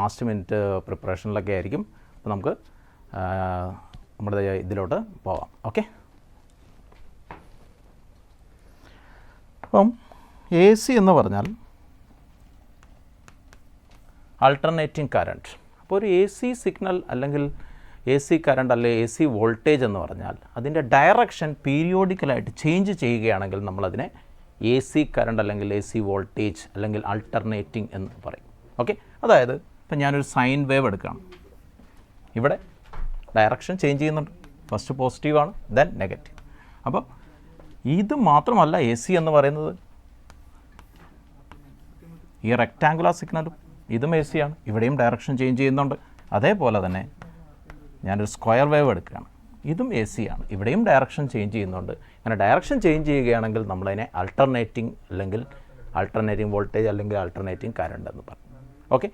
Last minute പ്രിപ്പറേഷനിലൊക്കെ ആയിരിക്കും. അപ്പോൾ നമുക്ക് നമ്മുടെ ഇതിലോട്ട് പോവാം. ഓക്കെ, അപ്പം എ സി എന്ന് പറഞ്ഞാൽ ആൾട്ടർനേറ്റിംഗ് കറണ്ട്. അപ്പോൾ ഒരു എ സി സിഗ്നൽ അല്ലെങ്കിൽ എ സി കറണ്ട് അല്ലെങ്കിൽ എ സി വോൾട്ടേജ് എന്ന് പറഞ്ഞാൽ അതിൻ്റെ ഡയറക്ഷൻ പീരിയോഡിക്കലായിട്ട് ചേഞ്ച് ചെയ്യുകയാണെങ്കിൽ നമ്മളതിനെ എ സി കറണ്ട് അല്ലെങ്കിൽ എ സി വോൾട്ടേജ് അല്ലെങ്കിൽ ആൾട്ടർനേറ്റിംഗ് എന്ന് പറയും. ഓക്കെ, അതായത് ഇപ്പം ഞാനൊരു സൈൻ വേവ് എടുക്കുകയാണ്. ഇവിടെ ഡയറക്ഷൻ ചേഞ്ച് ചെയ്യുന്നുണ്ട്. ഫസ്റ്റ് പോസിറ്റീവാണ്, ദെൻ നെഗറ്റീവ്. അപ്പോൾ ഇത് മാത്രമല്ല എ സി എന്ന് പറയുന്നത്. ഈ റെക്റ്റാങ്കുലർ സിഗ്നലും ഇതും എ സി ആണ്. ഇവിടെയും ഡയറക്ഷൻ ചേഞ്ച് ചെയ്യുന്നുണ്ട്. അതേപോലെ തന്നെ ഞാനൊരു സ്ക്വയർ വേവ് എടുക്കുകയാണ്. ഇതും എ സി ആണ്. ഇവിടെയും ഡയറക്ഷൻ ചേഞ്ച് ചെയ്യുന്നുണ്ട്. അങ്ങനെ ഡയറക്ഷൻ ചേഞ്ച് ചെയ്യുകയാണെങ്കിൽ നമ്മളതിനെ ആൾട്ടർനേറ്റിംഗ് അല്ലെങ്കിൽ ആൾട്ടർനേറ്റിംഗ് വോൾട്ടേജ് അല്ലെങ്കിൽ ആൾട്ടർനേറ്റിംഗ് കറണ്ട് എന്ന് പറയും. ഓക്കെ,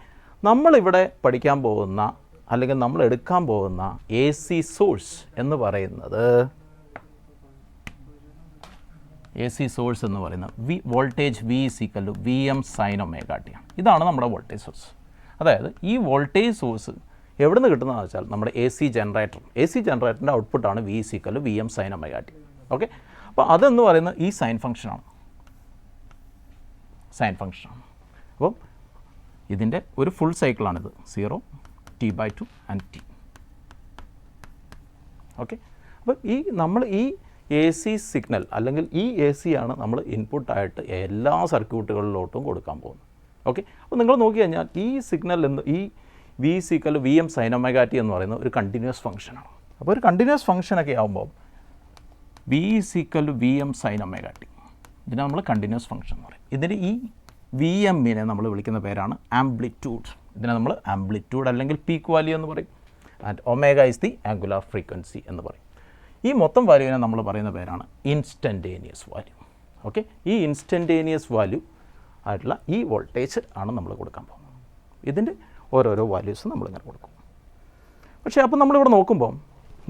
നമ്മളിവിടെ പഠിക്കാൻ പോകുന്ന അല്ലെങ്കിൽ നമ്മൾ എടുക്കാൻ പോകുന്ന എ സി സോഴ്സ് എന്ന് പറയുന്നത് voltage V is equal to V M sine omega T ആണ്. ഇതാണ് നമ്മുടെ വോൾട്ടേജ് സോഴ്സ്. അതായത് ഈ വോൾട്ടേജ് സോഴ്സ് എവിടെ നിന്ന് കിട്ടുന്നതെന്ന് വെച്ചാൽ നമ്മുടെ എ സി ജനറേറ്ററിൻ്റെ ഔട്ട്പുട്ടാണ് V is equal to V M sine omega T. Okay, അപ്പോൾ അതെന്ന് പറയുന്നത് ഈ സൈൻ ഫംഗ്ഷനാണ്. അപ്പം ഇതിൻ്റെ ഒരു ഫുൾ സൈക്കിളാണിത്. 0, T/2 ആൻഡ് T. ഓക്കെ, അപ്പം നമ്മൾ ഈ എ സി സിഗ്നൽ അല്ലെങ്കിൽ ഈ എ സി ആണ് നമ്മൾ ഇൻപുട്ടായിട്ട് എല്ലാ സർക്യൂട്ടുകളിലോട്ടും കൊടുക്കാൻ പോകുന്നത്. ഓക്കെ, അപ്പോൾ നിങ്ങൾ നോക്കി കഴിഞ്ഞാൽ ഈ സിഗ്നൽ ഈ v equal v M sine omega t എന്ന് പറയുന്ന ഒരു കണ്ടിന്യൂസ് ഫംഗ്ഷനാണ്. അപ്പോൾ ഒരു കണ്ടിന്യൂസ് ഫംഗ്ഷനൊക്കെ ആകുമ്പോൾ v equal v M sine omega t, ഇതിനെ നമ്മൾ കണ്ടിന്യൂസ് ഫംഗ്ഷൻ എന്ന് പറയും. ഇതിൻ്റെ ഈ വി എമ്മിനെ നമ്മൾ വിളിക്കുന്ന പേരാണ് ആംപ്ലിറ്റ്യൂഡ്. ഇതിനെ നമ്മൾ ആംപ്ലിറ്റ്യൂഡ് അല്ലെങ്കിൽ പീക്ക് വാല്യൂ എന്ന് പറയും. And omega is the angular frequency എന്ന് പറയും. ഈ മൊത്തം വാല്യൂവിനെ നമ്മൾ പറയുന്ന പേരാണ് ഇൻസ്റ്റൻറ്റേനിയസ് വാല്യൂ. ഓക്കെ, ഈ ഇൻസ്റ്റൻറ്റേനിയസ് വാല്യൂ ആയിട്ടുള്ള ഈ വോൾട്ടേജ് ആണ് നമ്മൾ കൊടുക്കാൻ പോകുന്നത്. ഇതിൻ്റെ ഓരോരോ വാല്യൂസ് നമ്മളിങ്ങനെ കൊടുക്കും. പക്ഷേ അപ്പോൾ നമ്മളിവിടെ നോക്കുമ്പോൾ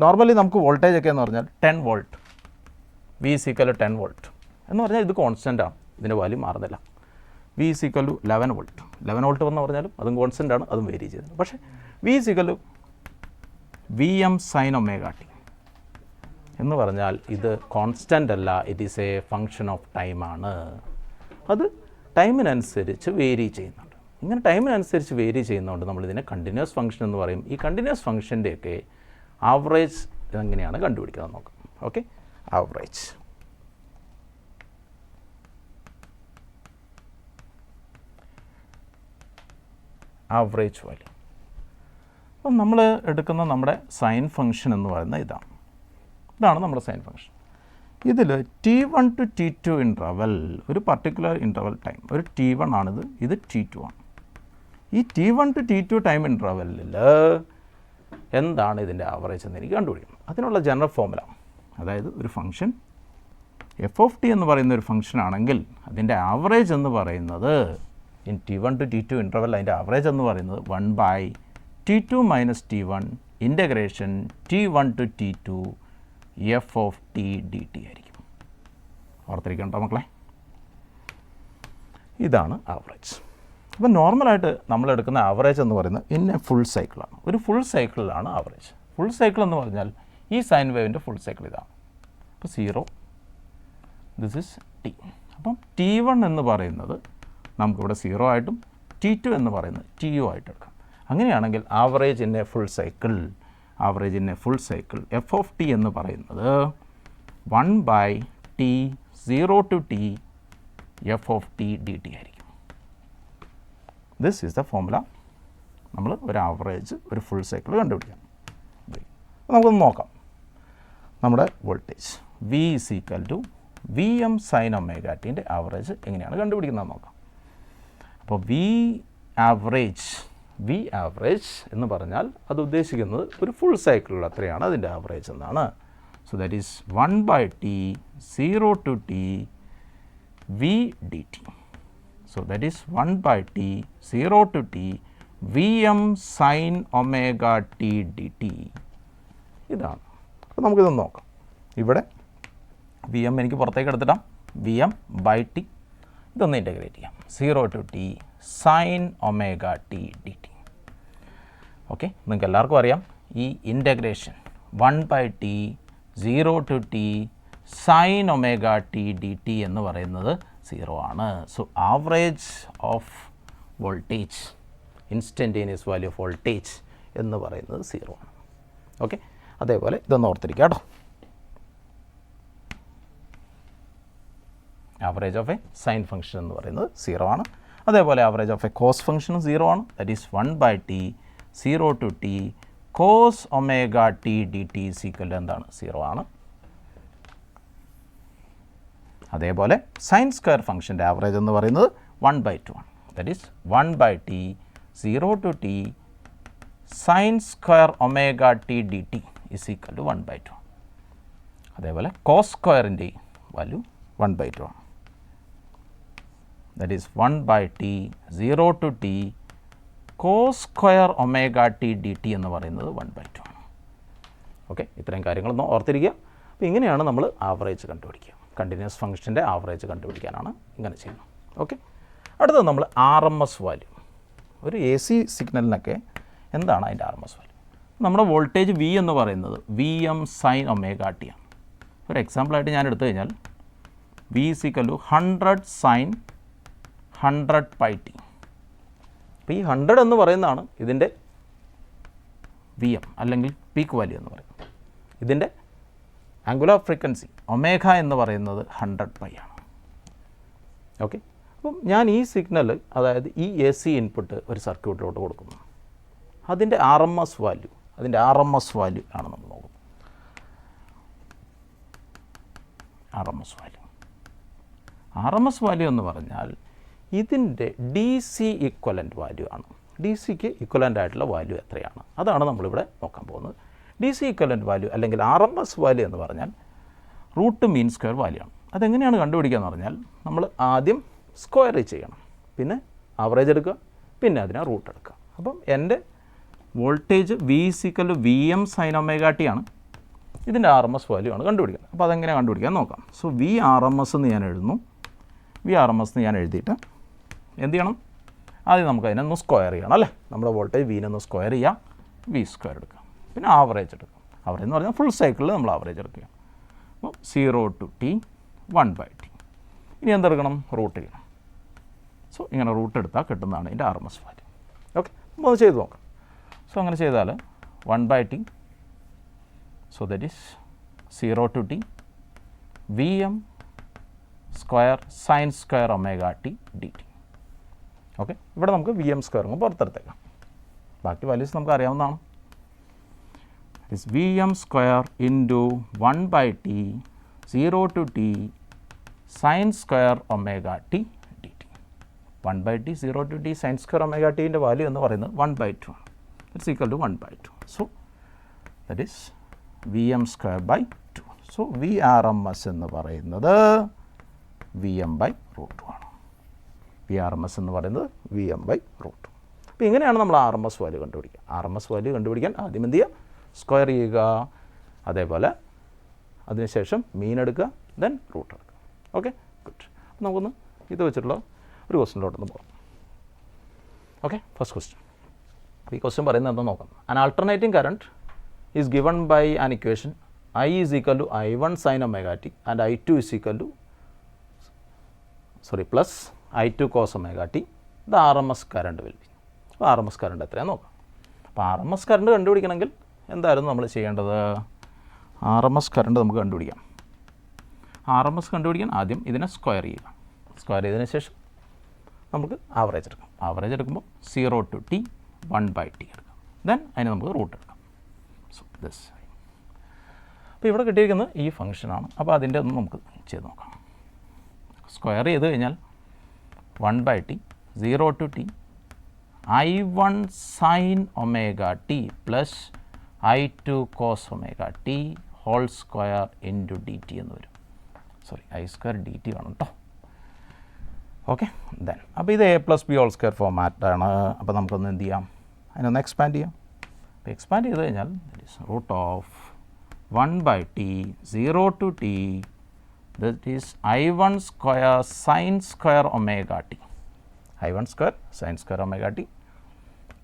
നോർമലി നമുക്ക് വോൾട്ടേജ് ഒക്കെ എന്ന് പറഞ്ഞാൽ 10 വോൾട്ട്, വി ഈക്വൽ 10 വോൾട്ട് എന്ന് പറഞ്ഞാൽ ഇത് കോൺസ്റ്റൻ്റ് ആണ്. ഇതിൻ്റെ വാല്യൂ മാറുന്നില്ല. V equal 11 volt. 11 വോൾട്ട് എന്ന് പറഞ്ഞാലും അതും കോൺസ്റ്റൻ്റ് ആണ്, അതും വേരി ചെയ്യുന്നത്. പക്ഷേ v equal v M sine omega t എന്ന് പറഞ്ഞാൽ ഇത് കോൺസ്റ്റൻ്റ് അല്ല, it is a function of ടൈമാണ്. അത് ടൈമിനനുസരിച്ച് വേരി ചെയ്യുന്നുണ്ട്. ഇങ്ങനെ ടൈമിനനുസരിച്ച് വേരി ചെയ്യുന്നതുകൊണ്ട് നമ്മളിതിനെ കണ്ടിന്യൂസ് ഫംഗ്ഷൻ എന്ന് പറയും. ഈ കണ്ടിന്യൂസ് ഫംഗ്ഷൻ്റെയൊക്കെ ആവറേജ് എങ്ങനെയാണ് കണ്ടുപിടിക്കുന്നത് നോക്കാം. Okay, average value. അപ്പം നമ്മൾ എടുക്കുന്ന നമ്മുടെ സൈൻ ഫംഗ്ഷൻ എന്ന് പറയുന്നത് ഇതാണ് നമ്മുടെ സൈൻ ഫംഗ്ഷൻ. ഇതിൽ T1 to T2 ഇൻ്റർവൽ, ഒരു പർട്ടിക്കുലർ ഇൻ്റർവൽ ടൈം, ഒരു T1 ആണിത്, ഇത് T2 ആണ്. ഈ T1 to T2 ടൈം ഇൻ്റർവെല്ലിൽ എന്താണ് ഇതിൻ്റെ ആവറേജ് എന്ന് എനിക്ക് കണ്ടുപിടിക്കണം. അതിനുള്ള ജനറൽ ഫോർമുല, അതായത് ഒരു ഫംഗ്ഷൻ എഫ് ഓഫ് ടി എന്ന് പറയുന്ന ഒരു ഫംഗ്ഷൻ ആണെങ്കിൽ അതിൻ്റെ ആവറേജ് എന്ന് പറയുന്നത് in T1 to T2 interval അതിൻ്റെ ആവറേജ് എന്ന് പറയുന്നത് 1/T2 minus T1 integration T1 to T2 F of T D T ആയിരിക്കും. ഓർത്തിരിക്കണ്ടോ മക്കളെ? ഇതാണ് ആവറേജ്. അപ്പോൾ നോർമലായിട്ട് നമ്മളെടുക്കുന്ന ആവറേജ് എന്ന് പറയുന്നത് ഇൻ എ ഫുൾ സൈക്കിളാണ്. ഒരു ഫുൾ സൈക്കിളിലാണ് ആവറേജ്. ഫുൾ സൈക്കിൾ എന്ന് പറഞ്ഞാൽ ഈ സൈൻ വേവിൻ്റെ ഫുൾ സൈക്കിൾ ഇതാണ്. അപ്പോൾ 0, ദിസ് ഇസ് ടി. അപ്പം T1 എന്ന് പറയുന്നത് നമുക്കിവിടെ 0 ആയിട്ടും T2 എന്ന് പറയുന്നത് TU ആയിട്ട് എടുക്കാം. അങ്ങനെയാണെങ്കിൽ average in a full cycle F of T എന്ന് പറയുന്നത് 1/T 0 to T F of T D T ആയിരിക്കും. This is the formula. നമ്മൾ ഒരു ആവറേജ് ഒരു ഫുൾ സൈക്കിൾ കണ്ടുപിടിക്കാം. നമുക്കൊന്ന് നോക്കാം. നമ്മുടെ voltage V is equal to V M sine omega ടിൻ്റെ ആവറേജ് എങ്ങനെയാണ് കണ്ടുപിടിക്കുന്നത് നോക്കാം. അപ്പോൾ വി ആവറേജ് എന്ന് പറഞ്ഞാൽ അത് ഉദ്ദേശിക്കുന്നത് ഒരു ഫുൾ സൈക്കിളിൽ അത്രയാണ് അതിൻ്റെ ആവറേജ് എന്നാണ്. So that is 1/T 0 to T V dt. So that is 1/T 0 to T Vm sin omega t dt. ഇതാണ്. അപ്പോൾ നമുക്കിതൊന്ന് നോക്കാം. ഇവിടെ വി എം എനിക്ക് പുറത്തേക്ക് എടുത്തിടാം. വി എം ബൈ ടി ഇതൊന്ന് ഇൻ്റഗ്രേറ്റ് ചെയ്യാം. 0 to T sign omega T D t. Okay, നിങ്ങൾക്ക് എല്ലാവർക്കും അറിയാം ഈ integration 1/t 0 to t sin omega t dt എന്ന് പറയുന്നത് 0 ആണ്. So average of voltage, instantaneous value of voltage എന്ന് പറയുന്നത് 0 ആണ്. ഓക്കെ, അതേപോലെ ഇതൊന്ന് ഓർത്തിരിക്കുക കേട്ടോ. Average of A sine function എന്ന് പറയുന്നത് 0 ആണ്. അതേപോലെ ആവറേജ് ഓഫ് എ കോസ് ഫംഗ്ഷനും 0 ആണ്. That is 1/t 0 to t cos omega t dt is equal to എന്താണ് 0 ആണ്. അതേപോലെ സൈൻ സ്ക്വയർ ഫംഗ്ഷൻ്റെ ആവറേജ് എന്ന് പറയുന്നത് 1/2 ആണ്. That is 1/t 0 to t sine square omega T D t is equal to 1/2. അതേപോലെ cos സ്ക്വയറിൻ്റെ വാല്യൂ 1/2 ആണ്. That is 1/t 0 to t cos square omega T D T എന്ന് പറയുന്നത് 1/2 ആണ്. ഓക്കെ, ഇത്രയും കാര്യങ്ങളൊന്ന് ഓർത്തിരിക്കുക. അപ്പോൾ ഇങ്ങനെയാണ് നമ്മൾ ആവറേജ് കണ്ടുപിടിക്കുക. കണ്ടിന്യൂസ് ഫംഗ്ഷൻ്റെ ആവറേജ് കണ്ടുപിടിക്കാനാണ് ഇങ്ങനെ ചെയ്യുന്നത്. ഓക്കെ, അടുത്തത് നമ്മൾ ആർ എം എസ് വാല്യൂ. ഒരു എ സി സിഗ്നലിനൊക്കെ എന്താണ് അതിൻ്റെ ആർ എം എസ് വാല്യൂ? നമ്മുടെ വോൾട്ടേജ് വി എന്ന് പറയുന്നത് V M sine omega T ആണ്. ഒരു എക്സാമ്പിളായിട്ട് ഞാൻ എടുത്തു കഴിഞ്ഞാൽ v is equal to 100 sine 100 pi t. അപ്പോൾ ഈ 100 എന്ന് പറയുന്നതാണ് ഇതിൻ്റെ വി എം അല്ലെങ്കിൽ പീക്ക് വാല്യൂ എന്ന് പറയുന്നത്. ഇതിൻ്റെ ആംഗുലർ ഫ്രീക്വൻസി ഒമേഗ എന്ന് പറയുന്നത് 100 പൈ ആണ്. ഓക്കെ, അപ്പം ഞാൻ ഈ സിഗ്നൽ, അതായത് ഈ എ സി ഇൻപുട്ട് ഒരു സർക്യൂട്ടിലോട്ട് കൊടുക്കുന്നു. അതിൻ്റെ ആർ എം എസ് വാല്യൂ ആണ് നമ്മൾ നോക്കുന്നത്. ആർ എം എസ് വാല്യൂ എന്ന് പറഞ്ഞാൽ ഇതിൻ്റെ ഡി സി ഇക്വലൻ്റ് വാല്യൂ ആണ്. ഡി സിക്ക് ഇക്വലൻ്റ് ആയിട്ടുള്ള വാല്യൂ എത്രയാണ്, അതാണ് നമ്മളിവിടെ നോക്കാൻ പോകുന്നത്. ഡി സി ഇക്വലൻ്റ് വാല്യൂ അല്ലെങ്കിൽ ആർ എം എസ് വാല്യൂ എന്ന് പറഞ്ഞാൽ റൂട്ട് മീൻ സ്ക്വയർ വാല്യൂ ആണ്. അതെങ്ങനെയാണ് കണ്ടുപിടിക്കുക എന്ന് പറഞ്ഞാൽ നമ്മൾ ആദ്യം സ്ക്വയർ ചെയ്യണം, പിന്നെ ആവറേജ് എടുക്കുക, പിന്നെ അതിനെ റൂട്ട് എടുക്കുക. അപ്പം എൻ്റെ voltage v is equal v M sine omega T ആണ്. ഇതിൻ്റെ ആർ എം എസ് വാല്യൂ ആണ് കണ്ടുപിടിക്കുന്നത്. അപ്പോൾ അതെങ്ങനെ കണ്ടുപിടിക്കാൻ നോക്കാം. So V R M S എന്ന് ഞാൻ എഴുതുന്നു. വി ആർ എം എസ് എന്ന് ഞാൻ എഴുതിയിട്ട് എന്ത് ചെയ്യണം? ആദ്യം നമുക്ക് അതിനൊന്ന് സ്ക്വയർ ചെയ്യണം അല്ലേ. നമ്മുടെ വോൾട്ടേജ് വീനൊന്ന് സ്ക്വയർ ചെയ്യുക, വി സ്ക്വയർ എടുക്കുക, പിന്നെ ആവറേജ് എടുക്കുക. ആവറേജ് എന്ന് പറഞ്ഞാൽ ഫുൾ സൈക്കിളിൽ നമ്മൾ ആവറേജ് എടുക്കുക. അപ്പോൾ 0 to t 1/t. ഇനി എന്തെടുക്കണം? റൂട്ട് ചെയ്യണം. സോ ഇങ്ങനെ റൂട്ട് എടുത്താൽ കിട്ടുന്നതാണ് ഇതിൻ്റെ R M S value. Okay, അപ്പോൾ അത് ചെയ്ത് നോക്കാം. സോ അങ്ങനെ ചെയ്താൽ 1/t, so that is 0 to t v M square sine square omega T D t. Okay, ഇവിടെ നമുക്ക് വി എം സ്ക്വയർ പുറത്തെടുത്തേക്കാം. ബാക്കി വാല്യൂസ് നമുക്ക് അറിയാവുന്നതാണ്. Is V M square into 1/t 0 to t sine square omega T D T. 1/t 0 to t sine square omega ടീൻ്റെ value എന്ന് പറയുന്നത് 1/2 ആണ്. It's equal to 1/2. So that is V M square by 2. So V R M S എന്ന് പറയുന്നത് V M by root ആണ്. V R M S എന്ന് പറയുന്നത് V M by root. അപ്പോൾ ഇങ്ങനെയാണ് നമ്മൾ ആർ എം എസ് വാല്യൂ കണ്ടുപിടിക്കുക. R M S value കണ്ടുപിടിക്കാൻ ആദ്യം എന്ത് ചെയ്യുക? സ്ക്വയർ ചെയ്യുക, അതേപോലെ അതിനുശേഷം മീൻ എടുക്കുക, ദെൻ റൂട്ട് എടുക്കുക. Okay, good. അപ്പോൾ നമുക്കൊന്ന് ഇത് വെച്ചിട്ടുള്ള ഒരു ക്വസ്റ്റ്യനിലോട്ടൊന്ന് പോകാം. ഓക്കെ, ഫസ്റ്റ് ക്വസ്റ്റ്യൻ. ഈ ക്വസ്റ്റ്യൻ പറയുന്നത് എന്താണെന്ന് നോക്കാം. An alternating current is given by an equation I is equal to I1 sin omega t and I2 is equal to plus I2 cos omega t. The RMS current will be. അപ്പോൾ R M S current എത്രയാണ് നോക്കാം. അപ്പോൾ R M S current കണ്ടുപിടിക്കണമെങ്കിൽ എന്തായിരുന്നു നമ്മൾ ചെയ്യേണ്ടത്? R M S current നമുക്ക് കണ്ടുപിടിക്കാം. R M S കണ്ടുപിടിക്കാൻ ആദ്യം ഇതിനെ സ്ക്വയർ ചെയ്യുക. സ്ക്വയർ ചെയ്തതിന് ശേഷം നമുക്ക് ആവറേജ് എടുക്കാം. ആവറേജ് എടുക്കുമ്പോൾ 0 to t 1/t എടുക്കാം. ദെൻ അതിന് നമുക്ക് റൂട്ട് എടുക്കാം. So this. അപ്പോൾ ഇവിടെ കിട്ടിയിരിക്കുന്നത് ഈ ഫംഗ്ഷനാണ്. അപ്പോൾ അതിൻ്റെ ഒന്ന് നമുക്ക് ചെയ്ത് നോക്കാം. സ്ക്വയർ ചെയ്ത് കഴിഞ്ഞാൽ 1/t 0 to t I1 sin omega t plus I2 cos omega t whole square into D T എന്ന് വരും. Sorry, I square D T വേണം കേട്ടോ. ഓക്കെ, ദെൻ അപ്പോൾ ഇത് A plus B whole square ഫോമാറ്റാണ്. അപ്പോൾ നമുക്കൊന്ന് എന്ത് ചെയ്യാം? അതിനൊന്ന് എക്സ്പാൻഡ് ചെയ്യാം. അപ്പോൾ എക്സ്പാൻഡ് ചെയ്ത് കഴിഞ്ഞാൽ root of 1/t 0 to t that is I1 square sin square omega t. I1 square sin square omega t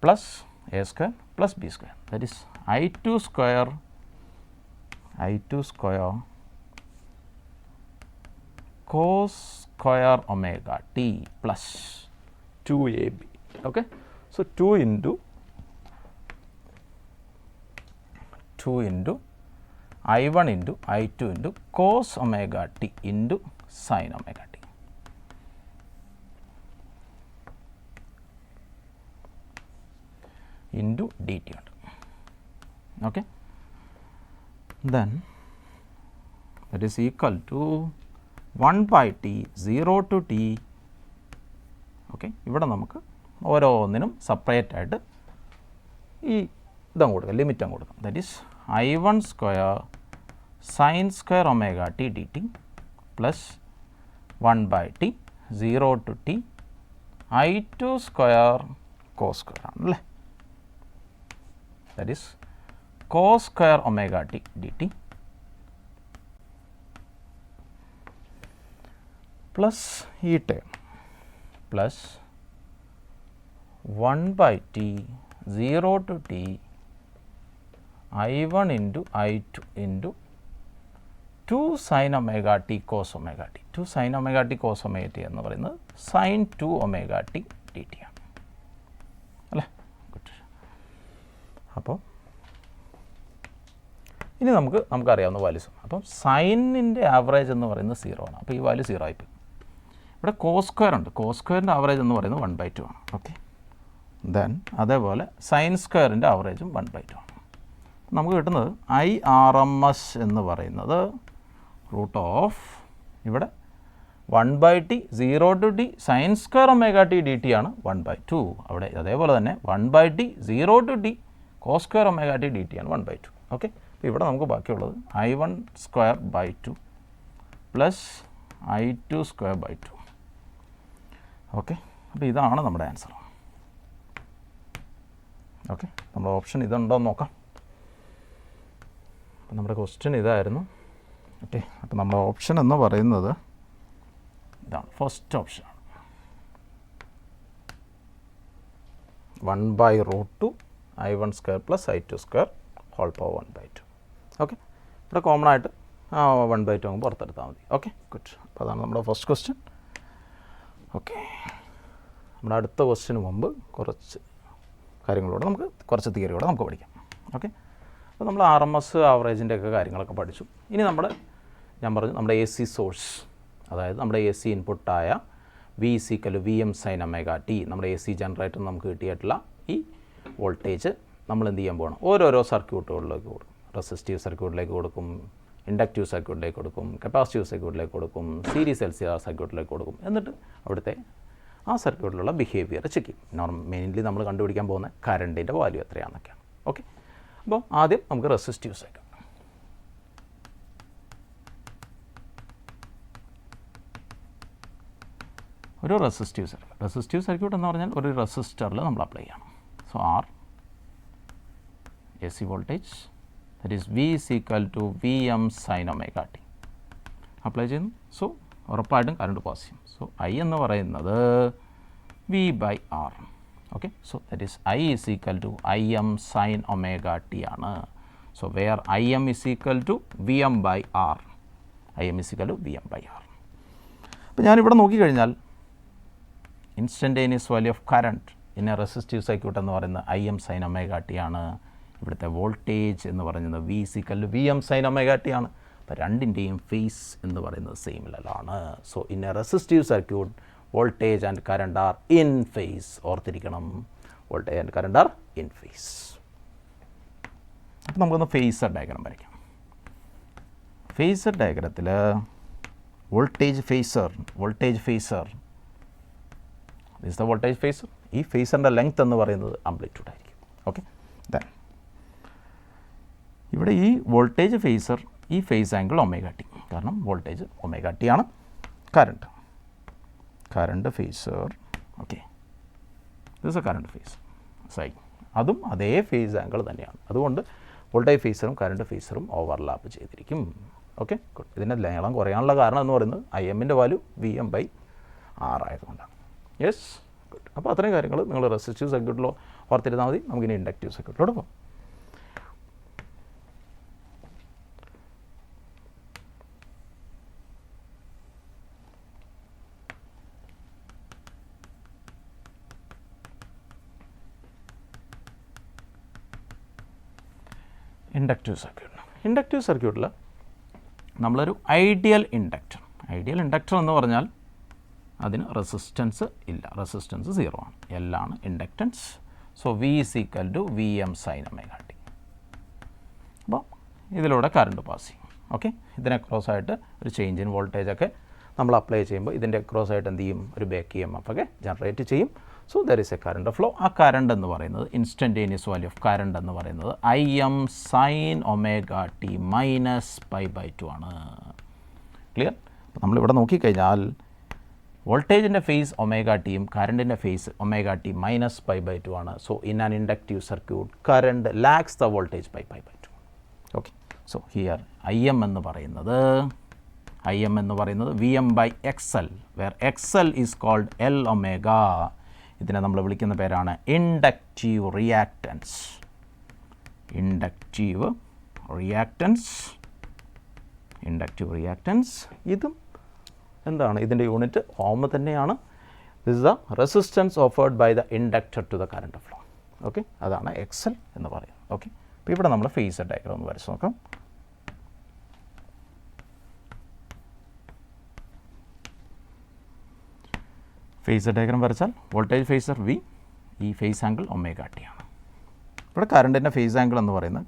plus a square plus b square, that is I2 square cos square omega t plus 2ab. Okay, so 2 into I1 into I2 into cos omega t into sin omega t. Into dt ഉണ്ട്. Okay, then that is equal to 1 by t 0 to t. Okay, ഇവിടെ നമുക്ക് ഓരോന്നിനും separate ആയിട്ട് ഈ ഇതങ്ങ് കൊടുക്കാം, limit അങ്ങ് കൊടുക്കാം. That is I1 square sine square omega T D T plus 1 by t 0 to t I2 square cos square ആണല്ലേ. That is cos square omega T D T plus ഈ term plus 1 by t 0 to t I1 into I2 into 2 sin omega t cos omega t. 2 sin omega t cos omega t എന്ന് പറയുന്നത് sin 2 omega t dt ആണ് അല്ലേ. Good. അപ്പോൾ ഇനി നമുക്കറിയാവുന്ന values. അപ്പം സൈനിൻ്റെ average എന്ന് പറയുന്നത് 0 ആണ്. അപ്പോൾ ഈ വാല്യൂ 0 ആയിപ്പോയി. ഇവിടെ കോസ് സ്ക്വയർ ഉണ്ട്. കോസ് സ്ക്വയറിൻ്റെ ആവറേജ് എന്ന് പറയുന്നത് 1/2 ആണ്. ഓക്കെ, ദെൻ അതേപോലെ സൈൻ സ്ക്വയറിൻ്റെ ആവറേജും 1/2 ആണ്. നമുക്ക് കിട്ടുന്നത് IRMS എന്ന് പറയുന്നത് റൂട്ട് ഓഫ് ഇവിടെ 1/t 0 to t sine square omega T D t ആണ് 1/2. അവിടെ അതേപോലെ തന്നെ 1/t 0 to t cos square omega T D t ആണ് 1/2. ഓക്കെ, അപ്പോൾ ഇവിടെ നമുക്ക് ബാക്കിയുള്ളത് I1 square by 2 plus I2 square by 2. Okay, അപ്പോൾ ഇതാണ് നമ്മുടെ ആൻസർ. ഓക്കെ, നമ്മുടെ ഓപ്ഷൻ ഇതുണ്ടോ എന്ന് നോക്കാം. അപ്പോൾ നമ്മുടെ ക്വസ്റ്റ്യൻ ഇതായിരുന്നു. ഓക്കെ, അപ്പോൾ നമ്മുടെ ഓപ്ഷൻ എന്ന് പറയുന്നത് ഇതാണ്, first option 1/√2 I1 square plus I2 square whole power 1/2. Okay, ഇവിടെ കോമൺ ആയിട്ട് 1/2 അങ്ങ് പുറത്തെടുത്താൽ മതി. Okay, good. അപ്പോൾ അതാണ് നമ്മുടെ ഫസ്റ്റ് ക്വസ്റ്റ്യൻ. ഓക്കെ, നമ്മുടെ അടുത്ത ക്വസ്റ്റ്യന് മുമ്പ് കുറച്ച് കാര്യങ്ങളോട് കുറച്ച് തിയറിയോടെ നമുക്ക് പഠിക്കാം. ഓക്കെ, അപ്പോൾ നമ്മൾ RMS ആവറേജിൻ്റെ ഒക്കെ കാര്യങ്ങളൊക്കെ പഠിച്ചു. ഇനി ഞാൻ പറഞ്ഞു നമ്മുടെ AC സോഴ്സ്, അതായത് നമ്മുടെ AC ഇൻപുട്ടായ V = VM sin omega t, നമ്മുടെ AC ജനറേറ്റർ നമുക്ക് കിട്ടിയിട്ടുള്ള ഈ വോൾട്ടേജ് നമ്മൾ എന്ത് ചെയ്യാൻ പോകണം, ഓരോരോ സർക്യൂട്ടുകളിലേക്ക് കൊടുക്കും. റെസിസ്റ്റീവ് സർക്യൂട്ടിലേക്ക് കൊടുക്കും, ഇൻഡക്റ്റീവ് സർക്യൂട്ടിലേക്ക് കൊടുക്കും, കപ്പാസിറ്റീവ് സർക്യൂട്ടിലേക്ക് കൊടുക്കും, സീരീസ് LCR സർക്യൂട്ടിലേക്ക് കൊടുക്കും. എന്നിട്ട് അവിടുത്തെ ആ സർക്യൂട്ടിലുള്ള ബിഹേവിയർ ചെക്ക് ചെയ്യും. മെയിൻലി നമ്മൾ കണ്ടുപിടിക്കാൻ പോകുന്ന കറണ്ടിൻ്റെ വാല്യൂ എത്രയാണെന്നൊക്കെയാണ്. ഓക്കെ, അപ്പോൾ ആദ്യം നമുക്ക് റെസിസ്റ്റീവ് സർക്യൂട്ട്. ഒരു റെസിസ്റ്റീവ് സർക്യൂട്ട് എന്ന് പറഞ്ഞാൽ ഒരു റെസിസ്റ്ററിൽ നമ്മൾ അപ്ലൈ ചെയ്യണം. So R AC voltage, that is V = VM sin omega t apply ചെയ്യുന്നു. സോ ഉറപ്പായിട്ടും കറണ്ട് പാസ് ചെയ്യും. സോ I എന്ന് പറയുന്നത് V/R. Okay, so that is I = IM sin omega t ആണ്. So where IM = VM/R. IM = VM/R. അപ്പോൾ ഞാനിവിടെ നോക്കിക്കഴിഞ്ഞാൽ instantaneous value of current in a resistive circuit എന്ന് പറയുന്നത് IM sin omega t ആണ്. ഇവിടുത്തെ വോൾട്ടേജ് എന്ന് പറയുന്നത് V = VM sin omega t ആണ്. അപ്പോൾ രണ്ടിൻ്റെയും ഫേസ് എന്ന് പറയുന്നത് സെയിം ലെവലാണ്. So in a resistive circuit voltage and current are in phase. ഓർത്തിരിക്കണം, voltage and current are in phase. അപ്പോൾ നമുക്കൊന്ന് ഫേസർ ഡയഗ്രം വരയ്ക്കാം. ഫേസർ ഡയഗ്രത്തിൽ voltage phasor this the voltage phasor. ഈ ഫേസറിൻ്റെ ലെങ്ത് എന്ന് പറയുന്നത് ആംപ്ലിറ്റ്യൂഡ് ആയിരിക്കും. ഓക്കെ, ദെൻ ഇവിടെ ഈ വോൾട്ടേജ് ഫേസർ, ഈ ഫേസ് ആംഗിൾ ഒമേഗ ടി, കാരണം വോൾട്ടേജ് ഒമേഗ ടി ആണ്. Current phasor. Okay, this a current phasor psi, അതും അതേ ഫേസ് ആംഗിൾ തന്നെയാണ്. അതുകൊണ്ട് വോൾട്ടേജ് ഫേസറും കറണ്ട് ഫേസറും ഓവർലാപ്പ് ചെയ്തിരിക്കും. Okay, good. ഇതിൻ്റെ നീളം കുറയാനുള്ള കാരണം എന്ന് പറയുന്നത് IMൻ്റെ വാല്യൂ VM/R ആയതുകൊണ്ടാണ്. Yes, good. അപ്പോൾ അത്രയും കാര്യങ്ങൾ നിങ്ങൾ റെസിസ്റ്റീവ് സർക്യൂട്ടിലോ ഓർത്തിരുന്നാൽ മതി. നമുക്കിനി ഇൻഡക്റ്റീവ് സർക്യൂട്ടിലോട്ട് പോകാം. ഇൻഡക്റ്റീവ് സർക്യൂട്ടിൽ നമ്മളൊരു ഐഡിയൽ ഇൻഡക്ടർ എന്ന് പറഞ്ഞാൽ അതിന് റെസിസ്റ്റൻസ് ഇല്ല, റെസിസ്റ്റൻസ് 0 ആണ്, L ആണ് inductance. So V = Vm sin omega t. അപ്പോൾ ഇതിലൂടെ കറണ്ട് പാസ് ചെയ്യും. ഓക്കെ, ഇതിനെ ക്രോസ് ആയിട്ട് ഒരു ചേഞ്ച് ഇൻ വോൾട്ടേജൊക്കെ നമ്മൾ അപ്ലൈ ചെയ്യുമ്പോൾ ഇതിൻ്റെ ക്രോസ് ആയിട്ട് എന്ത് ചെയ്യും, ഒരു ബാക്ക് EMF ഒക്കെ ജനറേറ്റ് ചെയ്യും. So there is a current flow. ആ കറണ്ട് എന്ന് പറയുന്നത് ഇൻസ്റ്റൻറ്റേനിയസ് വാല്യൂ ഓഫ് കറണ്ട് എന്ന് പറയുന്നത് Im sin omega t -π/2 ആണ്. ക്ലിയർ? അപ്പോൾ നമ്മളിവിടെ നോക്കിക്കഴിഞ്ഞാൽ വോൾട്ടേജിൻ്റെ ഫേസ് ഒമേഗ ടിയും കറണ്ടിൻ്റെ ഫേസ് ഒമേഗ ടി -π/2 ആണ്. So in an inductive circuit current lags the voltage by π/2. Okay, so here Im എന്ന് പറയുന്നത് Vm/XL, where XL is called L omega. ഇതിനെ നമ്മൾ വിളിക്കുന്ന പേരാണ് ഇൻഡക്റ്റീവ് റിയാക്റ്റൻസ്. ഇതും എന്താണ്, ഇതിൻ്റെ യൂണിറ്റ് ഓം തന്നെയാണ്. This is the resistance offered by the inductor to the current flow. Okay, അതാണ് XL എന്ന് പറയുന്നത്. ഓക്കെ, അപ്പോൾ ഇവിടെ നമ്മൾ ഫേസർ ഡയഗ്രം ഒന്ന് വരച്ച് നോക്കാം. ഫേസർ ഡയഗ്രം വരച്ചാൽ വോൾട്ടേജ് ഫേസർ V, ഈ ഫേസ് ആംഗിൾ ഒമേഗ ടി ആണ്. ഇവിടെ കറണ്ടിൻ്റെ ഫേസ് ആംഗിൾ എന്ന് പറയുന്നത്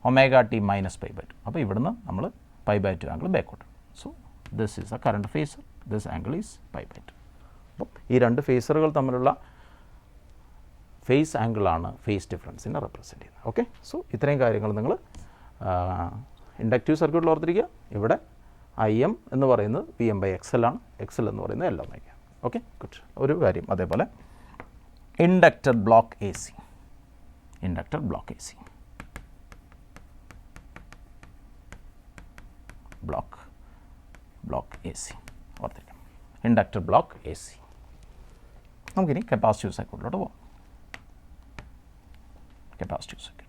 ഒമേഗ ടി -π/2. അപ്പോൾ ഇവിടുന്ന് നമ്മൾ π/2 ആംഗിൾ ബാക്കോട്ട്. So this is a current phasor, this angle is π/2. അപ്പം ഈ രണ്ട് ഫേസറുകൾ തമ്മിലുള്ള ഫേസ് ആംഗിളാണ് ഫേസ് ഡിഫറൻസിനെ റെപ്രസെൻറ്റ് ചെയ്യുന്നത്. ഓക്കെ, സോ ഇത്രയും കാര്യങ്ങൾ നിങ്ങൾ ഇൻഡക്റ്റീവ് സർക്യൂട്ടിൽ ഓർത്തിരിക്കുക. ഇവിടെ Im എന്ന് പറയുന്നത് Vm/XL ആണ്, XL എന്ന് പറയുന്നത് L ഒമേഗ. Okay, good. ഒരു കാര്യം അതേപോലെ ഇൻഡക്റ്റർ ബ്ലോക്ക് എ സി ഓർത്തിരിക്കണം. Inductor block A C. നമുക്കിനി കപ്പാസിറ്റീവ് സർക്യൂട്ടിലോട്ട് പോകാം. കപ്പാസിറ്റീവ് സർക്യൂട്ട്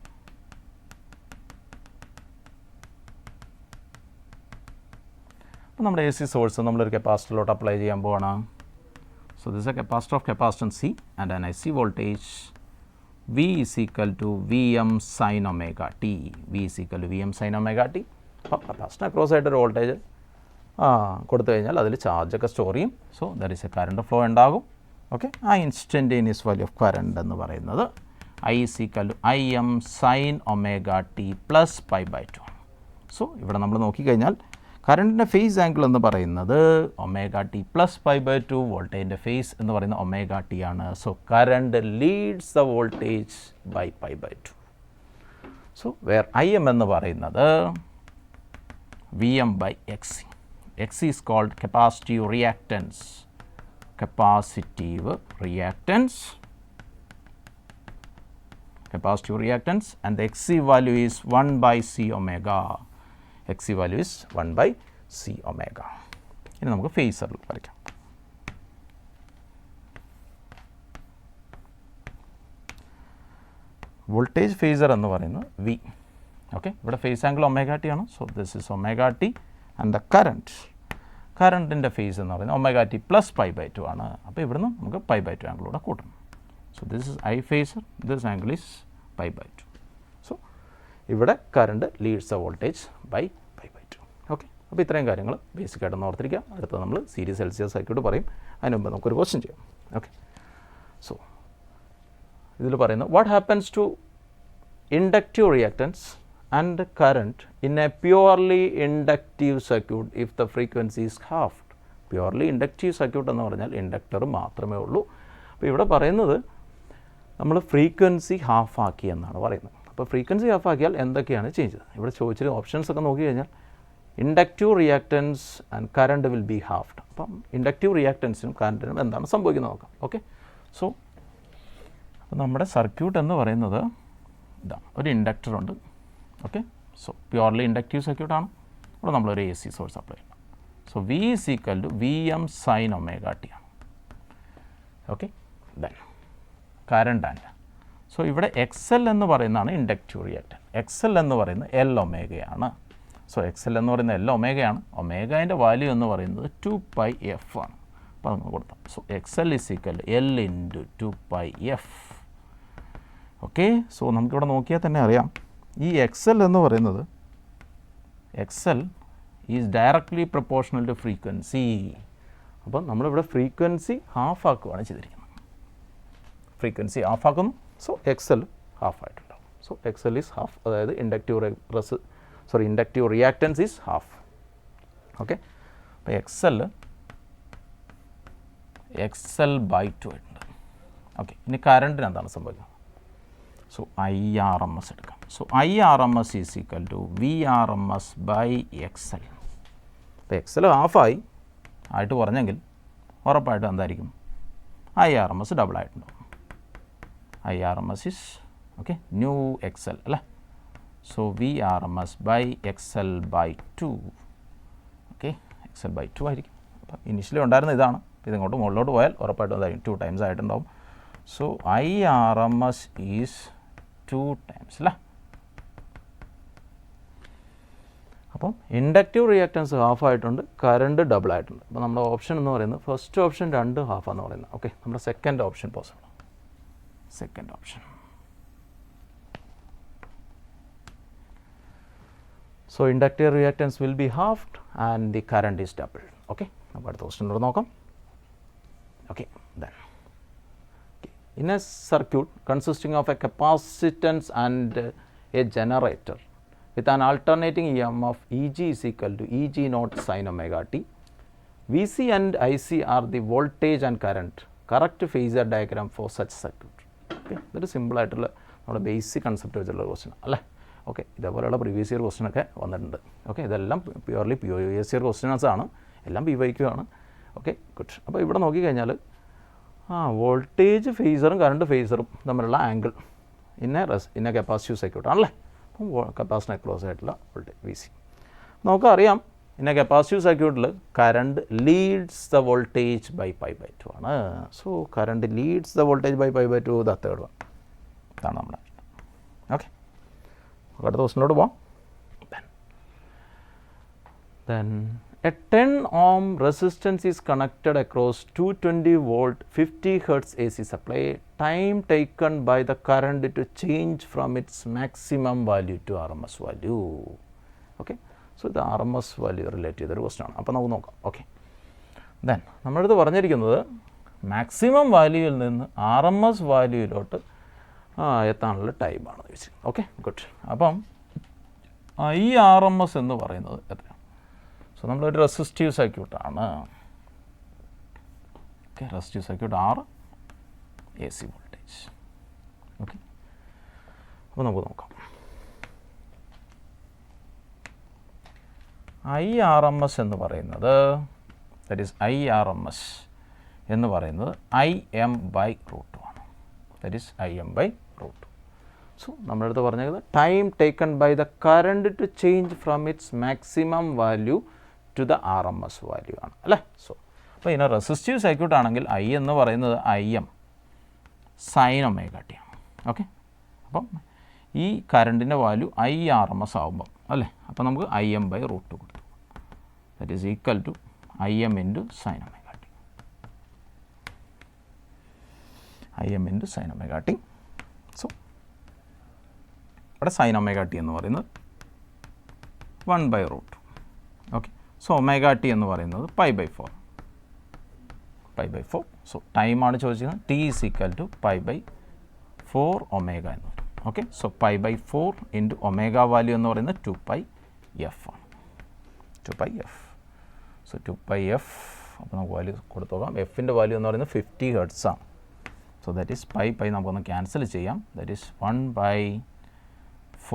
അപ്പോൾ നമ്മുടെ AC സോഴ്സ് നമ്മളൊരു കപ്പാസിറ്ററിലോട്ട് അപ്ലൈ ചെയ്യാൻ പോവാണ്. So this A capacitor of capacitance C and an IC voltage V = Vm sin omega t. അപ്പോൾ കപ്പാസിറ്റർ അക്രോസ് ആയിട്ടൊരു വോൾട്ടേജ് കൊടുത്തു കഴിഞ്ഞാൽ അതിൽ ചാർജൊക്കെ സ്റ്റോർ ചെയ്യും. So there is a current flow ഉണ്ടാകും. ഓക്കെ, ആ ഇൻസ്റ്റൻറ്റേനിയസ് വാല്യൂ ഓഫ് കറണ്ട് എന്ന് പറയുന്നത് I = Im sin omega t +π/2 ആണ്. സോ ഇവിടെ നമ്മൾ നോക്കിക്കഴിഞ്ഞാൽ കറണ്ടിൻ്റെ ഫേസ് ആംഗിൾ എന്ന് പറയുന്നത് ഒമേഗ ടി +π/2, വോൾട്ടേജിൻ്റെ ഫേസ് എന്ന് പറയുന്നത് ഒമേഗ ടി ആണ്. So current leads the voltage by π/2. So where Im എന്ന് പറയുന്നത് Vm/XC. XC is called capacitive reactance and the XC value is 1/C omega. XC value is 1/C omega. ഇനി നമുക്ക് ഫേസറിൽ വരയ്ക്കാം. Voltage phasor എന്ന് പറയുന്നത് V. Okay, ഇവിടെ phase angle omega T ആണ്. So this is omega T and the കറണ്ടിൻ്റെ phase എന്ന് പറയുന്നത് ഒമേഗ ടി +π/2 ആണ്. അപ്പോൾ ഇവിടുന്ന് നമുക്ക് π/2 ആംഗിളൂടെ കൂട്ടണം. So this is I phasor, this angle is π/2. So ഇവിടെ current leads the voltage by π/2. Okay, അപ്പോൾ ഇത്രയും കാര്യങ്ങൾ ബേസിക്കായിട്ടൊന്ന് ഓർത്തിരിക്കുക. അടുത്ത നമ്മൾ സീരീസ് LCR സർക്യൂട്ട് പറയും. അതിന് മുമ്പ് നമുക്കൊരു ക്വസ്റ്റ്യൻ ചെയ്യാം. ഓക്കെ, സോ ഇതിൽ പറയുന്നത് what happens to inductive reactance and current in a purely inductive circuit if the frequency is halved. Purely inductive circuit എന്ന് പറഞ്ഞാൽ ഇൻഡക്ടർ മാത്രമേ ഉള്ളൂ. അപ്പോൾ ഇവിടെ പറയുന്നത് നമ്മൾ ഫ്രീക്വൻസി ഹാഫ് ആക്കി എന്നാണ് പറയുന്നത്. അപ്പോൾ ഫ്രീക്വൻസി ഹാഫ് ആക്കിയാൽ എന്തൊക്കെയാണ് ചേഞ്ച്? ഇവിടെ ചോദിച്ചിട്ട് ഓപ്ഷൻസ് ഒക്കെ നോക്കി കഴിഞ്ഞാൽ inductive reactance and current will be halved. അപ്പം ഇൻഡക്റ്റീവ് റിയാക്റ്റൻസിനും കറണ്ടിനും എന്താണ് സംഭവിക്കുന്നത് നോക്കാം. ഓക്കെ, സോ നമ്മുടെ സർക്യൂട്ട് എന്ന് പറയുന്നത് ഇതാണ്. ഒരു ഇൻഡക്ടറുണ്ട്. ഓക്കെ, സോ പ്യുവർലി ഇൻഡക്റ്റീവ് സർക്യൂട്ടാണ്. ഇവിടെ നമ്മളൊരു AC സോഴ്സ് അപ്ലൈ ചെയ്യണം. So V = Vm sin omega t ആണ്. Okay, then current and. So ഇവിടെ XL എന്ന് പറയുന്നതാണ് ഇൻഡക്റ്റീവ് റിയാക്റ്റൻസ്. XL എന്ന് പറയുന്നത് L ഒമേഗയാണ്. സോ XL എന്ന് പറയുന്നത് L ഒമേഗയാണ്. ഒമേഗേൻ്റെ വാല്യൂ എന്ന് പറയുന്നത് 2πf ആണ്. അപ്പോൾ അത് നമുക്ക് കൊടുത്താം. So XL = L × 2πf. Okay. So നമുക്കിവിടെ നോക്കിയാൽ തന്നെ അറിയാം ഈ XL എന്ന് പറയുന്നത് XL is directly proportional to frequency. അപ്പം നമ്മളിവിടെ ഫ്രീക്വൻസി ഹാഫ് ആക്കുകയാണ് ചെയ്തിരിക്കുന്നത്. ഫ്രീക്വൻസി ഹാഫ് ആക്കുന്നു. സോ XL ഹാഫ് ആയിട്ടുണ്ടാവും. സോ XL ഈസ് ഹാഫ്, അതായത് inductive reactance is half. Okay. അപ്പോൾ XL/2 ആയിട്ടുണ്ട്. ഓക്കെ. ഇനി കറണ്ടിന് എന്താണ് സംഭവിക്കുന്നത്? സോ IRMS എടുക്കാം. So IRMS = VRMS/XL. അപ്പോൾ XL ഹാഫായി ആയിട്ട് പറഞ്ഞെങ്കിൽ ഉറപ്പായിട്ടും എന്തായിരിക്കും? IRMS ഡബിൾ ആയിട്ടുണ്ടാവും. IRMS is okay new XL അല്ലേ. So VRMS/XL/2. ഓക്കെ. XL/2 ആയിരിക്കും. അപ്പോൾ ഇനിഷ്യലി ഉണ്ടായിരുന്ന ഇതാണ്. ഇതിങ്ങോട്ട് മുകളിലോട്ട് പോയാൽ ഉറപ്പായിട്ടും അതായിരിക്കും 2 ടൈംസ് ആയിട്ടുണ്ടാവും. സോ IRMS ഈസ് 2 ടൈംസ് അല്ലേ. അപ്പം ഇൻഡക്റ്റീവ് റിയാക്റ്റൻസ് ഹാഫ് ആയിട്ടുണ്ട്, കറണ്ട് ഡബിൾ ആയിട്ടുണ്ട്. അപ്പോൾ നമ്മുടെ ഓപ്ഷൻ എന്ന് പറയുന്നത് ഫസ്റ്റ് ഓപ്ഷൻ 2 ഹാഫാന്ന് പറയുന്നത്. ഓക്കെ. നമ്മുടെ second option possible. Second option. So inductive reactance will be halved and the current is double. Okay. അപ്പോൾ അടുത്ത ക്വസ്റ്റ്യനോട് നോക്കാം. Okay. Then in a circuit consisting of a capacitance and a generator with an alternating EMF EG = EG0 sin omega t, VC and IC are the voltage and current. Correct phasor diagram for such circuit. Okay. ഇതൊരു simple ആയിട്ടുള്ള നമ്മുടെ basic concept വെച്ചുള്ള question അല്ലേ. Okay. ഇതേപോലെയുള്ള previous year ക്വസ്റ്റ്യനൊക്കെ വന്നിട്ടുണ്ട്. Okay. ഇതെല്ലാം purely previous year questions ആണ്, എല്ലാം PYQ ആണ്. ഓക്കെ. ഗുഡ്. അപ്പോൾ ഇവിടെ നോക്കിക്കഴിഞ്ഞാൽ വോൾട്ടേജ് ഫേസറും കറണ്ട് ഫേസറും തമ്മിലുള്ള ആംഗിൾ ഇന്ന കപ്പാസിറ്റീവ് സർക്യൂട്ട് ആണല്ലേ. അപ്പം കപ്പാസിറ്റർ ക്ലോസ് ആയിട്ടുള്ള വോൾട്ടേജ് VC നമുക്കറിയാം. ഇന്ന കപ്പാസിറ്റീവ് സർക്യൂട്ടിൽ current leads the voltage by π/2 ആണ്. So current leads the voltage by π/2 the third one. ഇതാണ് നമ്മുടെ. ഓക്കെ. അടുത്ത ക്വസ്റ്റ്യനിലോട്ട് പോവാം. Then a 10 ohm resistance is connected across 220 volt 50 hertz AC supply. Time taken by the current to change from its maximum value to RMS value. Okay. So the RMS value relate ചെയ്തൊരു question ആണ്. അപ്പോൾ നമുക്ക് നോക്കാം. Okay. Then നമ്മളടുത്ത് പറഞ്ഞിരിക്കുന്നത് maximum വാല്യൂവിൽ നിന്ന് RMS വാല്യൂയിലോട്ട് എത്താനുള്ള ടൈമാണ് ചോദിച്ചിരിക്കുന്നത്. ഓക്കെ. ഗുഡ്. അപ്പം ഈ RMS എന്ന് പറയുന്നത് എത്രയാണ്? സോ നമ്മളൊരു റെസിസ്റ്റീവ് സർക്യൂട്ടാണ്. Okay. Resistive circuit R AC voltage. Okay. അപ്പോൾ നമുക്ക് നോക്കാം. IRMS എന്ന് പറയുന്നത് IRMS എന്ന് പറയുന്നത് IM/√2 ആണ്. That is IM/√2. സോ നമ്മുടെ അടുത്ത് പറഞ്ഞത് time taken by the current to change from its maximum value to the RMS value ആണ് അല്ലേ. സോ അപ്പോൾ ഇതിന് റെസിസ്റ്റീവ് സർക്യൂട്ട് ആണെങ്കിൽ I എന്ന് പറയുന്നത് IM sin omega t ആണ്. ഓക്കെ. അപ്പം ഈ കറണ്ടിൻ്റെ വാല്യൂ IRMS ആകുമ്പം അല്ലേ. അപ്പോൾ നമുക്ക് IM/√2 കൊടുത്തു. That is equal to IM × sin omega t. IM × sin omega t. So ഇവിടെ sin omega t എന്ന് പറയുന്നത് 1/√2. ഓക്കെ. സോ omega t എന്ന് പറയുന്നത് π/4. സോ ടൈമാണ് ചോദിച്ചത്. T = π/4 omega എന്ന് പറയും. ഓക്കെ. സോ π/4 × omega വാല്യൂ എന്ന് പറയുന്നത് 2πf ആണ്. 2πf. So 2πf. അപ്പോൾ നമുക്ക് വാല്യൂ കൊടുത്തു നോക്കാം. എഫിൻ്റെ വാല്യൂ എന്ന് പറയുന്നത് 50 Hz ആണ്. സോ ദാറ്റ് ഈസ് π നമുക്കൊന്ന് ക്യാൻസൽ ചെയ്യാം. ദാറ്റ് ഈസ് 1/4 ×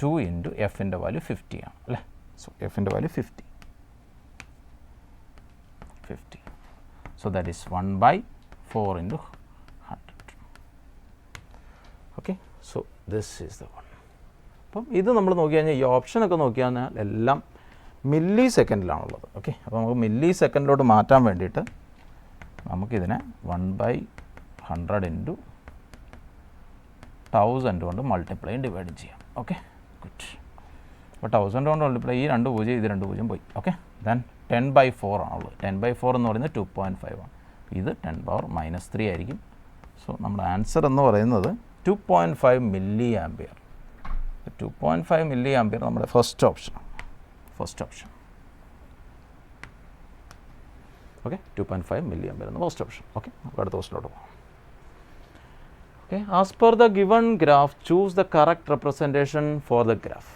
2 × എഫിൻ്റെ വാല്യൂ 50 ആണ് അല്ലേ. സോ എഫിൻ്റെ value 50. So that is 1/4 × 100. Okay. So this is the one. അപ്പം ഇത് നമ്മൾ നോക്കി കഴിഞ്ഞാൽ ഈ ഓപ്ഷനൊക്കെ നോക്കി കഴിഞ്ഞാൽ എല്ലാം മില്ലി സെക്കൻഡിലാണുള്ളത്. ഓക്കെ, അപ്പോൾ നമുക്ക് മില്ലി സെക്കൻഡിലോട്ട് മാറ്റാൻ വേണ്ടിയിട്ട് നമുക്കിതിനെ 1/100 ഇൻറ്റു 1000 കൊണ്ട് മൾട്ടിപ്ലൈയും ഡിവൈഡും ചെയ്യാം. Okay, good. അപ്പോൾ 1000 കൊണ്ട് മൾട്ടിപ്ലൈ, ഈ 2 0 ഇത് 2 0 പോയി. ഓക്കെ, ദെൻ 10/4 ആണുള്ളത്. 10/4 എന്ന് പറയുന്നത് 2.5 ആണ്. ഇത് 10⁻³ ആയിരിക്കും. സോ നമ്മുടെ ആൻസർ എന്ന് പറയുന്നത് 2.5 മില്ലി ആംപിയർ. 2.5 മില്ലി ആംപിയർ നമ്മുടെ first option. Okay, 2.5 milli ampere എന്ന ഫസ്റ്റ് ഓപ്ഷൻ. ഓക്കെ, നമുക്ക് അടുത്ത ക്വസ്റ്റിലോട്ട് പോകാം. Okay, as per the given graph choose the correct representation for the graph.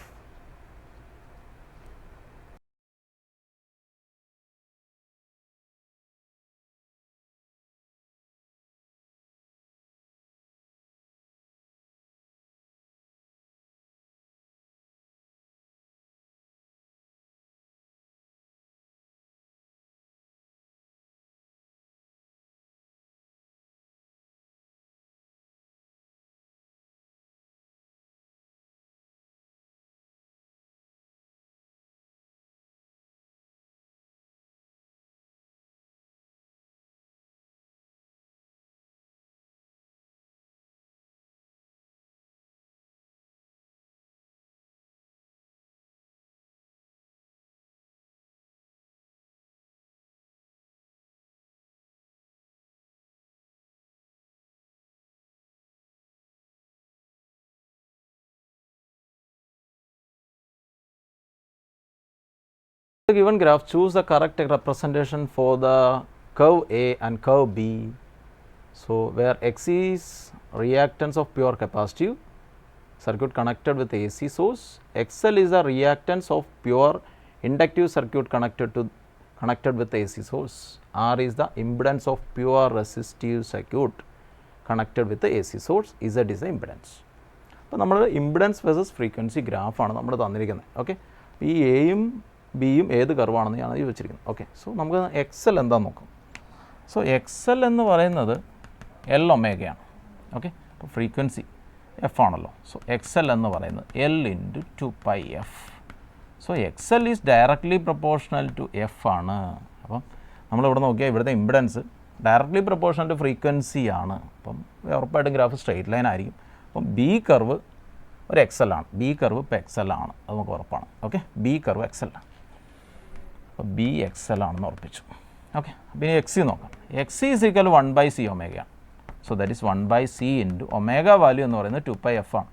The given graph, choose the correct representation for the curve A and curve B. So where X is reactance of pure capacitive circuit connected with AC source, XL is the reactance of pure inductive circuit connected with AC source, R is the impedance of pure resistive circuit connected with the AC source, Z is the impedance. അപ്പോൾ നമ്മൾ impedance versus frequency ഗ്രാഫാണ് നമ്മൾ തന്നിരിക്കുന്നത്. Okay, ഈ എയും ബിയും ഏത് കർവാണെന്ന് ഞാൻ ചോദിച്ചിരിക്കുന്നത്. ഓക്കെ, സോ നമുക്ക് XL എന്താണെന്ന് നോക്കാം. സോ XL എന്ന് പറയുന്നത് L ഒമേഗയാണ്. ഓക്കെ, അപ്പോൾ ഫ്രീക്വൻസി എഫ് ആണല്ലോ. സോ XL എന്ന് പറയുന്നത് L into 2πf. So XL is directly proportional to F ആണ്. അപ്പം നമ്മളിവിടെ നോക്കിയാൽ ഇവിടുത്തെ impedance directly proportional to frequency ആണ്. അപ്പം ഉറപ്പായിട്ടും ഗ്രാഫ് സ്ട്രെയിറ്റ് ലൈൻ ആയിരിക്കും. അപ്പം ബി കർവ് ഒരു XL ആണ്. ബി കർവ് ഇപ്പോൾ XL ആണ്, അത് നമുക്ക് ഉറപ്പാണ്. ഓക്കെ, ബി കർവ് XL ആണ്. അപ്പോൾ ബി XL ആണെന്ന് ഉറപ്പിച്ചു. ഓക്കെ, പിന്നെ XC നോക്കാം. XC ഈസ് ഈക്വൽ 1/c ഒമേഗയാണ്. So that is 1/c into omega value എന്ന് പറയുന്നത് 2πf ആണ്.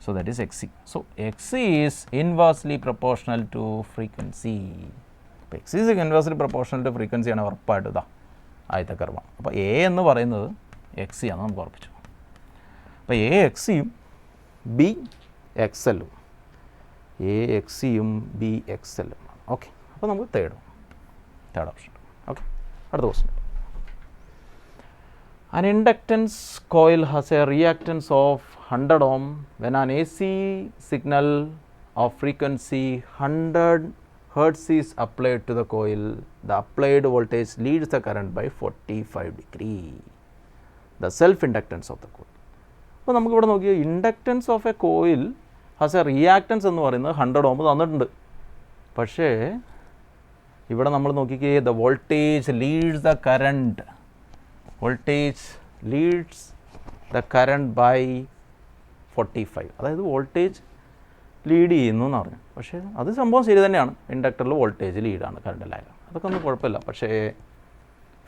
So that is XC. So XC is inversely proportional to frequency. അപ്പോൾ XC is inversely proportional to frequency ആണ് ഉറപ്പായിട്ട്. ഇതാ ആദ്യത്തെ കർവാണ്. അപ്പോൾ എ എന്ന് പറയുന്നത് XC ആണെന്ന് നമുക്ക് ഉറപ്പിച്ചു. അപ്പോൾ എ XCയും ബി XLും, എ XCയും ബി XLും ആണ്. ഓക്കെ, അപ്പോൾ നമുക്ക് തേർഡ് ഓപ്ഷൻ. ഓക്കെ, അടുത്ത question. An inductance coil has a reactance of 100 ohm. When an AC signal of frequency 100 Hz is applied to the coil, the applied voltage leads the current by 45 degree. The self-inductance of the coil. അപ്പോൾ നമുക്കിവിടെ നോക്കിയാൽ inductance of a coil has a reactance എന്ന് പറയുന്നത് 100 ohm തന്നിട്ടുണ്ട്. പക്ഷേ ഇവിടെ നമ്മൾ നോക്കിക്കേ, the voltage leads the current. Voltage leads the current by 45. അതായത് വോൾട്ടേജ് ലീഡ് ചെയ്യുന്നു എന്ന് പറഞ്ഞു. പക്ഷേ അത് സംഭവം ശരി തന്നെയാണ്. ഇൻഡക്ടറിൽ വോൾട്ടേജ് ലീഡാണ്, കറണ്ട് ലാഗ്. അതൊക്കെ ഒന്നും കുഴപ്പമില്ല. പക്ഷേ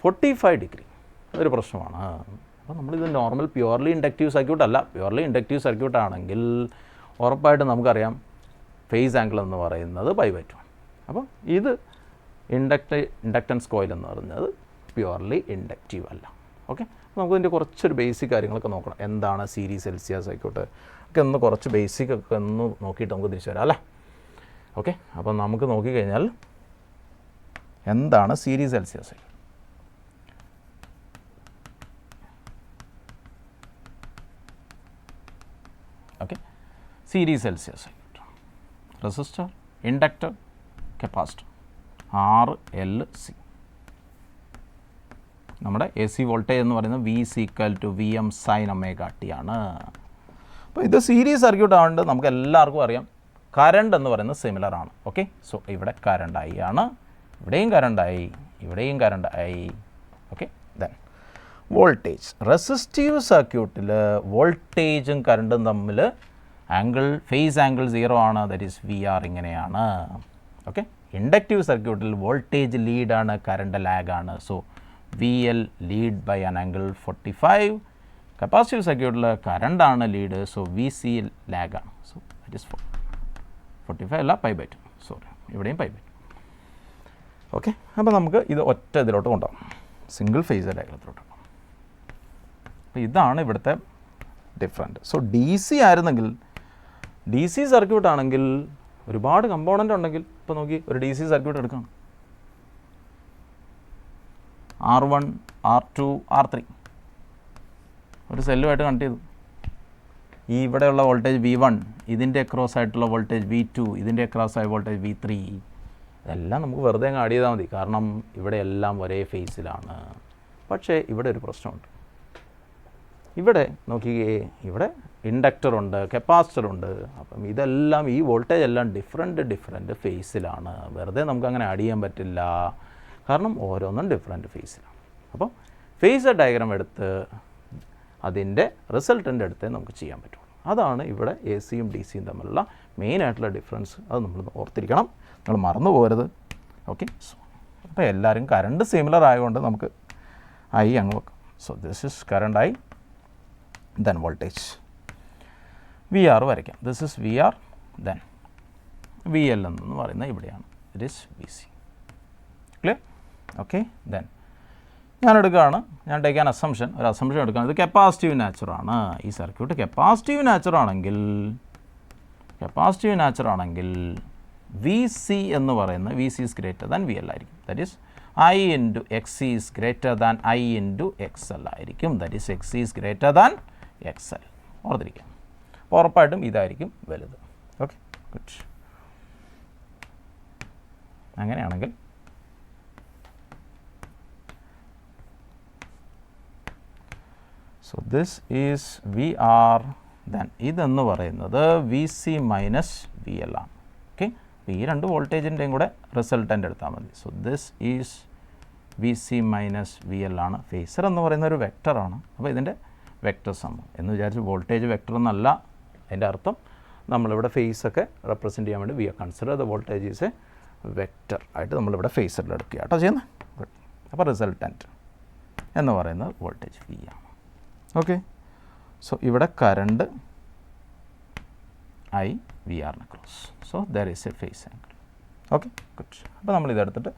45 ഡിഗ്രി അതൊരു പ്രശ്നമാണ്. അപ്പോൾ നമ്മളിത് നോർമൽ പ്യുവർലി ഇൻഡക്റ്റീവ് സർക്യൂട്ട് അല്ല. പ്യുവർലി ഇൻഡക്റ്റീവ് സർക്യൂട്ട് ആണെങ്കിൽ ഉറപ്പായിട്ടും നമുക്കറിയാം ഫേസ് ആംഗിൾ എന്ന് പറയുന്നത് π/2 ആണ്. അപ്പോൾ ഇത് ഇൻഡക്റ്റൻസ് കോയിൽ എന്ന് പറയുന്നത് പ്യുവർലി ഇൻഡക്റ്റീവ് അല്ല. ഓക്കെ, നമുക്ക് ഇതിൻ്റെ കുറച്ചൊരു ബേസിക് കാര്യങ്ങളൊക്കെ നോക്കണം. എന്താണ് സീരീസ് LCR സർക്യൂട്ട് ഒക്കെ ഒന്ന് കുറച്ച് ബേസിക് ഒക്കെ ഒന്ന് നോക്കിയിട്ട് നമുക്ക് തിരിച്ചു വരാം അല്ലേ. ഓക്കെ, അപ്പോൾ നമുക്ക് നോക്കിക്കഴിഞ്ഞാൽ എന്താണ് series LCR circuit. Okay, series LCR circuit, resistor, inductor, capacitor, RLC. നമ്മുടെ AC വോൾട്ടേജ് എന്ന് പറയുന്നത് V = Vm sin ωt ആണ്. അപ്പോൾ ഇത് സീരീസ് സർക്യൂട്ട് ആയതുകൊണ്ട് നമുക്ക് എല്ലാവർക്കും അറിയാം കറണ്ട് എന്ന് പറയുന്നത് സിമിലർ ആണ്. ഓക്കെ, സോ ഇവിടെ കറണ്ട് ഐ ആണ്, ഇവിടെയും കറണ്ട് ഐ, ഇവിടെയും current I. Okay, then voltage. Resistive സർക്യൂട്ടിൽ വോൾട്ടേജും കറണ്ടും തമ്മിൽ ഫേസ് ആംഗിൾ 0 ആണ്, ദറ്റ് ഈസ് വി ആർ ഇങ്ങനെയാണ്. ഓക്കെ, ഇൻഡക്റ്റീവ് സർക്യൂട്ടിൽ വോൾട്ടേജ് ലീഡാണ്, കറണ്ട് ലാഗാണ്. So V L lead by an angle 45. കപ്പാസിറ്റീവ് സർക്യൂട്ടിൽ കറണ്ടാണ് ലീഡ്, സോ വി സി ലാഗാണ്. സോ ദറ്റ് ഈസ് 45 അല്ല, π/2. സോറി, ഇവിടെയും π/2. ഓക്കെ, അപ്പോൾ നമുക്ക് ഇത് ഒറ്റ ഇതിലോട്ട് കൊണ്ടുപോകാം, സിംഗിൾ ഫേസ് ഡയഗ്രത്തിലോട്ട്. അപ്പോൾ ഇതാണ് ഇവിടുത്തെ ഡിഫറൻറ്റ്. സോ ഡി സി ആയിരുന്നെങ്കിൽ, ഡി സി സർക്യൂട്ട് ആണെങ്കിൽ ഒരുപാട് കമ്പോണൻ്റ് ഉണ്ടെങ്കിൽ, ഇപ്പോൾ നോക്കി ഒരു ഡി സി സർക്യൂട്ട് എടുക്കാം, R1, R2, R3 ഒരു സെല്ലുമായിട്ട് കണക്ട് ചെയ്തു. ഈ ഇവിടെയുള്ള വോൾട്ടേജ് V1, ഇതിൻ്റെ അക്രോസ് ആയിട്ടുള്ള വോൾട്ടേജ് V2, ഇതിൻ്റെ അക്രോസ് ആയ വോൾട്ടേജ് V3, ഇതെല്ലാം നമുക്ക് വെറുതെ അങ്ങ് ആഡ് ചെയ്താൽ മതി, കാരണം ഇവിടെ എല്ലാം ഒരേ ഫേസിലാണ്. പക്ഷേ ഇവിടെ ഒരു പ്രശ്നമുണ്ട്. ഇവിടെ നോക്കിയേ, ഇവിടെ ഇൻഡക്ടറുണ്ട്, കപ്പാസിറ്ററുണ്ട്. അപ്പം ഇതെല്ലാം, ഈ വോൾട്ടേജ് എല്ലാം ഡിഫറെൻറ്റ് ഫേസിലാണ്. വെറുതെ നമുക്കങ്ങനെ ആഡ് ചെയ്യാൻ പറ്റില്ല, കാരണം ഓരോന്നും ഡിഫറെൻറ്റ് ഫേസിലാണ്. അപ്പോൾ ഫേസർ ഡയഗ്രാം എടുത്ത് അതിൻ്റെ റിസൾട്ടൻ്റ് എടുത്തേ നമുക്ക് ചെയ്യാൻ പറ്റുള്ളൂ. അതാണ് ഇവിടെ എ സിയും ഡി സിയും തമ്മിലുള്ള മെയിനായിട്ടുള്ള ഡിഫറൻസ്. അത് നമ്മൾ ഓർത്തിരിക്കണം, നിങ്ങൾ മറന്നു പോകരുത്. ഓക്കെ, അപ്പോൾ എല്ലാവരും കറണ്ട് സിമിലർ ആയതുകൊണ്ട് നമുക്ക് ഐ അങ്ങ് വെക്കാം. So this is current I, then voltage V R വരയ്ക്കാം. This is V R, then V L എന്ന് പറയുന്നത് ഇവിടെയാണ്, it is V C. Clear? Okay, then ഞാൻ എടുക്കുകയാണ്, ഞാൻ ടേക്ക് ആൻ അസംഷൻ, ഒരു അസംഷൻ എടുക്കുകയാണ്. ഇത് കപ്പാസിറ്റീവ് നാച്ചറാണ്. ഈ സർക്യൂട്ട് കപ്പാസിറ്റീവ് നാച്ചറാണെങ്കിൽ വി സി എന്ന് പറയുന്നത് V C is greater than V L ആയിരിക്കും. That is I into X C is greater than I into X L ആയിരിക്കും. That is X C is greater than X L. ഓർത്തിരിക്കാം. അപ്പോൾ ഉറപ്പായിട്ടും ഇതായിരിക്കും വലുത്. Okay, good. അങ്ങനെയാണെങ്കിൽ so this is V R, then ഇതെന്ന് പറയുന്നത് V C minus V L ആണ്. ഓക്കെ, അപ്പോൾ ഈ രണ്ട് വോൾട്ടേജിൻ്റെയും കൂടെ റിസൾട്ടൻ്റ് എടുത്താൽ മതി. So this is V C minus V L ആണ്. ഫേസർ എന്ന് പറയുന്ന ഒരു വെക്ടറാണ്. അപ്പോൾ ഇതിൻ്റെ വെക്ടർ സം എന്ന് വിചാരിച്ച് വോൾട്ടേജ് വെക്ടർ എന്നല്ല അതിൻ്റെ അർത്ഥം. നമ്മളിവിടെ ഫേസൊക്കെ റെപ്രസെൻറ്റ് ചെയ്യാൻ വേണ്ടി we are consider the voltage is a vector ആയിട്ട് നമ്മളിവിടെ ഫേസറിൽ എടുക്കുക കേട്ടോ ചെയ്യുന്നത്. ഗുഡ്. അപ്പോൾ റിസൾട്ടൻറ്റ് എന്ന് പറയുന്നത് വോൾട്ടേജ് വി ആണ്. ഓക്കെ, സോ ഇവിടെ കറണ്ട് ഐ വി ആറിന് cross. So there is A phase angle. Okay, good. അപ്പോൾ നമ്മൾ ഇതെടുത്തിട്ട്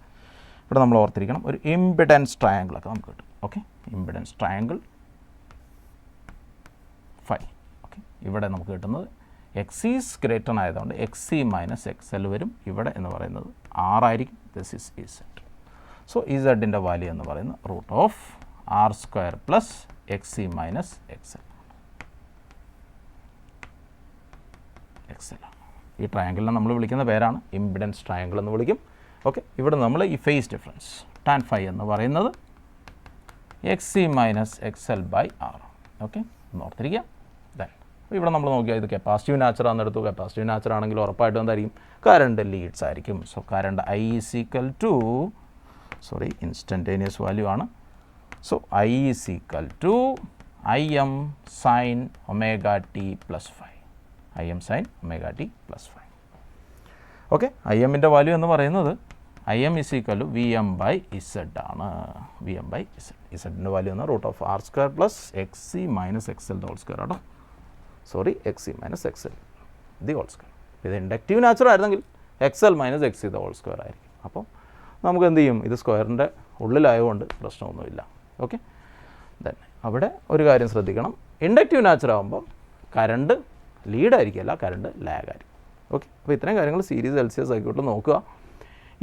ഇവിടെ നമ്മൾ ഓർത്തിരിക്കണം, ഒരു ഇംപിഡൻസ് ട്രയാങ്കിളൊക്കെ നമുക്ക് കിട്ടും. Okay, impedance triangle phi. Okay, ഇവിടെ നമുക്ക് കിട്ടുന്നത് എക്സ് ഈസ് ഗ്രേറ്റർ ആയതുകൊണ്ട് X C minus X L വരും. ഇവിടെ എന്ന് പറയുന്നത് ആറായിരിക്കും. This is Z. സോ ഇസെഡിൻ്റെ വാല്യൂ എന്ന് പറയുന്നത് root of R square plus X C minus X L. X L ഈ ട്രയാങ്കിളിനെ നമ്മൾ വിളിക്കുന്ന പേരാണ് ഇംപിഡൻസ് ട്രയാങ്കിൾ എന്ന് വിളിക്കും. ഓക്കെ, ഇവിടെ നമ്മൾ ഈ ഫേസ് ഡിഫറൻസ് ടാൻ ഫൈ എന്ന് പറയുന്നത് X C minus X L by R. Okay, ഒന്ന് ഓർത്തിരിക്കുക. ദെൻ ഇവിടെ നമ്മൾ നോക്കിയാൽ ഇത് കപ്പാസിറ്റീവ് നാച്ചറാണെന്ന് എടുത്തു. കപ്പാസിറ്റീവ് നാച്ചർ ആണെങ്കിൽ ഉറപ്പായിട്ടും എന്തായിരിക്കും, കറണ്ട് ലീഡ്സ് ആയിരിക്കും. So current I is equal to, sorry instantaneous value ആണ്. So I is equal to I M sine omega T plus five. I M sine omega T plus five. Okay, I എമ്മിൻ്റെ value എന്ന് പറയുന്നത് I M is equal to V M by Z ആണ്. V M by Z. ഇസെഡിൻ്റെ value എന്ന് root of R square plus X C minus X L whole square ആട്ടോ. Sorry, X C minus X L the whole square. ഇത് inductive nature ആയിരുന്നെങ്കിൽ X L minus X C the whole square ആയിരിക്കും. അപ്പോൾ നമുക്ക് എന്ത് ചെയ്യും, ഇത് സ്ക്വയറിൻ്റെ ഉള്ളിലായതുകൊണ്ട് പ്രശ്നമൊന്നുമില്ല. ഓക്കെ, ദെൻ അവിടെ ഒരു കാര്യം ശ്രദ്ധിക്കണം, ഇൻഡക്റ്റീവ് നാച്ചർ ആകുമ്പോൾ കറണ്ട് ലീഡായിരിക്കില്ല, കറണ്ട് ലാഗായിരിക്കും. ഓക്കെ, അപ്പോൾ ഇത്രയും കാര്യങ്ങൾ സീരീസ് എൽ സി എസ് സർക്യൂട്ടിൽ നോക്കുക.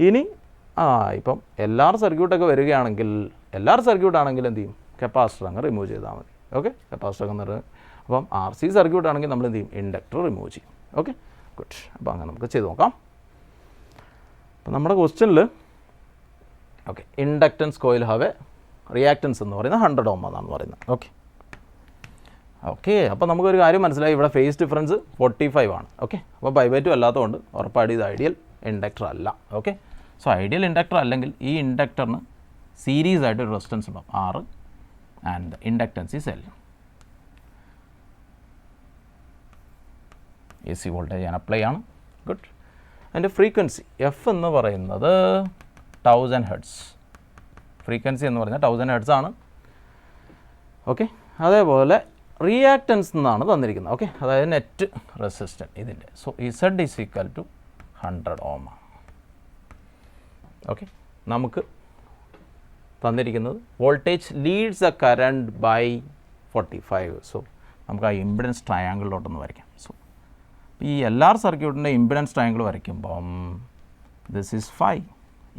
ഇനി ഇപ്പം എല്ലാർ സർക്യൂട്ടൊക്കെ വരികയാണെങ്കിൽ, എല്ലാർ സർക്യൂട്ടാണെങ്കിൽ എന്ത് ചെയ്യും, കപ്പാസിറ്റർ അങ്ങ് റിമൂവ് ചെയ്താൽ മതി. ഓക്കെ, കപ്പാസിറ്റർ അങ്ങ് അപ്പം ആർ സി സർക്യൂട്ട് ആണെങ്കിൽ നമ്മൾ എന്ത് ചെയ്യും, ഇൻഡക്ടർ റിമൂവ് ചെയ്യും. Okay, good. അപ്പോൾ അങ്ങനെ നമുക്ക് ചെയ്ത് നോക്കാം. അപ്പോൾ നമ്മുടെ ക്വസ്റ്റ്യനിൽ okay, inductance coil have A reactance എന്ന് പറയുന്നത് 100 ഓം എന്നാണ് പറയുന്നത്. ഓക്കെ, ഓക്കെ, അപ്പോൾ നമുക്കൊരു കാര്യം മനസ്സിലായി, ഇവിടെ ഫേസ് ഡിഫറൻസ് 45 ആണ്. ഓക്കെ, അപ്പോൾ ബൈ/2 അല്ലാത്തതുകൊണ്ട് ഉറപ്പായിട്ട് ഇത് ഐഡിയൽ ഇൻഡക്ടർ അല്ല. ഓക്കെ, സോ ഐഡിയൽ ഇൻഡക്ടർ അല്ലെങ്കിൽ ഈ ഇൻഡക്ടറിന് സീരീസ് ആയിട്ട് ഒരു റെസിസ്റ്റൻസ് ഉണ്ടാവും R and inductance is L. AC voltage ഞാൻ അപ്ലൈ ആണ്. ഗുഡ്. അതിൻ്റെ ഫ്രീക്വൻസി F എന്ന് പറയുന്നത് 1000 ഹെർട്സ്. ഫ്രീക്വൻസി എന്ന് പറയുന്നത് 1000 ഹെർട്സ് ആണ്. ഓക്കെ, അതേപോലെ റിയാക്റ്റൻസ് എന്നാണ് തന്നിരിക്കുന്നത്. ഓക്കെ, അതായത് നെറ്റ് റെസിസ്റ്റൻസ് ഇതിൻ്റെ. So Z is equal to 100 ohm ആണ്. ഓക്കെ, നമുക്ക് തന്നിരിക്കുന്നത് voltage leads a current by 45. So നമുക്ക് ആ ഇമ്പിഡൻസ് ട്രയാങ്കിളിലോട്ടൊന്ന് വരയ്ക്കാം. സോ ഈ LR സർക്യൂട്ടിൻ്റെ ഇമ്പിഡൻസ് ട്രയാങ്കിൾ വരയ്ക്കുമ്പം ദിസ് ഈസ് 5.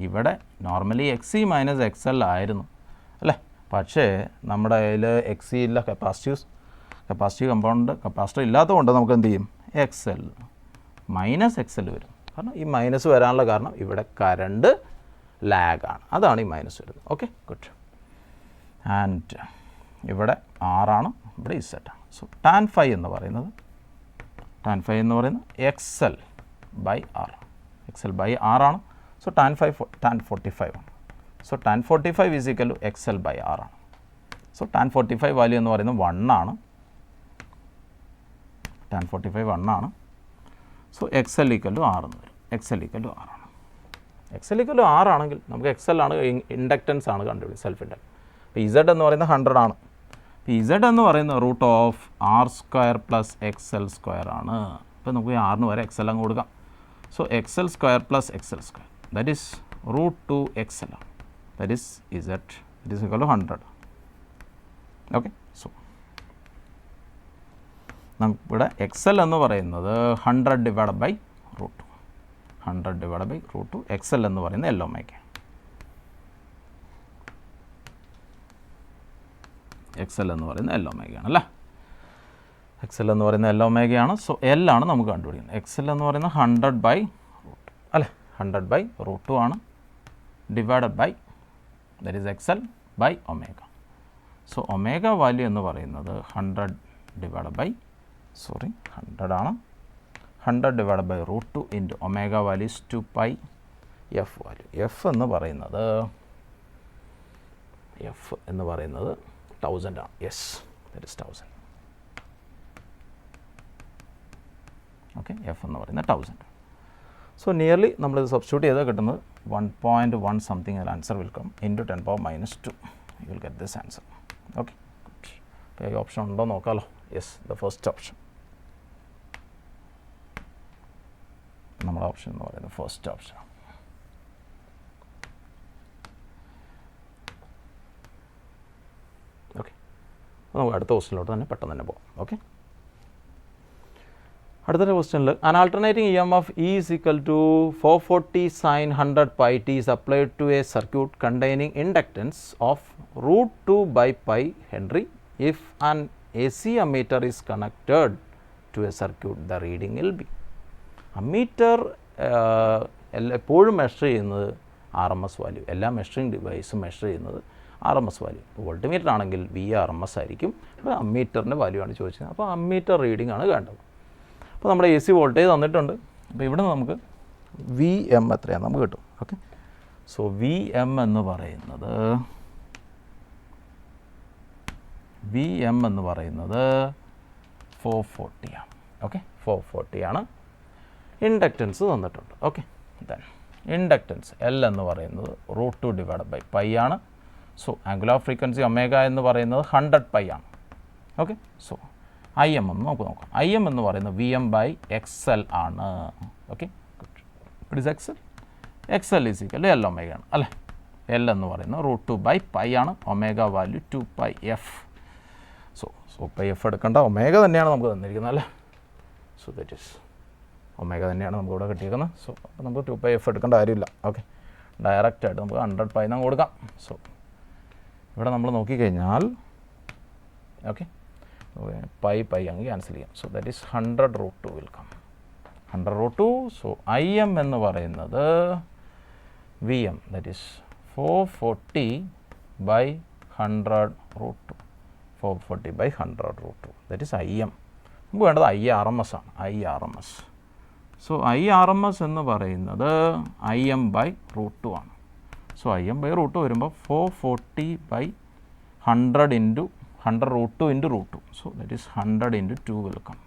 ഇവിടെ നോർമലി XC മൈനസ് XL ആയിരുന്നു അല്ലേ, പക്ഷേ നമ്മുടെ കയ്യിൽ XC ഇല്ല, കപ്പാസിറ്റീവ് കമ്പൗണ്ട് കപ്പാസിറ്റർ ഇല്ലാത്തതുകൊണ്ട് നമുക്ക് എന്ത് ചെയ്യും, XL മൈനസ് XL വരും. കാരണം ഈ മൈനസ് വരാനുള്ള കാരണം ഇവിടെ കറണ്ട് ലാഗാണ്, അതാണ് ഈ മൈനസ് വരുന്നത്. Okay, good. ആൻഡ് ഇവിടെ R ആണ്, ഇവിടെ Z ആണ്. സോ tan phi എന്ന് പറയുന്നത് XL by R. XL by R ആണ്. സോ tan 45 ആണ്. So tan 45 is equal to XL by R ആണ്. സോ tan 45 വാല്യൂ എന്ന് പറയുന്നത് 1 ആണ്. tan 45 1 ആണ്. So XL equal to R എന്ന് വരും. XL ഈക്വൽ ടു R ആണ്. XL ഈക്വൽ ടു R ആണെങ്കിൽ നമുക്ക് XL ആണ് ഇൻഡക്റ്റൻസ് ആണ് കണ്ടുപിടിക്കും, സെൽഫ് ഇൻഡക്റ്റൻസ്. അപ്പോൾ Z എന്ന് പറയുന്നത് 100 ആണ്. അപ്പോൾ Z എന്ന് പറയുന്നത് root of R² plus XL² ആണ്. അപ്പോൾ നമുക്ക് Rന് വരെ XL അങ്ങ് കൊടുക്കാം. So XL² plus XL², that is root 2 XL ആണ്. That is Z, it is equal to 100. Okay, so നമുക്കിവിടെ XL എന്ന് പറയുന്നത് 100 divide by root 2. 100 divide by root 2. XL എന്ന് പറയുന്നത് L ഒമേഗ. XL എന്ന് പറയുന്നത് L ഒമേഗയാണ് അല്ലേ. XL എന്ന് പറയുന്നത് L ഒമേഗയാണ്. സോ L ആണ് നമുക്ക് കണ്ടുപിടിക്കുന്നത്. XL എന്ന് പറയുന്നത് 100 ബൈ റൂട്ട് അല്ലേ, 100 ബൈ റൂട്ട് 2 ആണ്, divided by that is XL by omega. So omega value എന്ന് പറയുന്നത് 100 ഡിവൈഡ് ബൈ 100 ആണ്. 100 divide by root 2 into omega value is 2 pi F value. F എന്ന് പറയുന്നത് 1000 ആണ്. Yes, that is 1000. Okay, F എന്ന് പറയുന്നത് 1000. സോ നിയർലി നമ്മളിത് സബ്സ്റ്റിറ്റ്യൂട്ട് ചെയ്താൽ കിട്ടുന്നത് 1.1 something answer will come into 10 power minus 2. You will get this answer. Okay, അപ്പോൾ ഈ ഓപ്ഷൻ ഉണ്ടോ നോക്കാമല്ലോ. Yes, the first option. നമ്മുടെ ഓപ്ഷൻ എന്ന് പറയുന്നത് ഫസ്റ്റ് ഓപ്ഷൻ. ഓക്കെ, നമുക്ക് അടുത്ത ക്വസ്റ്റ്യനിലോട്ട് തന്നെ പെട്ടെന്ന് തന്നെ പോകാം. ഓക്കെ, അടുത്ത ക്വസ്റ്റ്യനിൽ an alternating EMF E is equal to 440 sin 100 pi t is applied to a circuit containing inductance of root 2 by pi Henry. If an AC ammeter is connected to a circuit, the reading will be. Ammeter എപ്പോഴും measure ചെയ്യുന്നത് RMS value. എല്ലാ measuring ഡിവൈസും measure ചെയ്യുന്നത് RMS value. Voltmeter ആണെങ്കിൽ VRMS ആയിരിക്കും. അപ്പോൾ അമ്മീറ്ററിൻ്റെ value ആണ് ചോദിച്ചത്. അപ്പോൾ അമ്മീറ്റർ റീഡിംഗ് ആണ് വേണ്ടത്. അപ്പോൾ നമ്മുടെ AC വോൾട്ടേജ് തന്നിട്ടുണ്ട്. അപ്പോൾ ഇവിടെ നമുക്ക് VM എത്രയാണ് നമുക്ക് കിട്ടും. ഓക്കെ, സോ VM എന്ന് പറയുന്നത് 440 ആണ്. ഓക്കെ, 440 ആണ്. ഇൻഡക്റ്റൻസ് തന്നിട്ടുണ്ട്. ഓക്കെ, ദെൻ ഇൻഡക്റ്റൻസ് L എന്ന് പറയുന്നത് റൂട്ട് 2 ഡിവൈഡ് ബൈ പൈ ആണ്. സോ ആംഗുലാർ ഫ്രീക്വൻസി ഒമേഗ എന്ന് പറയുന്നത് 100 പൈ ആണ്. ഓക്കെ, സോ IM എന്ന് നമുക്ക് നോക്കാം. IM എന്ന് പറയുന്നത് VM ബൈ XL ആണ്. Okay, it is XL. XL is equal to L omega ആണ് അല്ലേ. L എന്ന് പറയുന്നത് റൂട്ട് 2 ബൈ പൈ ആണ്. Omega value 2 pi F. So pi F എടുക്കേണ്ട, ഒമേഗ തന്നെയാണ് നമുക്ക് തന്നിരിക്കുന്നത് അല്ലേ. സോ ദറ്റ് ഈസ് ഒമേഗ തന്നെയാണ് നമുക്ക് ഇവിടെ കിട്ടിയിരിക്കുന്നത്. സോ അപ്പോൾ നമുക്ക് 2 പൈ എഫ് എടുക്കേണ്ട കാര്യമില്ല. ഓക്കെ, ഡയറക്റ്റായിട്ട് നമുക്ക് 100 പൈ നമുക്ക് കൊടുക്കാം. സോ ഇവിടെ നമ്മൾ നോക്കിക്കഴിഞ്ഞാൽ ഓക്കെ പൈ അങ്ങ് ക്യാൻസൽ ചെയ്യാം. So that is 100 root 2 will come. 100 root 2. So IM എന്ന് പറയുന്നത് VM, that is 440 by 100 root 2. 440/100√2 that is IM. നമുക്ക് വേണ്ടത് IRMS ആണ്. IRMS. സോ IRMS എന്ന് പറയുന്നത് IM/√2 ആണ്. സോ IM/√2 വരുമ്പോൾ 440/100 into 100√2 into √2. So that is 100 into 2 will come.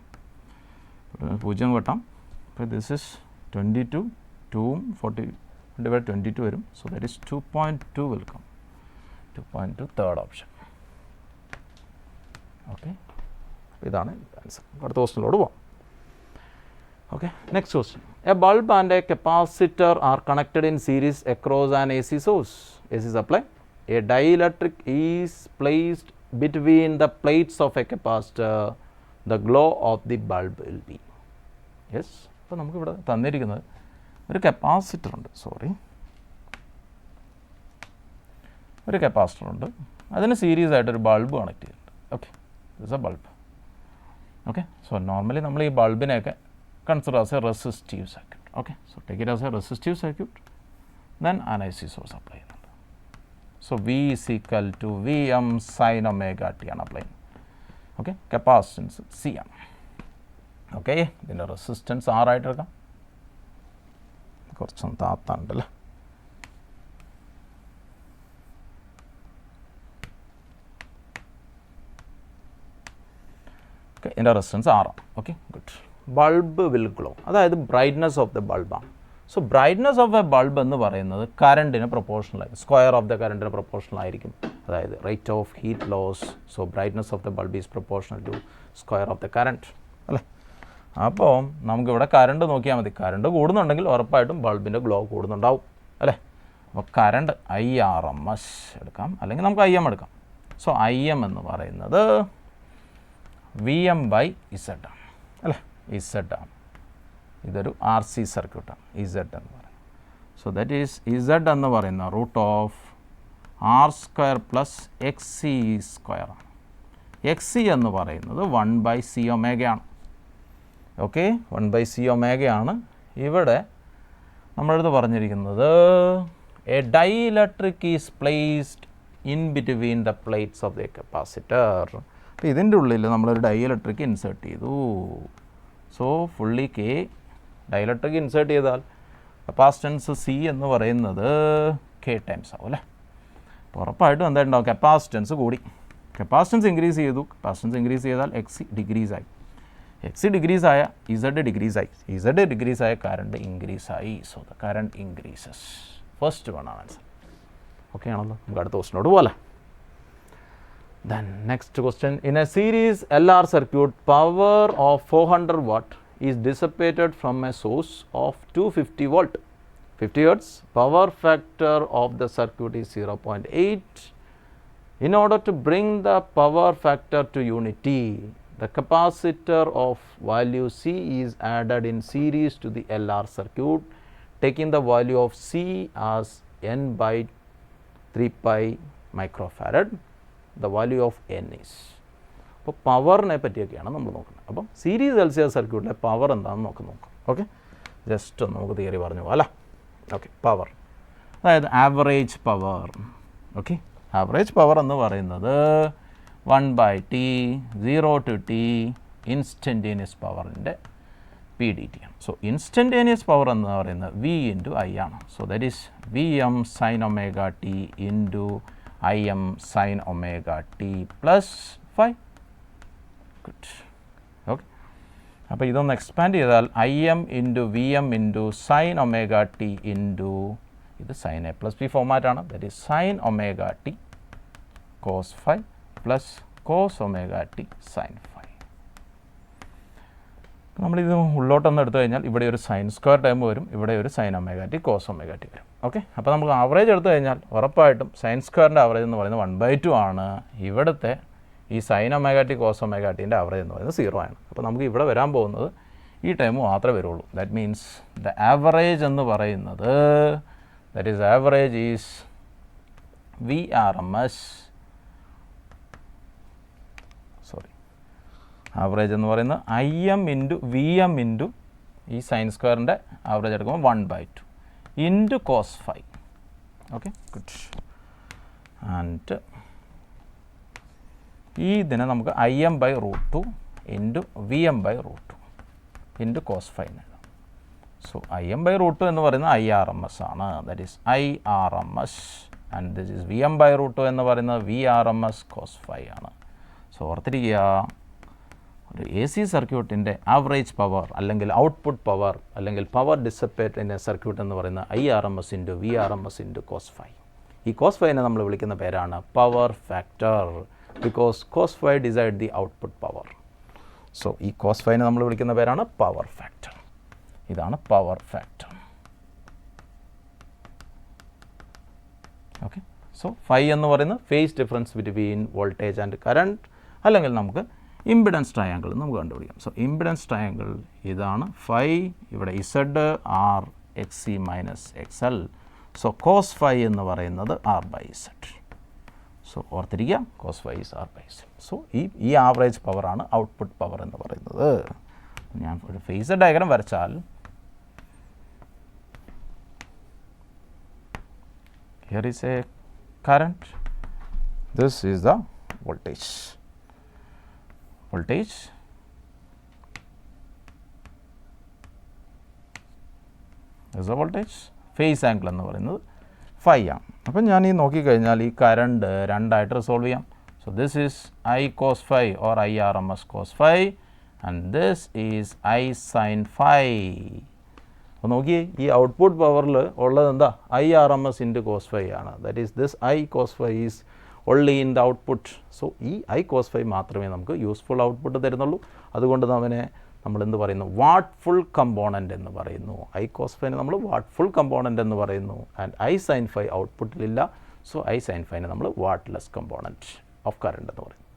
0 വെട്ടാം. അപ്പോൾ ദിസ് ഇസ് 22, 2ഉം 40/22 വരും. So that is 2.2 will come. 2.2 third option. Okay, ഇതാണ് ആൻസർ. അടുത്ത ക്വസ്റ്റ്യനിലോട് പോകാം. Okay, next question. A bulb and a capacitor are connected in series across an AC source. AC supply. A dielectric is placed between the plates of a capacitor. The glow of the bulb will be. Yes. അപ്പോൾ നമുക്ക് ഇവിടെ തന്നിരിക്കുന്നത് ഒരു capacitor ഉണ്ട്. ഒരു capacitor ഉണ്ട്. അതിന് series ആയിട്ടൊരു ബൾബ് കണക്ട് ചെയ്തിട്ടുണ്ട്. Okay, this A bulb. Okay, so normally നമ്മൾ ഈ ബൾബിനെയൊക്കെ consider as a resistive circuit. Okay, so take it as a resistive circuit, then an AC source apply. So V is equal to Vm sin omega t ആണ് apply. Okay, capacitance Cm. Okay, ഇതിൻ്റെ resistance R ആയിട്ട് എടുക്കാം. കുറച്ചൊന്ന് താത്താണ്ടല്ലേ. Okay, ഇതിൻ്റെ resistance R ആണ്. Okay, good. Bulb will glow, അതായത് brightness of the ബൾബാണ്. So brightness of a bulb എന്ന് പറയുന്നത് കറണ്ടിന് പ്രൊപ്പോർഷണലായി, സ്ക്വയർ ഓഫ് ദ കറണ്ടിന് പ്രൊപ്പോർഷണൽ ആയിരിക്കും. അതായത് rate of heat loss. So brightness of the bulb is proportional to square of the current അല്ലേ. അപ്പോൾ നമുക്കിവിടെ കറണ്ട് നോക്കിയാൽ മതി. കറണ്ട് കൂടുന്നുണ്ടെങ്കിൽ ഉറപ്പായിട്ടും ബൾബിൻ്റെ ഗ്ലോ കൂടുന്നുണ്ടാവും അല്ലേ. അപ്പോൾ കറണ്ട് IRMS എടുക്കാം, അല്ലെങ്കിൽ നമുക്ക് IM എടുക്കാം. സോ IM എന്ന് പറയുന്നത് Vm/Z ആണ് അല്ലേ. Z ആണ്. ഇതൊരു RC സർക്യൂട്ടാണ് Z എന്ന് പറയുന്നത്. സോ ദാറ്റ് ഈസ് Z എന്ന് പറയുന്ന √R² + XC² ആണ്. XC എന്ന് പറയുന്നത് 1/C ഒമേഗയാണ്. Okay, 1/C ഒമേഗയാണ്. ഇവിടെ നമ്മളടുത്ത് പറഞ്ഞിരിക്കുന്നത് A dielectric is placed in between the plates of the capacitor. അപ്പോൾ ഇതിൻ്റെ ഉള്ളിൽ നമ്മളൊരു ഡൈഇലക്ട്രിക് ഇൻസേർട്ട് ചെയ്തു. So fully K dielectric insert ചെയ്താൽ കപ്പാസിറ്റൻസ് C എന്ന് പറയുന്നത് K ടൈംസ് ആവും അല്ലേ. അപ്പോൾ ഉറപ്പായിട്ടും എന്തായിട്ടുണ്ടാവും, കപ്പാസിറ്റൻസ് കൂടി. കപ്പാസിറ്റൻസ് ഇൻക്രീസ് ചെയ്തു. കപ്പാസിറ്റൻസ് ഇൻക്രീസ് ചെയ്താൽ XC ഡിക്രീസ് ആയി. XC ഡിക്രീസ് ആയ Z ഡിക്രീസ് ആയി. Z ഡിക്രീസ് ആയ കറണ്ട് ഇൻക്രീസ് ആയി. So the current increases. First one ആണ് ആൻസർ. ഓക്കെ ആണല്ലോ. നമുക്ക് അടുത്ത ക്വസ്റ്റിനോട് പോകാം. Then next question, in a series LR circuit, power of 400 watt is dissipated from a source of 250 volt, 50 hertz. Power factor of the circuit is 0.8. In order to bring the power factor to unity, the capacitor of value C is added in series to the LR circuit, taking the value of C as n/3 microfarad. The value of n is. അപ്പോൾ പവറിനെ പറ്റിയൊക്കെയാണ് നമ്മൾ നോക്കുന്നത്. അപ്പം series LCR സർക്യൂട്ടിലെ power എന്താണെന്ന് നോക്കാം. Okay, just ഒന്ന് നമുക്ക് തിയറി പറഞ്ഞു പോകാം അല്ല. ഓക്കെ, പവർ അതായത് average power. Okay, average power എന്ന് പറയുന്നത് 1/T 0 to T ഇൻസ്റ്റൻറ്റേനിയസ് പവറിൻ്റെ PdT ആണ്. സോ ഇൻസ്റ്റൻറ്റേനിയസ് പവർ എന്ന് പറയുന്നത് V × I ആണ്. So that is Vm sin omega t into IM sin omega t plus 5. Good. Okay. അപ്പോൾ ഇതൊന്ന് എക്സ്പാൻഡ് ചെയ്താൽ IM × VM × sin omega t into ഇത് sin A + B ഫോമാറ്റാണ്. That is sin omega t cos 5 plus cos omega t sin 5. നമ്മളിത് ഉള്ളോട്ടൊന്ന് എടുത്തു കഴിഞ്ഞാൽ ഇവിടെ ഒരു sin² ടൈം വരും, ഇവിടെ ഒരു sin omega t cos omega t വരും. ഓക്കെ, അപ്പോൾ നമുക്ക് ആവറേജ് എടുത്തു കഴിഞ്ഞാൽ ഉറപ്പായിട്ടും sin² ആവറേജ് എന്ന് പറയുന്നത് 1/2 ആണ്. ഇവിടുത്തെ ഈ sin omega t cos omega tൻ്റെ ആവറേജ് എന്ന് പറയുന്നത് 0 ആണ്. അപ്പോൾ നമുക്ക് ഇവിടെ വരാൻ പോകുന്നത് ഈ ടൈം മാത്രമേ വരുള്ളൂ. ദാറ്റ് മീൻസ് ദ ആവറേജ് എന്ന് പറയുന്നത് that is average is VRMS. Average എന്ന് പറയുന്നത് IM × VM × ഈ sin² ആവറേജ് എടുക്കുമ്പോൾ 1/2 into cos 5. Okay, good. And ഈ ഇതിനെ നമുക്ക് Im/√2 into Vm/√2 into cos phi എന്ന് എഴുതാം. സോ Im/√2 എന്ന് പറയുന്നത് IRMS ആണ്, that is IRMS, and this is Vm/√2 എന്ന് പറയുന്നത് VRMS cos phi ആണ്. സോ ഓർത്തിരിക്കുക, ഒരു എ സി സർക്യൂട്ടിൻ്റെ ആവറേജ് പവർ അല്ലെങ്കിൽ ഔട്ട്പുട്ട് പവർ അല്ലെങ്കിൽ പവർ ഡിസപ്പേറ്റ് ഇൻ എ സർക്യൂട്ട് എന്ന് പറയുന്നത് IRMS into VRMS into cos phi. ഈ cos phi നമ്മൾ വിളിക്കുന്ന പേരാണ് power factor, because cos phi decide the output power. So ഈ cos phi നമ്മൾ വിളിക്കുന്ന പേരാണ് പവർ ഫാക്ടർ. ഇതാണ് power factor. Okay, so phi എന്ന് പറയുന്നത് phase difference between voltage and current, അല്ലെങ്കിൽ നമുക്ക് ഇമ്പിഡൻസ് ട്രയാങ്കിൾ നമുക്ക് കണ്ടുപിടിക്കാം. സോ ഇമ്പിഡൻസ് ട്രയാങ്കിൾ ഇതാണ് phi, ഇവിടെ ZR XC minus XL. So cos phi എന്ന് പറയുന്നത് R/Z. സോ ഓർത്തിരിക്കുക, cos phi is R/Z. So ഈ ആവറേജ് പവറാണ് ഔട്ട്പുട്ട് പവർ എന്ന് പറയുന്നത്. ഞാൻ ഒരു ഫേസർ ഡയഗ്രാം വരച്ചാൽ here is a current, this is the voltage. is the voltage. Phase angle എന്ന് പറയുന്നത് phi ആണ്. അപ്പം ഞാൻ ഈ നോക്കിക്കഴിഞ്ഞാൽ ഈ കറണ്ട് രണ്ടായിട്ട് റിസോൾവ് ചെയ്യാം. So this is I cos phi or IRMS cos phi, and this is I sin phi. അപ്പോൾ നോക്കിയേ, ഈ ഔട്ട്പുട്ട് പവറിൽ ഉള്ളത് എന്താ? IRMS ഇൻറ്റു cos phi ആണ്. That is this I cos phi is only in the output. So ഈ I cos phi മാത്രമേ നമുക്ക് യൂസ്ഫുൾ ഔട്ട്പുട്ട് തരുന്നുള്ളൂ. അതുകൊണ്ട് നമ്മൾ എന്ത് പറയുന്നു? വാട്ട് ഫുൾ കമ്പോണൻ്റ് എന്ന് പറയുന്നു. I cos phi നമ്മൾ വാട്ട് ഫുൾ കമ്പോണൻ്റ് എന്ന് പറയുന്നു. ആൻഡ് I sin phi ഔട്ട്പുട്ടിലില്ല. സോ I sin phi നമ്മൾ wattless component of current എന്ന് പറയുന്നു.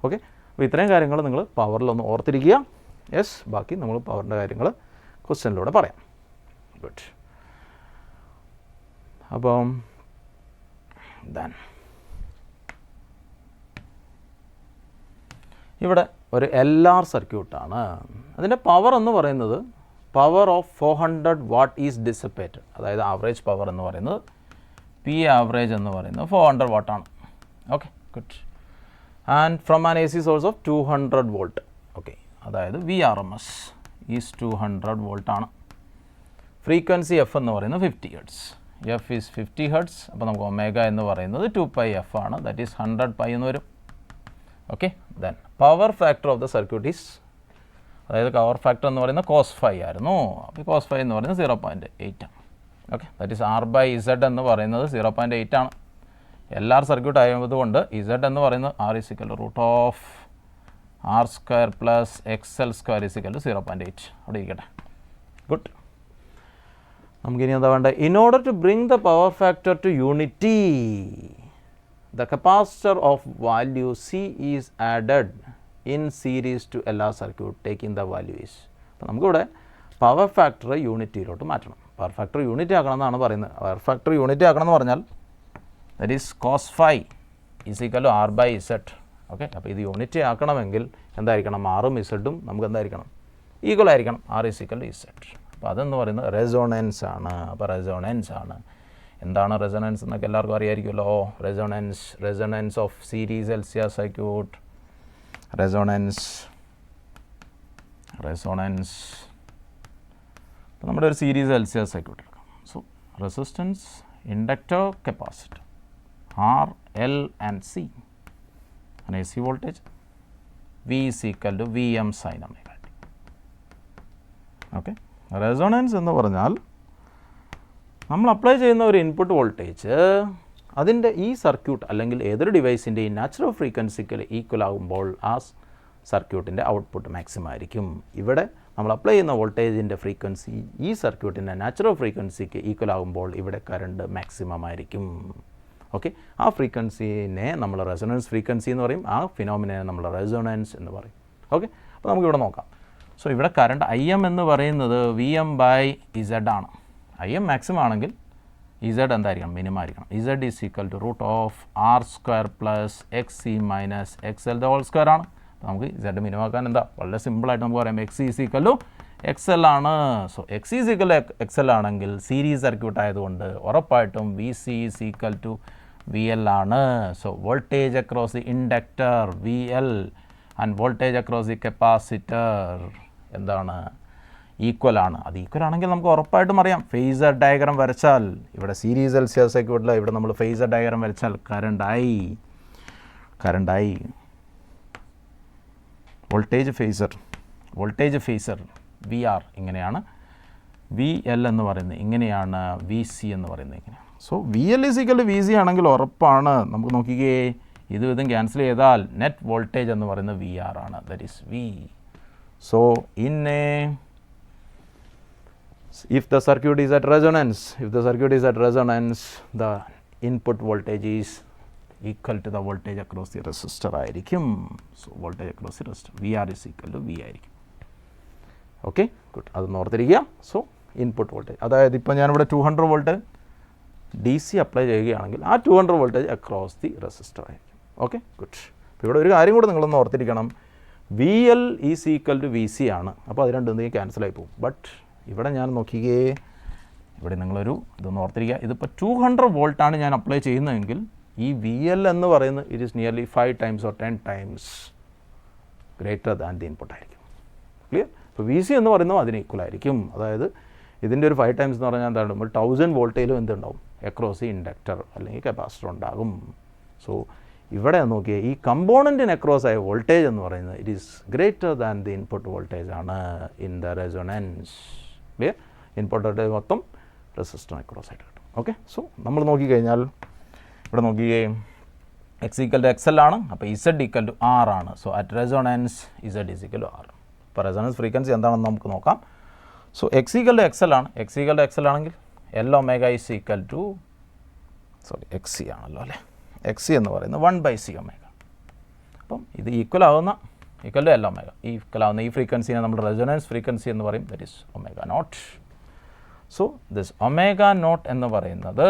ഓക്കെ, അപ്പോൾ ഇത്രയും കാര്യങ്ങൾ നിങ്ങൾ പവറിലൊന്ന് ഓർത്തിരിക്കുക. യെസ്, ബാക്കി നമ്മൾ പവറിൻ്റെ കാര്യങ്ങൾ ക്വസ്റ്റ്യനിലൂടെ പറയാം. ഗുഡ്. അപ്പം ദെൻ ഇവിടെ ഒരു LR സർക്യൂട്ടാണ്. അതിൻ്റെ പവർ എന്ന് പറയുന്നത് പവർ ഓഫ് 400 വാട്ട് ഈസ് ഡിസപ്പേറ്റഡ്. അതായത് ആവറേജ് പവർ എന്ന് പറയുന്നത് P ആവറേജ് എന്ന് പറയുന്നത് 400 വാട്ടാണ്. Okay, good. And from an AC source of 200 volt. Okay, അതായത് VRMS ഈസ് 200 വോൾട്ടാണ്. ഫ്രീക്വൻസി F എന്ന് പറയുന്നത് 50 ഹെർട്സ്. F is 50 hertz. അപ്പോൾ നമുക്ക് ഒമേഗ എന്ന് പറയുന്നത് 2πf ആണ്. ദാറ്റ് ഈസ് 100 പൈ എന്ന് വരും. Okay, then power factor of the circuit is, അതായത് പവർ ഫാക്ടർ എന്ന് പറയുന്നത് cos phi ആയിരുന്നു. അപ്പോൾ cos phi എന്ന് പറയുന്നത് 0.8 ആണ്. ഓക്കെ, ദാറ്റ് ഈസ് R/Z എന്ന് പറയുന്നത് 0.8 ആണ്. LR സർക്യൂട്ട് ആയതുകൊണ്ട് Z എന്ന് പറയുന്നത് R = √R² പ്ലസ് XL² = 0.8. അവിടെ ഇരിക്കട്ടെ. ഗുഡ്. നമുക്കിനി എന്താ വേണ്ടത്? In order to bring the power factor to unity, the capacitor of value C is added in series to LR circuit taking the value is. അപ്പോൾ നമുക്കിവിടെ power factor യൂണിറ്റിയിലോട്ട് മാറ്റണം. Power factor unity ആക്കണം എന്നാണ് പറയുന്നത്. Power factor unity ആക്കണം എന്ന് പറഞ്ഞാൽ that is cos phi = R/Z. Okay, അപ്പോൾ ഇത് യൂണിറ്റി ആക്കണമെങ്കിൽ എന്തായിരിക്കണം? ആറും ഇസഡും നമുക്ക് എന്തായിരിക്കണം? ഈക്വൽ ആയിരിക്കണം. R = Z. അപ്പോൾ അതെന്ന് പറയുന്നത് റെസോണൻസ് ആണ്. അപ്പോൾ റെസോണൻസ് ആണ്. എന്താണ് റെസൊണൻസ് എന്നൊക്കെ എല്ലാവർക്കും അറിയാമായിരിക്കുമല്ലോ. Resonance of series LCR circuit. Resonance അപ്പോൾ നമ്മുടെ ഒരു സീരീസ് LCR സർക്യൂട്ട് എടുക്കാം. So resistance, inductor, capacitor, R, L and C. AC voltage V = Vm sin omega t. Okay, resonance എന്ന് പറഞ്ഞാൽ നമ്മൾ അപ്ലൈ ചെയ്യുന്ന ഒരു ഇൻപുട്ട് വോൾട്ടേജ് അതിൻ്റെ ഈ സർക്യൂട്ട് അല്ലെങ്കിൽ ഏതൊരു ഡിവൈസിൻ്റെയും നാച്ചുറൽ ഫ്രീക്വൻസിക്ക് ഈക്വൽ ആകുമ്പോൾ ആ സർക്യൂട്ടിൻ്റെ ഔട്ട്പുട്ട് മാക്സിമം ആയിരിക്കും. ഇവിടെ നമ്മൾ അപ്ലൈ ചെയ്യുന്ന വോൾട്ടേജിൻ്റെ ഫ്രീക്വൻസി ഈ സർക്യൂട്ടിൻ്റെ നാച്ചുറൽ ഫ്രീക്വൻസിക്ക് ഈക്വൽ ആകുമ്പോൾ ഇവിടെ കറണ്ട് മാക്സിമം ആയിരിക്കും. ഓക്കെ, ആ ഫ്രീക്വൻസിനെ നമ്മൾ റെസൊണൻസ് ഫ്രീക്വൻസി എന്ന് പറയും. ആ ഫിനോമിനെ നമ്മൾ റെസൊണൻസ് എന്ന് പറയും. ഓക്കെ, അപ്പോൾ നമുക്കിവിടെ നോക്കാം. സോ ഇവിടെ കറണ്ട് Im എന്ന് പറയുന്നത് Vm/Z ആണ്. Im മാക്സിമം ആണെങ്കിൽ Z എന്തായിരിക്കണം? മിനിമം ആയിരിക്കണം. Z = √R² plus XC minus XL² ആണ്. അപ്പോൾ നമുക്ക് Z മിനിമം ആക്കാൻ എന്താ? വളരെ സിമ്പിളായിട്ട് നമുക്ക് പറയാം. XC = XL ആണ്. സോ XC = XL ആണെങ്കിൽ സീരീസ് സർക്യൂട്ട് ആയതുകൊണ്ട് ഉറപ്പായിട്ടും VC = വി എൽ ആണ്. So voltage across the inductor V L and voltage across the capacitor എന്താണ്, ഈക്വൽ ആണ്. അത് ഈക്വൽ ആണെങ്കിൽ നമുക്ക് ഉറപ്പായിട്ടും അറിയാം. ഫേസർ ഡയഗ്രാം വരച്ചാൽ ഇവിടെ സീരീസ് എൽസിയർ സർക്യൂട്ടിൽ ഇവിടെ നമ്മൾ ഫേസർ ഡയഗ്രാം വരച്ചാൽ കറണ്ടായി വോൾട്ടേജ് ഫേസർ വി ആർ ഇങ്ങനെയാണ്, വി എൽ എന്ന് പറയുന്നത് ഇങ്ങനെയാണ്, വി സി എന്ന് പറയുന്നത് ഇങ്ങനെയാണ്. So V L is equal to V C ആണെങ്കിൽ ഉറപ്പാണ്. നമുക്ക് നോക്കിക്കേ, ഇതും ക്യാൻസൽ ചെയ്താൽ നെറ്റ് വോൾട്ടേജ് എന്ന് പറയുന്നത് വി ആർ ആണ്, that is V. So if the circuit is at resonance, the input voltage is equal to the voltage across the resistor ആയിരിക്കും. So voltage across the resistor V R is equal to V ആയിരിക്കും. Okay good, അതൊന്ന് ഓർത്തിരിക്കുക. So input voltage, അതായത് ഇപ്പോൾ ഞാനിവിടെ 200 volt D C apply ചെയ്യുകയാണെങ്കിൽ ആ 200 voltage across the resistor ആയിരിക്കും. Okay good. അപ്പോൾ ഇവിടെ ഒരു കാര്യം കൂടെ നിങ്ങളൊന്ന് ഓർത്തിരിക്കണം, V L is equal to V C ആണ്. അപ്പോൾ അത് രണ്ടും ക്യാൻസലായി പോകും. ബട്ട് ഇവിടെ ഞാൻ നോക്കിക്കേ, ഇവിടെ നിങ്ങളൊരു ഇതൊന്ന് ഓർത്തിരിക്കുക, ഇതിപ്പോൾ 200 വോൾട്ടാണ് ഞാൻ അപ്ലൈ ചെയ്യുന്നതെങ്കിൽ ഈ വി എൽ എന്ന് പറയുന്നത് it is nearly 5 times or 10 times greater than the input ആയിരിക്കും. ക്ലിയർ? ഇപ്പോൾ വി സി എന്ന് പറയുന്നത് അതിന് ഈക്വൽ ആയിരിക്കും. അതായത് ഇതിൻ്റെ ഒരു 5 times എന്ന് പറഞ്ഞാൽ എന്താണ്, നമ്മൾ 1000 വോൾട്ടേലും എന്തുണ്ടാവും, അക്രോസ് ദി ഇൻഡക്ടർ അല്ലെങ്കിൽ കപ്പാസിറ്റർ ഉണ്ടാകും. സോ ഇവിടെ നോക്കിയാൽ ഈ കമ്പോണൻറ്റിന് അക്രോസ് ആയ വോൾട്ടേജ് എന്ന് പറയുന്നത് it is greater than the input voltage ആണ് in the resonance. Clear? Input voltage മൊത്തം റെസിസ്റ്ററിന് അക്രോസ് ആയിട്ട് കിട്ടും. ഓക്കെ. സോ നമ്മൾ നോക്കിക്കഴിഞ്ഞാൽ ഇവിടെ നോക്കിയേ, X equal to X L ആണ്, അപ്പോൾ ഇസഡ് ഈക്വൽ ടു ആർ ആണ്. So at resonance Z is equal to R. ഇപ്പോൾ റെസൊണൻസ് ഫ്രീക്വൻസി എന്താണെന്ന് നമുക്ക് നോക്കാം. So X equal to X L ആണ്. X equal to X L ആണെങ്കിൽ L omega is equal to X C ആണല്ലോ അല്ലേ. X C എന്ന് പറയുന്നത് 1/c ഒമേഗ. അപ്പം ഇത് equal to L omega. Equal ആവുന്ന ഈ ഫ്രീക്വൻസിനെ നമ്മൾ റെസൊണൻസ് ഫ്രീക്വൻസി എന്ന് പറയും, that is omega naught. So this omega naught എന്ന് പറയുന്നത്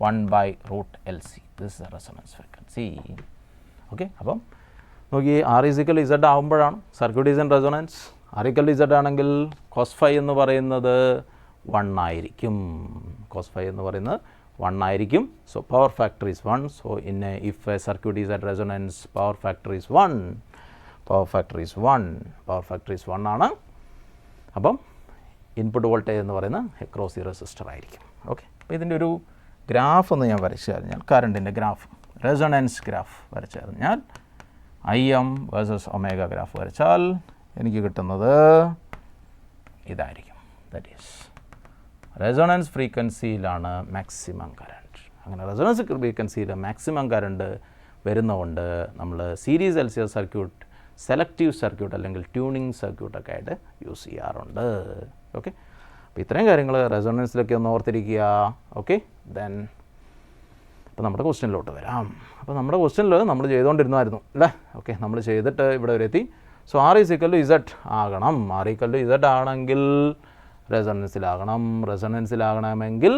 1/√LC. This is a resonance frequency. Okay. അപ്പം നോക്കി, ആർ ഈസ് ഈക്വൽ ഇസഡ് ആകുമ്പോഴാണ് circuit is in resonance. R equal Z ആണെങ്കിൽ കോസ് ഫൈ എന്ന് പറയുന്നത് 1 ആയിരിക്കും. കോസ് ഫൈ എന്ന് പറയുന്നത് 1 ആയിരിക്കും. So power factor is 1. So if A circuit is at resonance power factor is 1. Power factor is 1 ആണ്. അപ്പം ഇൻപുട്ട് വോൾട്ടേജ് എന്ന് പറയുന്നത് അക്രോസ് ദി റെസിസ്റ്റർ ആയിരിക്കും. ഓക്കെ. അപ്പോൾ ഇതിൻ്റെ ഒരു ഗ്രാഫ് ഒന്ന് ഞാൻ വരച്ചു കഴിഞ്ഞാൽ, കറണ്ടിൻ്റെ ഗ്രാഫ്, റെസൊണൻസ് ഗ്രാഫ് വരച്ചു കഴിഞ്ഞാൽ, I M versus omega graph വരച്ചാൽ എനിക്ക് കിട്ടുന്നത് ഇതായിരിക്കും. ദാറ്റ് ഈസ് റെസൊണൻസ് ഫ്രീക്വൻസിയിലാണ് മാക്സിമം കറണ്ട്. അങ്ങനെ റെസൊണൻസ് ഫ്രീക്വൻസിയിൽ മാക്സിമം കറണ്ട് വരുന്നതുകൊണ്ട് നമ്മൾ series L C R circuit, selective circuit അല്ലെങ്കിൽ ട്യൂണിങ് സർക്യൂട്ടൊക്കെ ആയിട്ട് യൂസ് ചെയ്യാറുണ്ട്. ഓക്കെ. അപ്പോൾ ഇത്രയും കാര്യങ്ങൾ റെസൊണൻസിലൊക്കെ ഒന്ന് ഓർത്തിരിക്കുക. ഓക്കെ. ദെൻ അപ്പോൾ നമ്മുടെ ക്വസ്റ്റ്യനിലോട്ട് വരാം. അപ്പോൾ നമ്മുടെ ക്വസ്റ്റ്യനിൽ നമ്മൾ ചെയ്തുകൊണ്ടിരുന്നായിരുന്നു അല്ലേ. ഓക്കെ. നമ്മൾ ചെയ്തിട്ട് ഇവിടെ വരെ എത്തി. So R is equal to Z ആകണം. ആർ ഈക്വൽ ടു ഇസഡ് ആണെങ്കിൽ റെസൊണൻസിലാകണമെങ്കിൽ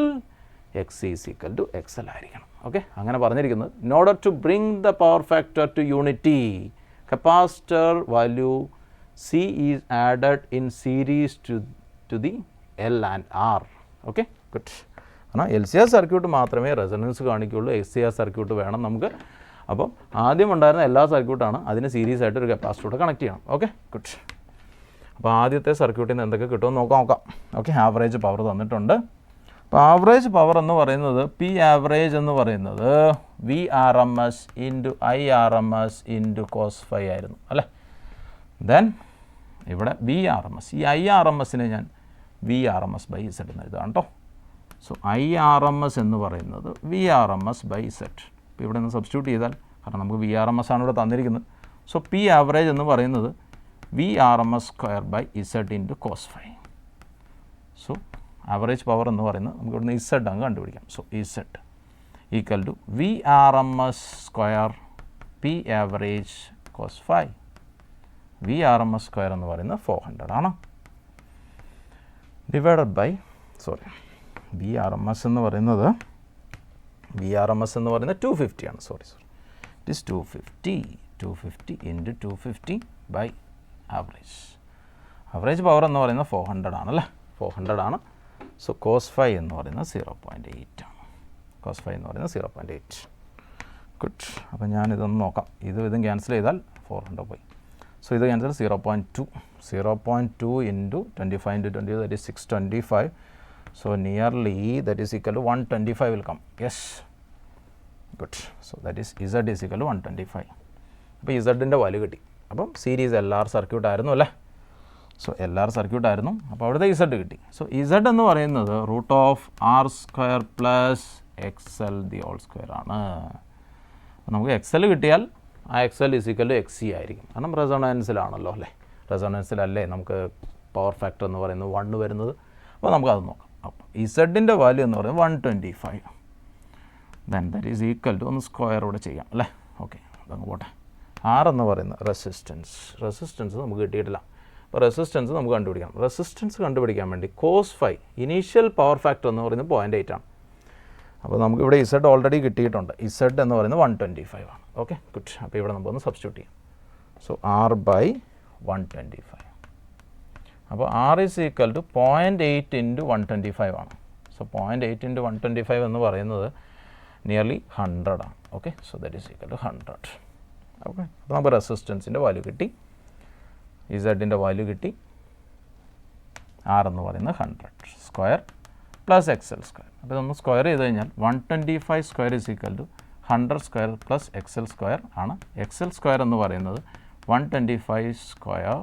X is equal to X L ആയിരിക്കണം. ഓക്കെ. അങ്ങനെ പറഞ്ഞിരിക്കുന്നത് in order to bring the power factor to unity, capacitor value C is added in series to the L and R. Okay, good. കാരണം L C R circuit മാത്രമേ resonance കാണിക്കുകയുള്ളൂ, S C R circuit വേണം നമുക്ക്. അപ്പം ആദ്യം ഉണ്ടായിരുന്ന എല്ലാ സർക്യൂട്ടാണ്, അതിന് സീരീസ് ആയിട്ട് ഒരു കപ്പാസിറ്റർ കണക്ട് ചെയ്യണം. Okay good. അപ്പോൾ ആദ്യത്തെ സർക്യൂട്ടിൽ നിന്ന് എന്തൊക്കെ കിട്ടുമെന്ന് നോക്കാം. ഓക്കെ. ആവറേജ് പവർ തന്നിട്ടുണ്ട്. അപ്പോൾ ആവറേജ് പവർ എന്ന് പറയുന്നത് പി ആവറേജ് എന്ന് പറയുന്നത് V R M S into I R M S into cos phi ആയിരുന്നു അല്ലേ. ദെൻ ഇവിടെ വി ആർ എം എസ്, ഈ ഐ ആർ എം എസിനെ ഞാൻ V R M S by Z എന്ന് എഴുതാം കേട്ടോ. So I R M S എന്ന് പറയുന്നത് V R M S by Z. ഇപ്പോൾ ഇവിടെ നിന്ന് സബ്സ്റ്റിറ്റ്യൂട്ട് ചെയ്താൽ, കാരണം നമുക്ക് വി ആർ എം എസ് ആണ് ഇവിടെ തന്നിരിക്കുന്നത്. സോ പി ആവറേജ് എന്ന് പറയുന്നത് V R M S square by Z into cos phi. So average power എന്ന് പറയുന്നത് നമുക്ക് ഇവിടുന്ന് ഇസഡ് അങ്ങ് കണ്ടുപിടിക്കാം. So Z equal to V R M S square P average cos phi. V R M S square എന്ന് പറയുന്നത് 400 ആണ്, divided by V R M S എന്ന് പറയുന്നത് 250 ആണ്. It is 250 into 250 by average. Average power എന്ന് പറയുന്നത് 400 ആണല്ലേ, 400 ആണ്. സോ കോസ് ഫൈ എന്ന് പറയുന്നത് 0.8 ആണ്. കോസ് ഫൈ എന്ന് പറയുന്നത് 0.8. ഗുഡ്. അപ്പോൾ ഞാനിതൊന്ന് നോക്കാം. ഇതും ക്യാൻസൽ ചെയ്താൽ 400 പോയി. സോ ഇത് cancel 0.2 into 25 into 20 that is 625. So nearly that is equal to 125 will come. Yes, good. So that is Z is equal to 125. അപ്പോൾ ഇസഡിൻ്റെ വാല്യൂ കിട്ടി. അപ്പം സീരീസ് LR സർക്യൂട്ട് ആയിരുന്നു അല്ലേ? സോ LR സർക്യൂട്ട് ആയിരുന്നു. അപ്പോൾ അവിടുത്തെ ഇസഡ് കിട്ടി. സോ ഇസഡ് എന്ന് പറയുന്നത് √R² plus XL the whole square ആണ്. അപ്പോൾ നമുക്ക് XL കിട്ടിയാൽ ആ XL is equal to XC ആയിരിക്കും. കാരണം റെസൊണൻസിലാണല്ലോ അല്ലേ? റെസൊണൻസിലല്ലേ നമുക്ക് പവർ ഫാക്ടർ എന്ന് പറയുന്നത് 1 വരുന്നത്. അപ്പോൾ നമുക്കത് നോക്കാം. അപ്പോൾ ഇസഡിൻ്റെ വാല്യൂ എന്ന് പറയുന്നത് 125. Then that is equal to ഒന്ന് സ്ക്വയർ കൂടെ ചെയ്യാം അല്ലേ? ഓക്കെ, അതങ്ങ് പോട്ടെ. R എന്ന് പറയുന്നത് റെസിസ്റ്റൻസ് നമുക്ക് കിട്ടിയിട്ടില്ല. അപ്പോൾ റെസിസ്റ്റൻസ് നമുക്ക് കണ്ടുപിടിക്കണം. റെസിസ്റ്റൻസ് കണ്ടുപിടിക്കാൻ വേണ്ടി cos phi initial power factor എന്ന് പറയുന്നത് 0.8 ആണ്. അപ്പോൾ നമുക്കിവിടെ ഇസഡ് ഓൾറെഡി കിട്ടിയിട്ടുണ്ട്. ഇസഡ് എന്ന് പറയുന്നത് 125 ആണ്. Okay, good. അപ്പോൾ ഇവിടെ നമുക്കൊന്ന് സബ്സ്റ്റിറ്റ്യൂട്ട് ചെയ്യാം. So R/125. അപ്പോൾ R is equal to 0.8 into 125 ആണ്. സോ 0.8 ഇൻറ്റു 125 എന്ന് പറയുന്നത് നിയർലി 100 ആണ്. Okay, so that is equal to 100. Okay, അപ്പോൾ നമുക്ക് റെസിസ്റ്റൻസിൻ്റെ വാല്യൂ കിട്ടി, ഇസഡിൻ്റെ വാല്യൂ കിട്ടി. R എന്ന് പറയുന്നത് 100 സ്ക്വയർ പ്ലസ് XL സ്ക്വയർ. അപ്പോൾ നമ്മൾ സ്ക്വയർ ചെയ്ത് കഴിഞ്ഞാൽ 125 square is equal to 100 square plus XL square ആണ്. XL സ്ക്വയർ എന്ന് പറയുന്നത് 125 square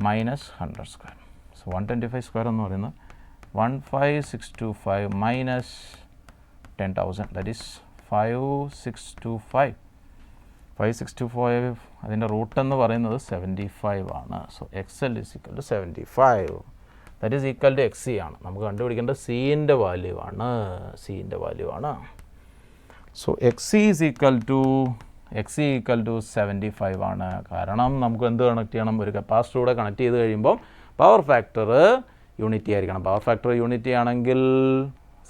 minus 100 square. So 125 square എന്ന് പറയുന്നത് 15625 മൈനസ് 10,000 ദറ്റ് ഈസ് 5625. 5625 അതിൻ്റെ റൂട്ട് എന്ന് പറയുന്നത് 75 ആണ്. So XL is equal to 75. That is equal to XC ആണ്. നമുക്ക് കണ്ടുപിടിക്കേണ്ടത് സീൻ്റെ വാല്യൂ ആണ്. So XC is equal to 75 ആണ്. കാരണം നമുക്ക് എന്ത് കണക്ട് ചെയ്യണം? ഒരു കപ്പാസിറ്ററൂടെ കണക്ട് ചെയ്ത് കഴിയുമ്പോൾ പവർ ഫാക്ടർ യൂണിറ്റി ആയിരിക്കണം. പവർ ഫാക്ടർ യൂണിറ്റി ആണെങ്കിൽ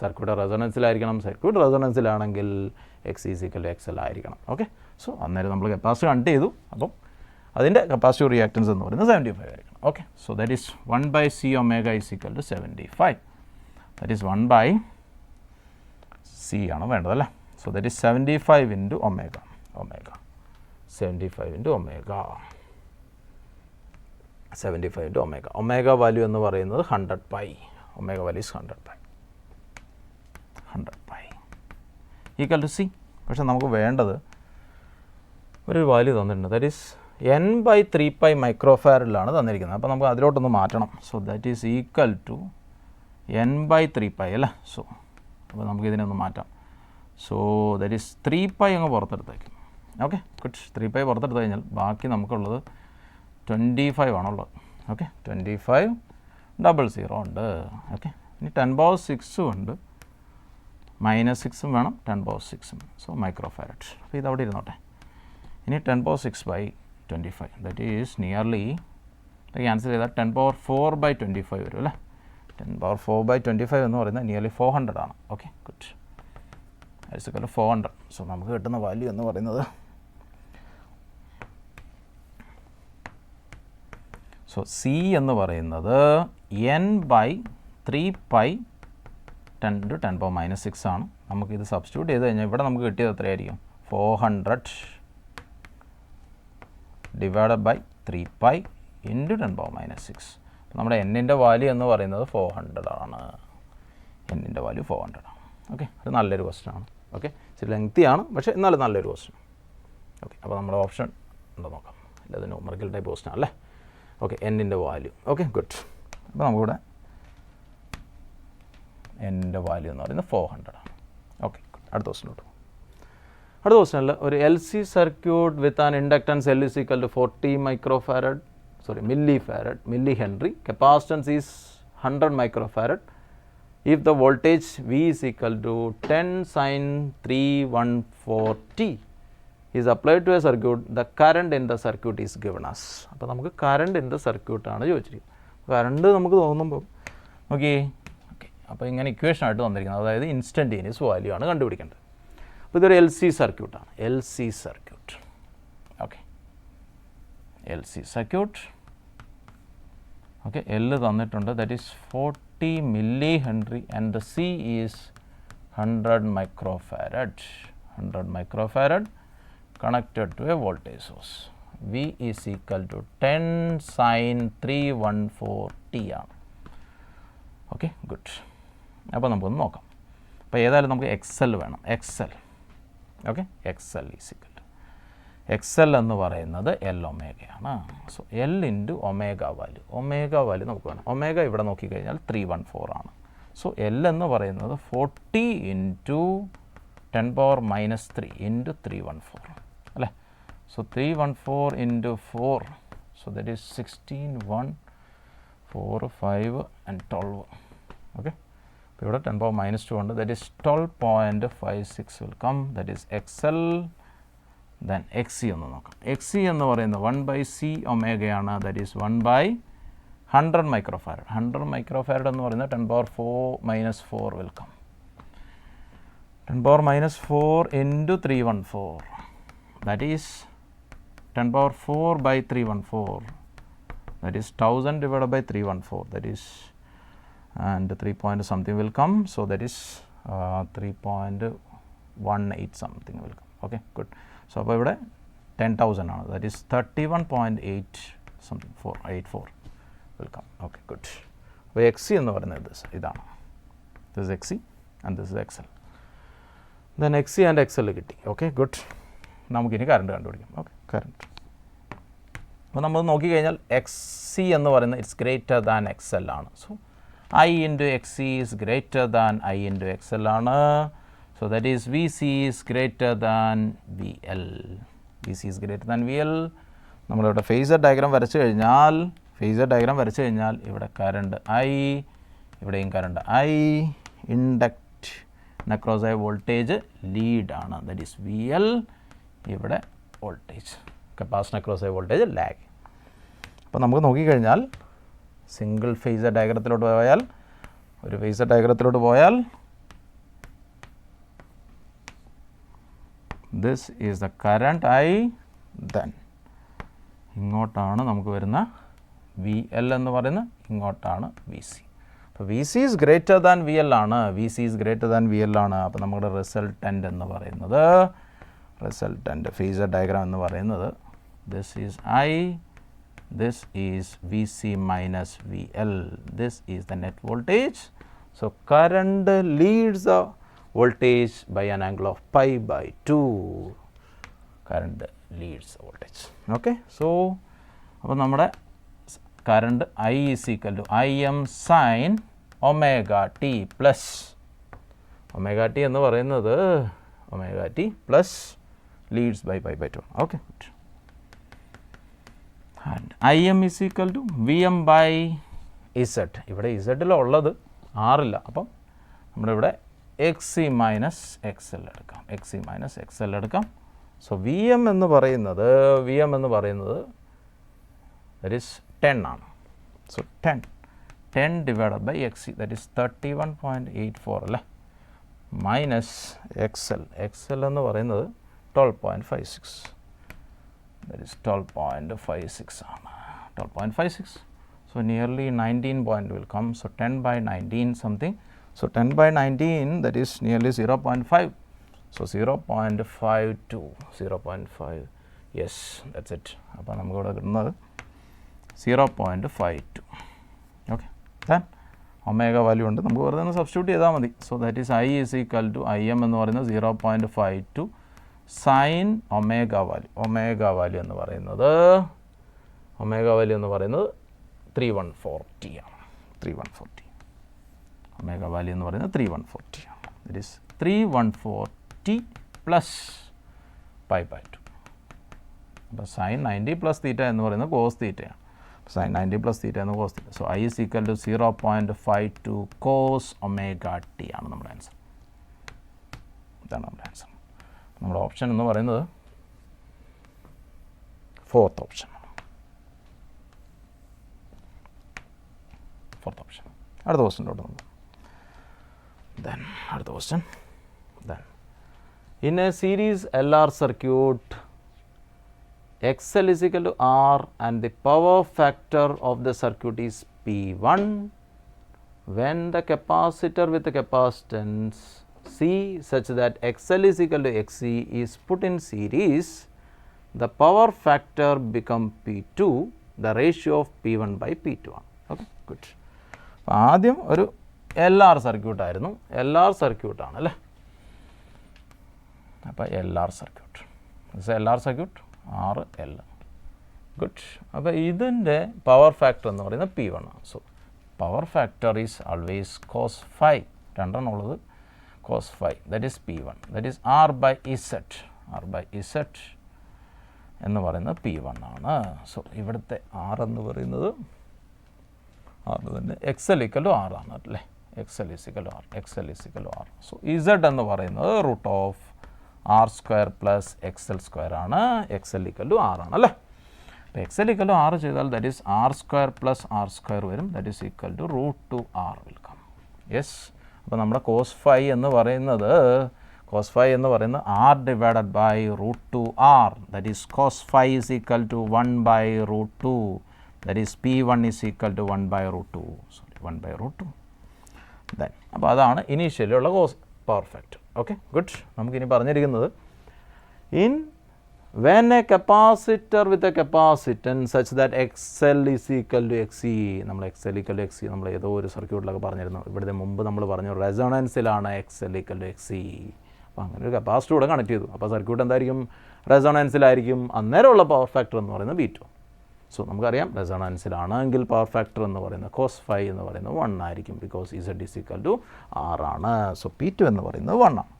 സർക്യൂട്ട് റെസൊണൻസിലായിരിക്കണം. സർക്യൂട്ട് റെസൊണൻസിലാണെങ്കിൽ XC is equal to XL ആയിരിക്കണം. ഓക്കെ, സോ അന്നേരം നമ്മൾ കപ്പാസിറ്റർ കണക്ട് ചെയ്തു. അപ്പം അതിൻ്റെ കപ്പാസിറ്റീവ് റിയാക്റ്റൻസ് എന്ന് പറയുന്നത് 75 ആയിരിക്കണം. Okay, so that is 1/C omega is equal to 75. That is 1/C ആണ് വേണ്ടതല്ലേ? So that is 75 into omega. 75 into omega. Omega value എന്ന് പറയുന്നത് 100π. Omega value is 100π equal to C. പക്ഷേ നമുക്ക് വേണ്ടത് ഒരു വാല്യൂ തന്നിട്ടുണ്ട്. ദാറ്റ് ഈസ് N/3π മൈക്രോഫാരഡിലാണ് തന്നിരിക്കുന്നത്. അപ്പോൾ നമുക്ക് അതിലോട്ടൊന്ന് മാറ്റണം. So that is equal to N/3π അല്ലേ? സോ അപ്പോൾ നമുക്ക് ഇതിനൊന്ന് മാറ്റാം. സോ ദാറ്റ് ഈസ് 3π അങ്ങ് പുറത്തെടുത്തേക്കും. Okay, good. 3π പുറത്തെടുത്ത് കഴിഞ്ഞാൽ ബാക്കി നമുക്കുള്ളത് 25 ആണുള്ളത്. ഓക്കെ, 2500 ഉണ്ട്. ഓക്കെ, ഇനി 10⁻6 ഉണ്ട്, -6 വേണം, 10⁻6. So microfarad. അപ്പോൾ ഇതവിടെ ഇരുന്നോട്ടെ. ഇനി 10⁻6/25 ദാറ്റ് ഈസ് നിയർലി ക്യാൻസൽ ചെയ്താൽ 10⁻4/25 വരും അല്ലേ? 10⁻4/25 എന്ന് പറയുന്നത് നിയർലി 400 ആണ്. Okay, good. That's equal to 400. So നമുക്ക് കിട്ടുന്ന വാല്യൂ എന്ന് പറയുന്നത് സോ C എന്ന് പറയുന്നത് N/3π 10 to 10⁻6 ആണ്. നമുക്കിത് സബ്സ്റ്റിറ്റ്യൂട്ട് ചെയ്ത് കഴിഞ്ഞാൽ ഇവിടെ നമുക്ക് കിട്ടിയത് എത്രയായിരിക്കും? 400 ഡിവൈഡഡ് ബൈ 3π ഇൻറ്റു 10⁻6. നമ്മുടെ Nൻ്റെ വാല്യൂ എന്ന് പറയുന്നത് 400 ആണ്. Nൻ്റെ വാല്യൂ 400 ആണ്. ഓക്കെ, അത് നല്ലൊരു ക്വസ്റ്റ്യൻ ആണ്. ഓക്കെ, ഇച്ചിരി ലെങ്തി ആണ്, പക്ഷേ എന്നാലും നല്ലൊരു ക്വസ്റ്റ്യൻ. ഓക്കെ, അപ്പോൾ നമ്മുടെ ഓപ്ഷൻ ഉണ്ടോ നോക്കാം. ഇല്ല, അത് ന്യൂമറിക്കൽ ടൈപ്പ് ക്വസ്റ്റ്യൻ അല്ലേ? ഓക്കെ, Nൻ്റെ വാല്യൂ. Okay, good. അപ്പോൾ നമുക്കിവിടെ Nൻ്റെ വാല്യൂ എന്ന് പറയുന്നത് 400 ആണ്. ഓക്കെ, അടുത്ത ക്വസ്റ്റ്യൻ. അടുത്ത ക്വസ്റ്റ്യനിൽ ഒരു LC circuit with an inductance L is equal to 40 millihenry. Capacitance is 100 microfarad. If the voltage V is equal to 10 sin 314t is applied to a circuit, the current in the circuit is given us. അപ്പോൾ നമുക്ക് current in the circuit ആണ് ചോദിച്ചിരിക്കുന്നത്. Current നമുക്ക് തോന്നുമ്പോൾ okay, അപ്പോൾ ഇങ്ങനെ equation ആയിട്ട് തന്നിരിക്കുന്നത്, അതായത് ഇൻസ്റ്റൻറ്റേനിയസ് വാല്യൂ ആണ് കണ്ടുപിടിക്കേണ്ടത്. അപ്പോൾ ഇതൊരു LC സർക്യൂട്ടാണ്. Okay, LC circuit. Okay, L തന്നിട്ടുണ്ട്, that is 40 millihenry and the C is 100 microfarad connected to a voltage source. V is equal to 10 sin 314t ആണ്. Okay good. അപ്പോൾ നമുക്കൊന്ന് നോക്കാം. അപ്പോൾ ഏതായാലും നമുക്ക് എക്സൽ വേണം. X L okay, X L is equal to X L എന്ന് പറയുന്നത് എൽ ഒമേഗയാണ്. So L into omega value നമുക്ക് വേണം. ഒമേഗ ഇവിടെ നോക്കിക്കഴിഞ്ഞാൽ 314 ആണ്. സോ എൽ എന്ന് പറയുന്നത് 40 ഇൻറ്റു 10⁻³ ഇൻറ്റു 314 അല്ലേ. So 314 into 4, so that is 16, 1, 4, 5 and 12. Okay, അപ്പോൾ ഇവിടെ 10⁻² ഉണ്ട്. That is 12.56 will come. That is X L. Then X C ഒന്ന് നോക്കാം. എക്സ് സി എന്ന് പറയുന്നത് 1/c ഒമേഗയാണ്. That is 1/100 microfarad. 100 മൈക്രോഫാരഡ് എന്ന് പറയുന്നത് 10⁻⁻4 will come. 10⁻⁻4 into 314, that is 10⁻4/314, that is 1000 divided by 314, that is, and 3 point something will come, so that is 3.18 something will come. Okay, good. So അപ്പോൾ ഇവിടെ 10,000 ആണ്. that is 31.8 something 484 will come. Okay, good. അപ്പോൾ X C എന്ന് പറയുന്നത് ഇതാണ്. this is X C and this is X L. then X C and X L കിട്ടി. Okay good. നമുക്കിനി current കണ്ടുപിടിക്കാം. Okay, current. അപ്പോൾ നമ്മൾ നോക്കിക്കഴിഞ്ഞാൽ എക്സ് സി എന്ന് പറയുന്നത് it's greater than X L ആണ്. So I into X C is greater than I into X L ആണ്. So that is V C is greater than V L. V C is greater than V L. നമ്മളിവിടെ phasor diagram വരച്ചു കഴിഞ്ഞാൽ ഇവിടെ current I, ഇവിടെയും current I. Inductor across ആയ voltage ലീഡാണ്. That is V L. ഇവിടെ voltage capacitor across ആയ voltage lag. അപ്പോൾ നമുക്ക് നോക്കിക്കഴിഞ്ഞാൽ സിംഗിൾ ഫേസർ ഡയഗ്രത്തിലോട്ട് പോയാൽ this is the current I. Then ഇങ്ങോട്ടാണ് നമുക്ക് വരുന്ന വി എൽ എന്ന് പറയുന്നത്, ഇങ്ങോട്ടാണ് വി സി. അപ്പോൾ V C is greater than V L ആണ്. അപ്പോൾ നമ്മുടെ റിസൾട്ടൻ്റ് എന്ന് പറയുന്നത്, ഫേസർ ഡയഗ്രാം എന്ന് പറയുന്നത് this is I, this is V C minus V L, this is the net voltage. So current leads the voltage by an angle of π/2. Current leads voltage. Okay, so അപ്പോൾ നമ്മുടെ current I is equal to I M sine omega T plus omega t എന്ന് പറയുന്നത് omega T plus leads by π/2. Okay, and I M is equal to V M by Z. ഇവിടെ ഇസഡിലുള്ളത് ആറില്ല. അപ്പം നമ്മുടെ ഇവിടെ X C minus X L എടുക്കാം. So V M എന്ന് പറയുന്നത് that is 10 ആണ്. So 10 divided by X C, that is 31.84 അല്ലേ, minus X L എന്ന് പറയുന്നത് 12.56, ദറ്റ് ഈസ് 12.56 ആണ്. 12.56. So nearly 19 point will come. So 10/19 something. So 10/19, that is nearly 0.5. So 0.52, 0.5. Yes, that's it. അപ്പോൾ നമുക്ക് ഇവിടെ കിട്ടുന്നത് 0.52. ഓക്കെ, ദെൻ ഒമേഗ വാല്യൂ ഉണ്ട്, നമുക്ക് വെറുതെ ഒന്ന് സബ്സ്റ്റിറ്റ്യൂട്ട് ചെയ്താൽ മതി. So that is I is equal to I M എന്ന് പറയുന്നത് 0.52 സൈൻ ഒമേഗ വാല്യൂ എന്ന് പറയുന്നത് 314t ആണ്. 314t ഒമേഗ വാല്യൂ എന്ന് പറയുന്നത് 314t ആണ്. That is 314t plus π/2. അപ്പോൾ സൈൻ 90 പ്ലസ് തീറ്റ എന്ന് പറയുന്നത് കോസ് തീറ്റയാണ്. സൈൻ 90 പ്ലസ് തീറ്റ എന്ന് cos theta. So I is equal to 0.52 cos omega T ആണ് നമ്മുടെ ആൻസർ. ഇതാണ് നമ്മുടെ ആൻസർ. നമ്മുടെ ഓപ്ഷൻ എന്ന് പറയുന്നത് ഫോർത്ത് ഓപ്ഷൻ. അടുത്ത ക്വസ്റ്റ്യനിലോട്ട് നമുക്ക് അടുത്ത question. In A series LR circuit XL is equal to R and the power factor of the circuit is P1 when the capacitor with the capacitance C such that XL is equal to XC is put in series, the power factor become P2, the ratio of P1 by P2 ആണ്. Okay good. അപ്പോൾ ആദ്യം ഒരു LR സർക്യൂട്ടായിരുന്നു. LR സർക്യൂട്ടാണ് അല്ലേ. അപ്പോൾ LR circuit, LR circuit RL. Good. അപ്പോൾ ഇതിൻ്റെ power factor എന്ന് പറയുന്നത് P1 ആണ്. So power factor is always cos phi, രണ്ടെണ്ണമുള്ളത് cos phi, that is P1, that is R by Z. R by Z എന്ന് പറയുന്നത് P1 ആണ്. സോ ഇവിടുത്തെ R എന്ന് പറയുന്നത് R തന്നെ XL equal to R ആണ് അല്ലേ. XL is equal to R, XL is equal to R. So Z എന്ന് പറയുന്നത് root of R square plus XL square ആണ്. XL equal to R ആണ് അല്ലേ. അപ്പോൾ XL equal to R ചെയ്താൽ that is R square plus R square വരും, that is equal to root two R will come. Yes. അപ്പോൾ നമ്മുടെ cos phi എന്ന് പറയുന്നത് R divided by root two R, that is cos phi is equal to 1 by root two, that is P1 is equal to 1 by root two, sorry 1 by root two. Then അപ്പോൾ അതാണ് initially ഉള്ള cos power factor. Okay good. നമുക്കിനി പറഞ്ഞിരിക്കുന്നത് in when a capacitor with a capacitance such that XL is equal to XC, നമ്മൾ XL equal to XC നമ്മൾ ഏതോ ഒരു സർക്യൂട്ടിലൊക്കെ പറഞ്ഞിരുന്നു. ഇവിടുത്തെ മുമ്പ് നമ്മൾ പറഞ്ഞു റെസൊണൻസിലാണ് XL equal to XC. അപ്പോൾ അങ്ങനെ ഒരു കപ്പാസിറ്റർ കൂടെ കണക്ട് ചെയ്തു. അപ്പോൾ സർക്യൂട്ട് എന്തായിരിക്കും? റെസൊണൻസിലായിരിക്കും. അന്നേരമുള്ള പവർ ഫാക്ടർ എന്ന് പറയുന്നത് V2. സോ നമുക്കറിയാം റെസൊണൻസിലാണെങ്കിൽ പവർ ഫാക്ടർ എന്ന് പറയുന്നത് cos phi എന്ന് പറയുന്നത് 1 ആയിരിക്കും, because Z is equal to R ആണ്. സോ P2 എന്ന് പറയുന്നത് 1 ആണ്.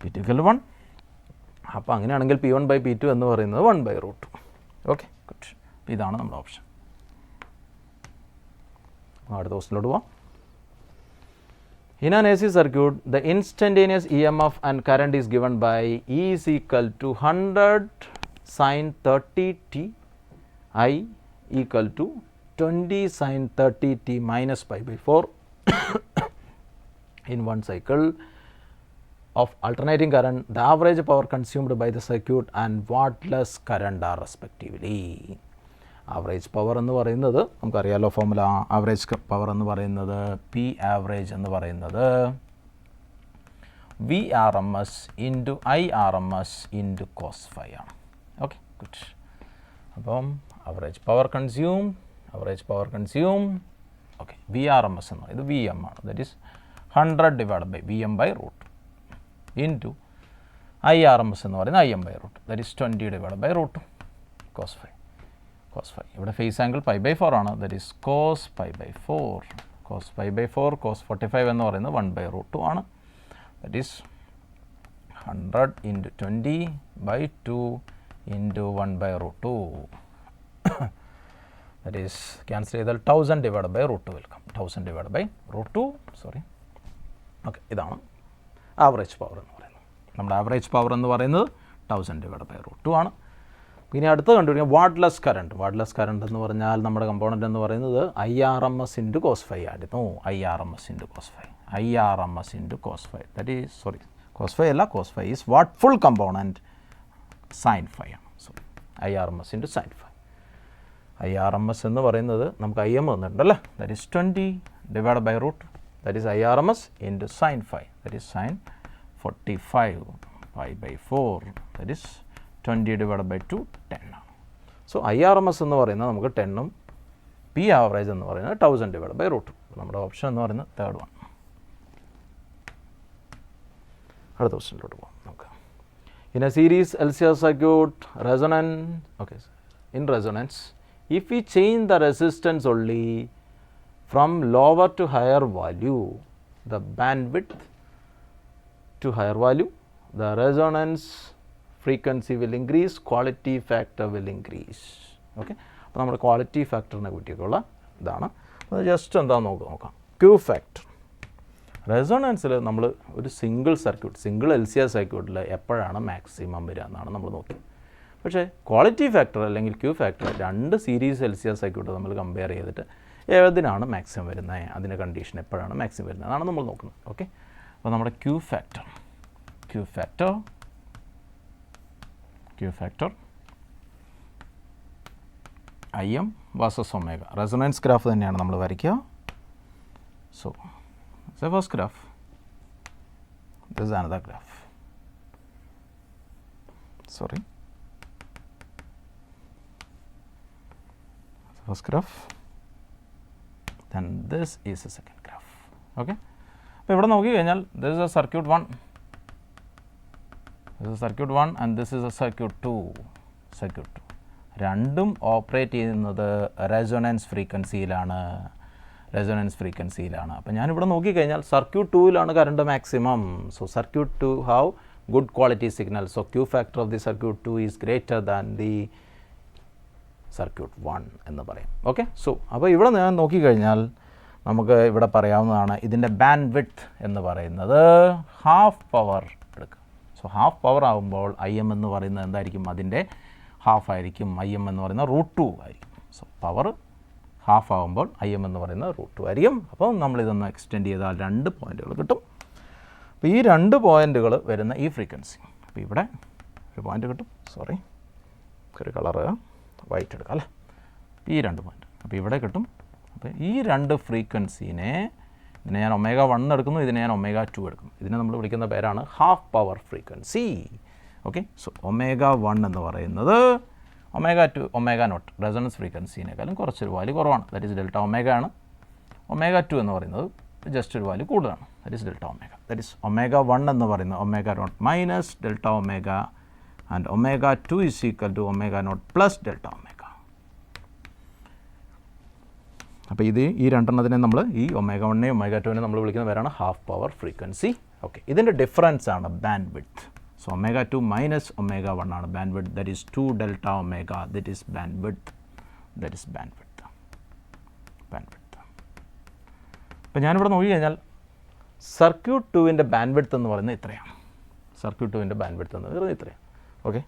P2 equal to 1. അപ്പോൾ അങ്ങനെയാണെങ്കിൽ P1 ബൈ P2 എന്ന് പറയുന്നത് 1 ബൈ റൂട്ട് 2. Okay good. അപ്പോൾ ഇതാണ് നമ്മുടെ ഓപ്ഷൻ. അടുത്ത ക്വസ്റ്റിലോട്ട് പോവാം. In an AC circuit, the instantaneous EMF and current is given by E is equal to 100 sin 30t, I equal to 20 sin 30t minus pi by 4 in one cycle of alternating current. The average power consumed by the circuit and wattless current are respectively. Average power എന്ന് പറയുന്നത് നമുക്കറിയാലോ formula. Average power എന്ന് പറയുന്നത് P average എന്ന് പറയുന്നത് VRMS into IRMS into cos phi ആണ്. Okay good. അപ്പം average power consume okay VRMS എന്ന് പറയുന്നത് VM ആണ്, that is 100 divide by VM by root into IRMS എന്ന് പറയുന്നത് IM by root, that is 20 divide by root cos phi. ഇവിടെ phase angle pi by 4 ആണ്, that is cos pi by 4. Cos 45 എന്ന് പറയുന്നത് 1 by root 2 ആണ്, that is 100 into 20 by 2 into 1 by root 2, that is cancel ചെയ്താൽ 1000 divide by root 2 will come. 1000 divide by root 2, sorry. Okay ഇതാണ് average power എന്ന് പറയുന്നത്. നമ്മുടെ average power എന്ന് പറയുന്നത് 1000 ഡിവൈഡ് ബൈ റൂട്ട് 2 ആണ്. ഇനി അടുത്ത് കണ്ടുപിടിക്കാം വാട്ട്ലെസ് കറണ്ട്. വാട്ട്ലെസ് കറണ്ട് എന്ന് പറഞ്ഞാൽ നമ്മുടെ കമ്പോണൻ്റ് എന്ന് പറയുന്നത് IRMS ഇൻറ്റു കോസ് ഫൈ ആയിരുന്നു. IRMS into cos phi, that is sorry cos phi അല്ല, cos phi is wattful component sine phi ആണ്. Sorry IRMS into sine phi. IRMS എന്ന് പറയുന്നത് നമുക്ക് IM വന്നിട്ടുണ്ടല്ലേ, that is 20 divide by root, that is IRMS into sine phi, that is sine 45 pi by 4, that is 20 divide by 2 10 ആണ്. So IRMS എന്ന് പറയുന്നത് നമുക്ക് 10ഉം P average എന്ന് പറയുന്നത് 1000 ഡിവൈഡ് ബൈ റൂട്ട്. നമ്മുടെ ഓപ്ഷൻ എന്ന് പറയുന്നത് തേർഡ് വൺ. അടുത്ത ക്വസ്റ്റ്യനിലോട്ട് പോകാം നമുക്ക്. In A series LCR circuit in resonance, if we change the resistance only from lower to higher value, the bandwidth to higher value, the resonance frequency will increase, quality factor will increase. Okay, അപ്പോൾ നമ്മുടെ quality ഫാക്ടറിനെ പറ്റിയൊക്കെയുള്ള ഇതാണ്. അത് just എന്താണെന്ന് നോക്കാം. Q factor. റെസൊണൻസിൽ നമ്മൾ ഒരു single LCR സർക്യൂട്ടിൽ എപ്പോഴാണ് മാക്സിമം വരിക എന്നാണ് നമ്മൾ നോക്കിയത്. പക്ഷേ ക്വാളിറ്റി ഫാക്ടർ അല്ലെങ്കിൽ ക്യൂ ഫാക്ടർ രണ്ട് സീരീസ് LCR സർക്യൂട്ട് നമ്മൾ കമ്പയർ ചെയ്തിട്ട് ഏതിനാണ് മാക്സിമം വരുന്നത്, അതിൻ്റെ കണ്ടീഷൻ എപ്പോഴാണ് മാക്സിമം വരുന്നത് അതാണ് നമ്മൾ നോക്കുന്നത്. ഓക്കെ, അപ്പോൾ നമ്മുടെ Q factor IM versus omega. Resonance graph തന്നെയാണ് നമ്മൾ വരയ്ക്കുക. So first graph this is another graph, sorry, first graph, then this is the second graph. Okay, അപ്പോൾ ഇവിടെ നോക്കി കഴിഞ്ഞാൽ this is a circuit 1, this is circuit 1 and this is a circuit 2, രണ്ടും operate ചെയ്യുന്നത് resonance ഫ്രീക്വൻസിയിലാണ്. അപ്പോൾ ഞാനിവിടെ നോക്കിക്കഴിഞ്ഞാൽ circuit 2-ലാണ് current maximum. So circuit 2 have good quality signal. So Q factor of the circuit 2 is greater than the circuit 1 എന്ന് പറയും. Okay, so അപ്പോൾ ഇവിടെ ഞാൻ നോക്കിക്കഴിഞ്ഞാൽ നമുക്ക് ഇവിടെ പറയാവുന്നതാണ് ഇതിൻ്റെ ബാൻഡ് വിഡ്ത്ത് എന്ന് പറയുന്നത് ഹാഫ് പവർ എടുക്കുക. സോ ഹാഫ് പവർ ആകുമ്പോൾ IM എന്ന് പറയുന്നത് എന്തായിരിക്കും, അതിൻ്റെ ഹാഫ് ആയിരിക്കും. IM എന്ന് പറയുന്നത് √2 ആയിരിക്കും. സോ പവർ ഹാഫ് ആകുമ്പോൾ IM എന്ന് പറയുന്നത് √2 ആയിരിക്കും. അപ്പോൾ നമ്മളിതൊന്ന് എക്സ്റ്റെൻഡ് ചെയ്താൽ 2 പോയിൻറ്റുകൾ കിട്ടും. അപ്പോൾ ഈ 2 പോയിൻറ്റുകൾ വരുന്ന ഈ ഫ്രീക്വൻസി, അപ്പോൾ ഇവിടെ ഒരു പോയിൻ്റ് കിട്ടും, സോറി ഒരു കളറ് വൈറ്റ് എടുക്കാം അല്ലേ, ഈ 2 പോയിൻ്റ് അപ്പോൾ ഇവിടെ കിട്ടും. അപ്പോൾ ഈ 2 ഫ്രീക്വൻസീനെ, ഇതിനെ ഞാൻ ω1 എടുക്കുന്നു, ഇതിനെ ഞാൻ ω2 എടുക്കുന്നു. ഇതിനെ നമ്മൾ വിളിക്കുന്ന പേരാണ് half power frequency. Okay, so ω1 എന്ന് പറയുന്നത് ω2 ω0 റെസൊണൻസ് ഫ്രീക്വൻസിനേക്കാളും കുറച്ചൊരു വാല്യൂ കുറവാണ്, ദാറ്റ് ഈസ് ഡെൽറ്റ ω ആണ്. ω2 എന്ന് പറയുന്നത് ജസ്റ്റ് ഒരു വാല്യൂ കൂടുതലാണ്, that is delta ω. That is ω1 എന്ന് പറയുന്നത് ω0 minus delta ω and ω2 is equal to ω0 plus delta ω. അപ്പോൾ ഈ രണ്ടെണ്ണത്തിനെ നമ്മൾ ഈ ω1നെയും ω2നെയും നമ്മൾ വിളിക്കുന്ന പേരാണ് ഹാഫ് പവർ ഫ്രീക്വൻസി. ഓക്കെ, ഇതിൻ്റെ ഡിഫറൻസ് ആണ് ബാൻഡ് വിഡ്ത്ത്. സോ ω2 മൈനസ് ω1 ആണ് bandwidth, that is 2 delta ω, that is bandwidth. അപ്പോൾ ഞാനിവിടെ നോക്കി കഴിഞ്ഞാൽ സർക്യൂട്ട് 2-ൻ്റെ ബാൻഡ് വിഡ്ത്ത് എന്ന് പറയുന്നത് ഇത്രയാണ്. ഓക്കെ,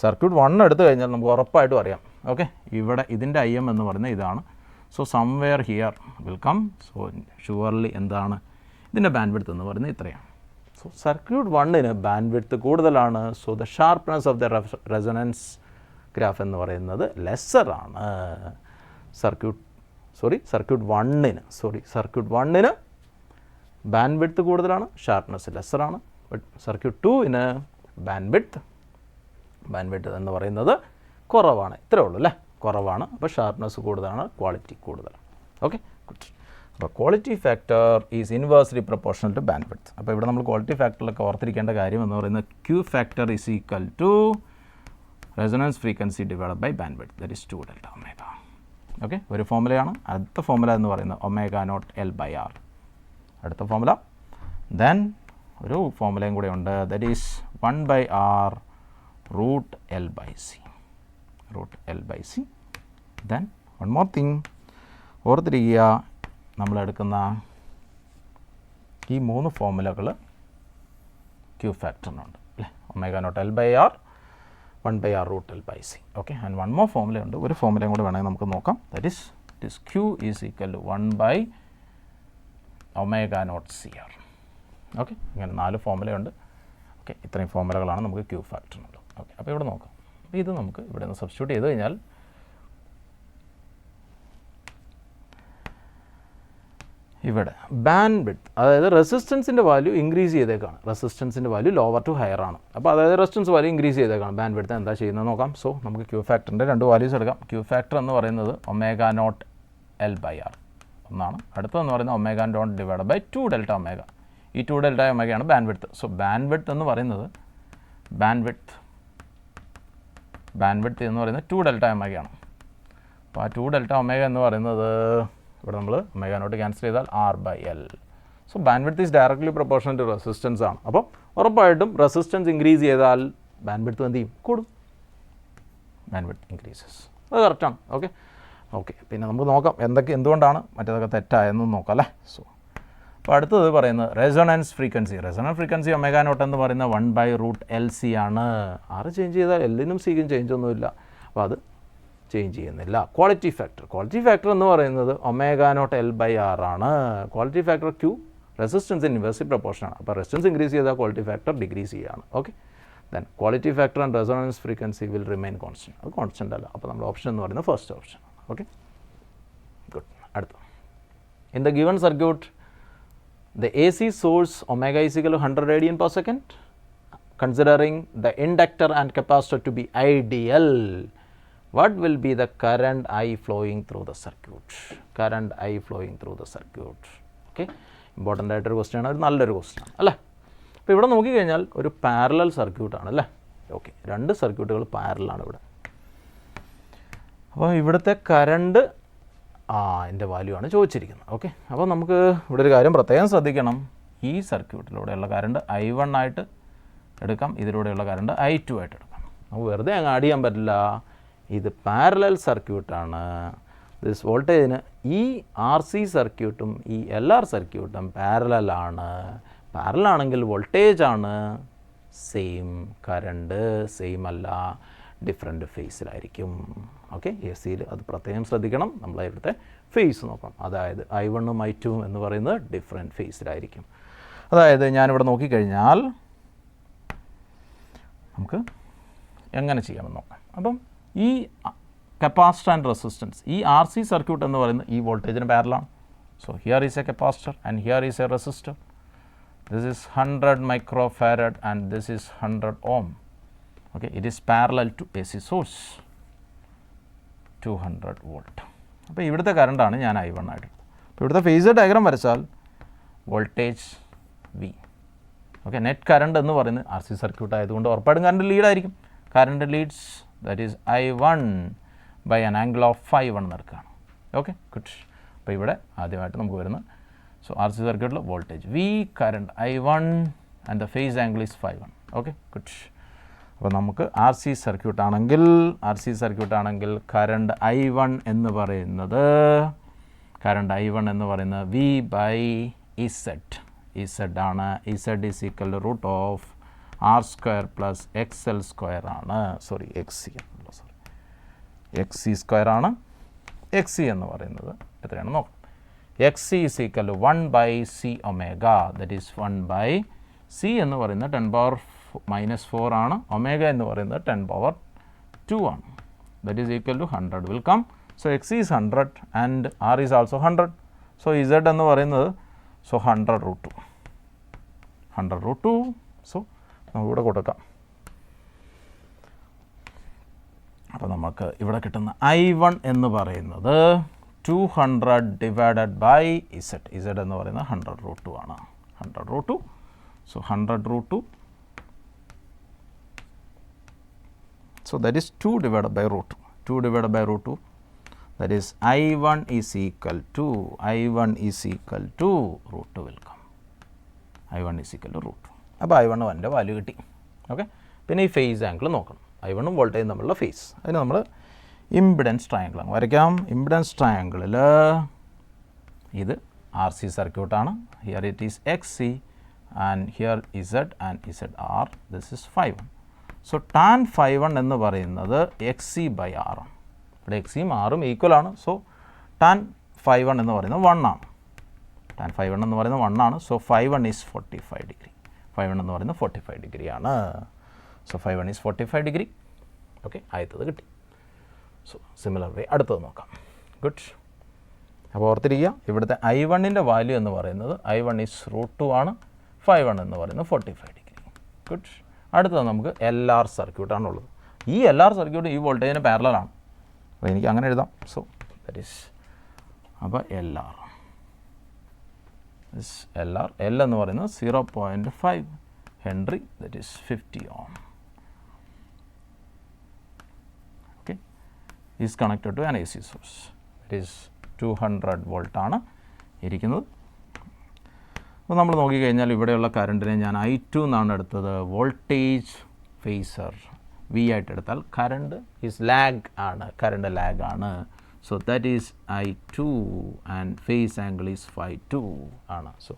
സർക്യൂട്ട് 1 എടുത്തു കഴിഞ്ഞാൽ നമുക്ക് ഉറപ്പായിട്ടും അറിയാം. ഓക്കെ, ഇവിടെ ഇതിൻ്റെ IM എന്ന് പറയുന്നത് ഇതാണ്. So somewhere here will come. So surely എന്താണ് ഇതിൻ്റെ ബാൻഡ് വിഡ്ത്ത് എന്ന് പറയുന്നത് ഇത്രയാണ്. സോ സർക്യൂട്ട് 1-ന് ബാൻഡ് വിഡ്ത്ത് കൂടുതലാണ്. So the sharpness of the resonance graph എന്ന് പറയുന്നത് ലെസ്സറാണ്. സർക്യൂട്ട് 1-ന് ബാൻഡ് വിഡ്ത്ത് കൂടുതലാണ്, ഷാർപ്പ്നെസ് ലെസ്സറാണ്. ബട്ട് സർക്യൂട്ട് 2-ന് ബാൻഡ് വിഡ്ത്ത് എന്ന് പറയുന്നത് കുറവാണ്. ഇത്രേ ഉള്ളൂ അല്ലേ, കുറവാണ്. അപ്പോൾ ഷാർപ്പ്നെസ് കൂടുതലാണ്, ക്വാളിറ്റി കൂടുതലാണ്. Okay, good. അപ്പോൾ quality factor is inversely proportional to bandwidth. അപ്പോൾ ഇവിടെ നമ്മൾ ക്വാളിറ്റി ഫാക്ടറിലൊക്കെ ഓർത്തിരിക്കേണ്ട കാര്യം എന്ന് പറയുന്നത് Q factor is equal to resonance frequency divide by bandwidth, that is 2 delta ω. Okay, ഒരു ഫോർമുലയാണ്. അടുത്ത ഫോർമുല എന്ന് പറയുന്നത് ω0 L/R. അടുത്ത ഫോർമുല. ദെൻ ഒരു ഫോർമുലയും കൂടെ ഉണ്ട്, that is 1/R √L/C. Then one more thing ഓർത്തിരിക്കുക, നമ്മളെടുക്കുന്ന ഈ 3 ഫോർമുലകൾ ക്യൂ ഫാക്ടറിനുണ്ട് അല്ലേ. ω0 L/R, 1/R √L/C. Okay, and one more formula ഉണ്ട്, ഒരു ഫോർമുലയും കൂടെ വേണമെങ്കിൽ നമുക്ക് നോക്കാം. That is Q is equal to 1/ω0CR. Okay, ഇങ്ങനെ 4 ഫോർമുലയുണ്ട്. ഓക്കെ, ഇത്രയും ഫോർമുലകളാണ് നമുക്ക് ക്യൂ ഫാക്ടറിനുള്ളത്. ഓക്കെ, അപ്പോൾ ഇവിടെ നോക്കാം. അപ്പോൾ ഇത് നമുക്ക് ഇവിടെ നിന്ന് സബ്സ്റ്റിറ്റ്യൂട്ട് ചെയ്ത് കഴിഞ്ഞാൽ ഇവിടെ ബാൻഡ് വിഡ്ത്ത്, അതായത് റെസിസ്റ്റൻസിൻ്റെ വാല്യൂ ഇൻക്രീസ് ചെയ്തേക്കാണ്. റെസിസ്റ്റൻസിൻ്റെ വാല്യൂ ലോവർ ടു ഹയർ ആണ്. അപ്പോൾ അതായത് റെസിസ്റ്റൻസ് വാല്യൂ ഇൻക്രീസ് ചെയ്തേക്കാണ്. ബാൻഡ് വിഡ്ത്ത് എന്താ ചെയ്യുന്നത് നോക്കാം. സോ നമുക്ക് ക്യൂ ഫാക്ടറിൻ്റെ 2 വാല്യൂസ് എടുക്കാം. ക്യൂ ഫാക്ടർ എന്ന് പറയുന്നത് ω0 L/R ഒന്നാണ്. അടുത്തതെന്ന് പറയുന്നത് ω0 ഡിവൈഡ് ബൈ 2 ഡെൽറ്റ ω. ഈ 2 ഡെൽറ്റ ω ആണ് bandwidth. So bandwidth എന്ന് പറയുന്നത് ബാൻഡ് വിഡ്ത്ത് എന്ന് പറയുന്നത് 2 ഡെൽറ്റ ω ആണ്. അപ്പോൾ ആ 2 ഡെൽറ്റ ω എന്ന് പറയുന്നത് ഇവിടെ നമ്മൾ ω0 ക്യാൻസൽ ചെയ്താൽ R/L. So bandwidth is directly proportional to resistance ആണ്. അപ്പോൾ ഉറപ്പായിട്ടും റെസിസ്റ്റൻസ് ഇൻക്രീസ് ചെയ്താൽ ബാൻഡ് വിഡ്ത്ത് എന്ത് ചെയ്യും, കൂടും. ബാൻഡ് വിഡ്ത്ത് ഇൻക്രീസസ്, അത് കറക്റ്റാണ്. ഓക്കെ, പിന്നെ നമുക്ക് നോക്കാം എന്തുകൊണ്ടാണ് മറ്റേതൊക്കെ തെറ്റായെന്ന് നോക്കാം അല്ലേ. സോ അപ്പോൾ അടുത്തത് പറയുന്നത് റെസൊണൻസ് ഫ്രീക്വൻസി ω0 എന്ന് പറയുന്നത് 1/√LC ആണ്. R ചേഞ്ച് ചെയ്താൽ L-നും C-ക്കും ചേഞ്ച് ഒന്നുമില്ല, അപ്പോൾ അത് ചേഞ്ച് ചെയ്യുന്നില്ല. ക്വാളിറ്റി ഫാക്ടർ എന്ന് പറയുന്നത് ω0 L/R ആണ്. Quality factor Q resistance inversely proportion ആണ്. അപ്പോൾ റെസിസ്റ്റൻസ് ഇൻക്രീസ് ചെയ്താൽ ക്വാളിറ്റി ഫാക്ടർ ഡിക്രീസ് ചെയ്യുകയാണ്. Okay, then quality factor and resonance frequency will remain constant. അത് കോൺസ്റ്റൻ്റ് അല്ല. അപ്പോൾ നമ്മുടെ ഓപ്ഷൻ എന്ന് പറയുന്നത് ഫസ്റ്റ് ഓപ്ഷൻ. Okay, good. അടുത്ത in the given circuit the AC source omega is equal to 100 radian per second, considering the inductor and capacitor to be ideal, what will be the current I flowing through the circuit? Current I flowing through the circuit. Okay, important ആയിട്ടൊരു question ആണ്, ഒരു നല്ലൊരു question ആണ് അല്ലേ. അപ്പോൾ ഇവിടെ നോക്കിക്കഴിഞ്ഞാൽ ഒരു പാരലൽ സർക്യൂട്ടാണ് അല്ലേ. ഓക്കെ, രണ്ട് സർക്യൂട്ടുകൾ പാരലാണ് ഇവിടെ. അപ്പോൾ ഇവിടുത്തെ കറണ്ട് എൻ്റെ വാല്യൂ ആണ് ചോദിച്ചിരിക്കുന്നത്. ഓക്കെ, അപ്പോൾ നമുക്ക് ഇവിടെ ഒരു കാര്യം പ്രത്യേകം ശ്രദ്ധിക്കണം. ഈ സർക്യൂട്ടിലൂടെയുള്ള കറണ്ട് I1 ആയിട്ട് എടുക്കാം, ഇതിലൂടെയുള്ള കറണ്ട് I2 ആയിട്ട് എടുക്കാം. നമുക്ക് വെറുതെ അങ്ങ് ആഡ് ചെയ്യാൻ പറ്റില്ല. ഇത് പാരലൽ സർക്യൂട്ടാണ്. ദിസ് വോൾട്ടേജിന് ഈ RC സർക്യൂട്ടും ഈ LR സർക്യൂട്ടും പാരലലാണ്. പാരലാണെങ്കിൽ വോൾട്ടേജാണ് സെയിം, കറണ്ട് സെയിം അല്ല, ഡിഫറെൻറ്റ് ഫേസിലായിരിക്കും. ഓക്കെ, AC-യിൽ അത് പ്രത്യേകം ശ്രദ്ധിക്കണം. നമ്മൾ ഇവിടുത്തെ ഫേസ് നോക്കണം. അതായത് I1ഉം I2ഉം എന്ന് പറയുന്നത് ഡിഫറെൻറ്റ് ഫേസിലായിരിക്കും. അതായത് ഞാനിവിടെ നോക്കിക്കഴിഞ്ഞാൽ നമുക്ക് എങ്ങനെ ചെയ്യാമെന്ന് നോക്കാം. അപ്പം ഈ കപ്പാസിറ്റർ ആൻഡ് റെസിസ്റ്റൻസ്, ഈ RC സർക്യൂട്ട് എന്ന് പറയുന്നത് ഈ വോൾട്ടേജിന് പാരലാണ്. So here is a capacitor and here is a resistor. This is 100 microfarad and this is 100 ohm. Okay, it is parallel to AC source, 200 volt. അപ്പോൾ ഇവിടുത്തെ കറണ്ടാണ് ഞാൻ I1 ആയിട്ട്. അപ്പോൾ ഇവിടുത്തെ ഫേസർ ഡയഗ്രാം വരച്ചാൽ voltage V. Okay, net current എന്ന് പറയുന്നത് RC circuit ആയതുകൊണ്ട് ഉറപ്പായിട്ടും കറണ്ട് ലീഡായിരിക്കും. Current leads, that is I1 by an angle of 5 നടക്കുകയാണ്. Okay, good. അപ്പോൾ ഇവിടെ ആദ്യമായിട്ട് നമുക്ക് വരുന്നത്, so RC circuit voltage V, current I1 and the phase angle is 5 okay, good. അപ്പോൾ നമുക്ക് RC സർക്യൂട്ട് ആണെങ്കിൽ കറണ്ട് I1 എന്ന് പറയുന്നത് V ബൈ Z ആണ്. Z is equal to root of R square plus XL square ആണ്. Sorry, XC square ആണ്. XC എന്ന് പറയുന്നത് എത്രയാണ് നോക്കാം. XC is equal to 1 by C omega, that is 1 by C എന്ന് പറയുന്നത് 10 power -4 ആണ്. ഒമേഗ എന്ന് പറയുന്നത് 10 power 2 ആണ്. That is equal to 100 will come. So XC is 100 and R is also 100. So Z എന്ന് പറയുന്നത്, so 100 root 2. 100 root 2. So നമുക്കിവിടെ കൊടുക്കാം. അപ്പോൾ നമുക്ക് ഇവിടെ കിട്ടുന്ന I1 എന്ന് പറയുന്നത് 200 divided by Z. Z എന്ന് പറയുന്നത് 100 root 2 ആണ്. 100 root 2. So 100 root 2. So that is 2 divided by root 2. 2 divided by root 2. That is I1 is equal to root 2 will come. I1 is equal to root 2. അപ്പോൾ I1 1 value കിട്ടി. Okay, പിന്നെ ഈ phase angle നോക്കണം. I1ഉം വോൾട്ടേജും തമ്മിലുള്ള face, അതിന് നമ്മൾ impedance triangle അങ്ങ് വരയ്ക്കാം. ഇമ്പിഡൻസ് ട്രയാങ്കിളിൽ ഇത് RC സർക്യൂട്ടാണ്. Here it is XC and here Z and ZR. This is 5. So tan 5 എന്ന് പറയുന്നത് XC ബൈ R ആണ്. ഇവിടെ XCയും Rഉം ഈക്വൽ ആണ്. സോ ടാൻ 5 എന്ന് പറയുന്നത് 1 ആണ്. ടാൻ 5 എന്ന് പറയുന്നത് 1 ആണ്. So 5 is 45 degree. 5 എന്ന് പറയുന്നത് 45 ഡിഗ്രി ആണ്. So 5 is 45 degree. ഓക്കെ, ആദ്യത്തത് കിട്ടി. സോ സിമിലർ വേ അടുത്തത് നോക്കാം. ഗുഡ്. അപ്പോൾ ഓർത്തിരിക്കുക, ഇവിടുത്തെ I1ൻ്റെ വാല്യൂ എന്ന് പറയുന്നത് I1 ഈസ് root 2 ആണ്. 5 എന്ന് പറയുന്നത് 45 ഡിഗ്രി. ഗുഡ്. അടുത്തത് നമുക്ക് LR സർക്യൂട്ടാണുള്ളത്. ഈ LR സർക്യൂട്ട് ഈ വോൾട്ടേജിന് പാരലലാണ്. അപ്പോൾ എനിക്ക് അങ്ങനെ എഴുതാം. സോ ദറ്റ് ഈസ്, അപ്പോൾ LR L എന്ന് പറയുന്നത് 0.5 Henry, that is 50 ohm. is connected to an AC source. It is 200 volt ആണ് ഇരിക്കുന്നത്. അപ്പോൾ നമ്മൾ നോക്കിക്കഴിഞ്ഞാൽ ഇവിടെയുള്ള കറണ്ടിനെ ഞാൻ I2 എന്നാണ് എടുത്തത്. വോൾട്ടേജ് ഫേസർ V ആയിട്ട് എടുത്താൽ കറണ്ട് ഈസ് ലാഗ് ആണ്, കറണ്ട് ലാഗ് ആണ്. So that is I2 and phase angle is ∅2 ആണ്. സോ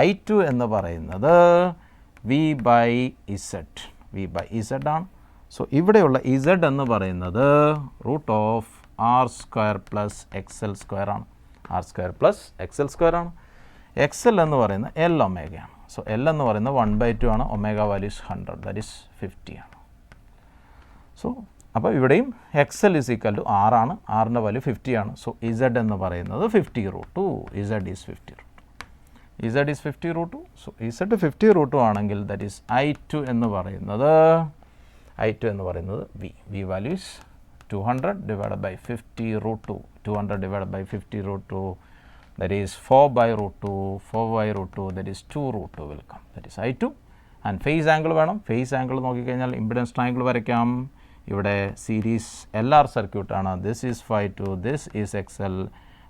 I2 എന്ന് പറയുന്നത് V ബൈ Z ആണ്. സോ ഇവിടെയുള്ള Z എന്ന് പറയുന്നത് root of R square plus XL square ആണ്. R square plus XL square ആണ്. XL എന്ന് പറയുന്നത് L ഒമേഗയാണ്. സോ L എന്ന് പറയുന്നത് 1/2 ആണ്. Omega value is 100, that is 50 ആണ്. സോ അപ്പോൾ ഇവിടെയും XL is equal to R ആണ്. R ൻ്റെ വാല്യൂ 50 ആണ്. സോ Z എന്ന് പറയുന്നത് 50 root 2. Z is 50 root 2. Z is 50 root 2. So Z 50 root 2 ആണെങ്കിൽ ദാറ്റ് ഈസ് I2 എന്ന് പറയുന്നത് V value is 200 divide by 50 root 2. 200 divide by 50 root 2 that is 4 by root 2, 4 by root 2, that is 2 root 2 will come, that is I2. And phase angle വേണം. phase angle നോക്കിക്കഴിഞ്ഞാൽ impedance triangle വരയ്ക്കാം. ഇവിടെ series LR circuit ആണ്. this is phi2, this is XL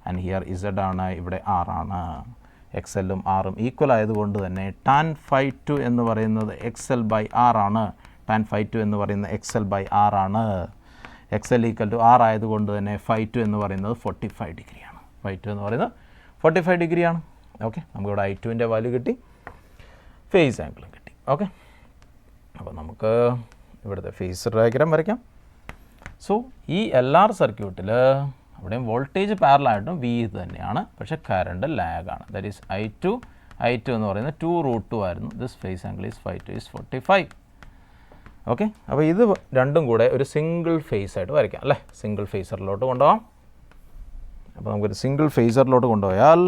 and here Z ആണ്, ഇവിടെ R ആണ്. XLഉം Rഉം equal ആയതുകൊണ്ട് തന്നെ tan phi2 എന്ന് പറയുന്നത് XL by R ആണ്. tan phi2 എന്ന് പറയുന്നത് XL by R ആണ്. XL ഈക്വൽ ടു R ആയതുകൊണ്ട് തന്നെ phi2 എന്ന് പറയുന്നത് 45 ഡിഗ്രിയാണ്. phi2 എന്ന് പറയുന്നത് 45 ഡിഗ്രിയാണ്. ഓക്കെ, നമുക്കിവിടെ I2വിൻ്റെ വാല്യൂ കിട്ടി, ഫേസ് ആംഗിളും കിട്ടി. ഓക്കെ, അപ്പോൾ നമുക്ക് ഇവിടുത്തെ ഫേസ് ഡയഗ്രാം വരയ്ക്കാം. സോ ഈ LR സർക്യൂട്ടിൽ അവിടെയും വോൾട്ടേജ് പാരലായിട്ടും V ഇത് തന്നെയാണ്, പക്ഷേ കറണ്ട് ലാഗാണ്. ദാറ്റ് ഈസ് I2 എന്ന് പറയുന്നത് 2 റൂട്ട് 2 ആയിരുന്നു. This face angle is phi2 is 45. Okay, അപ്പോൾ ഇത് രണ്ടും കൂടെ ഒരു സിംഗിൾ ഫേസ് ആയിട്ട് വരയ്ക്കാം അല്ലേ. സിംഗിൾ ഫേസറിലോട്ട് കൊണ്ടുപോകാം. അപ്പോൾ നമുക്കൊരു സിംഗിൾ ഫേസറിലോട്ട് കൊണ്ടുപോയാൽ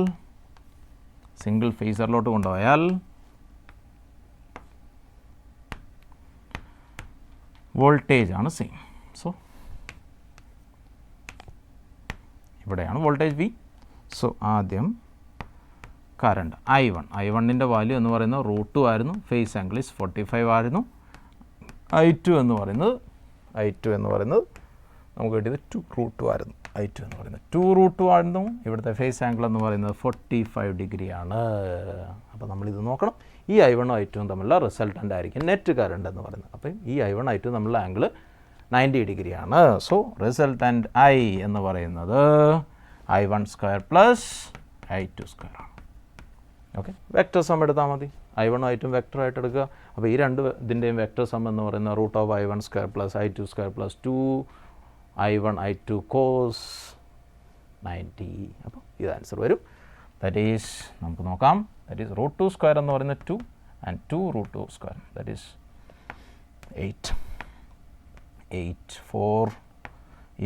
വോൾട്ടേജ് ആണ് സെയിം. സോ ഇവിടെയാണ് വോൾട്ടേജ് V. സോ ആദ്യം കറണ്ട് I1ൻ്റെ വാല്യൂ എന്ന് പറയുന്നത് റൂട്ട് 2 ആയിരുന്നു. ഫേസ് ആംഗിൾ ഈസ് 45 ആയിരുന്നു. I2 എന്ന് പറയുന്നത് നമുക്ക് കിട്ടിയത് 2 റൂട്ട് 2 ആയിരുന്നു. I2 എന്ന് പറയുന്നത് 2 റൂട്ട് 2 ആയിരുന്നു. ഇവിടുത്തെ ഫേസ് ആംഗിൾ എന്ന് പറയുന്നത് 45 ഡിഗ്രിയാണ്. അപ്പോൾ നമ്മളിത് നോക്കണം. ഈ I1ഉം I2ഉം തമ്മിലുള്ള റിസൾട്ടൻ്റ് ആയിരിക്കും നെറ്റ് കറണ്ട് എന്ന് പറയുന്നത്. അപ്പം ഈ I1 I2 തമ്മിലുള്ള ആംഗിൾ 90 ഡിഗ്രിയാണ്. സോ റിസൾട്ടൻ്റ് I എന്ന് പറയുന്നത് I1 square plus I2 square ആണ്. ഓക്കെ, വെക്റ്റർ സം എടുത്താൽ മതി. I1ഉം I2ഉം വെക്റ്ററായിട്ട് എടുക്കുക. അപ്പോൾ ഈ രണ്ട് ഇതിൻ്റെയും വെക്റ്റർ സം എന്ന് പറയുന്നത് root of I1 square plus I2 square plus 2 I1 I2 cos 90. അപ്പോൾ ഇത് ആൻസർ വരും. ദാറ്റ് ഈസ് നമുക്ക് നോക്കാം. ദാറ്റ് ഈസ് റൂട്ട് 2 സ്ക്വയർ എന്ന് പറയുന്നത് 2 and 2 root 2 square that is 8. 4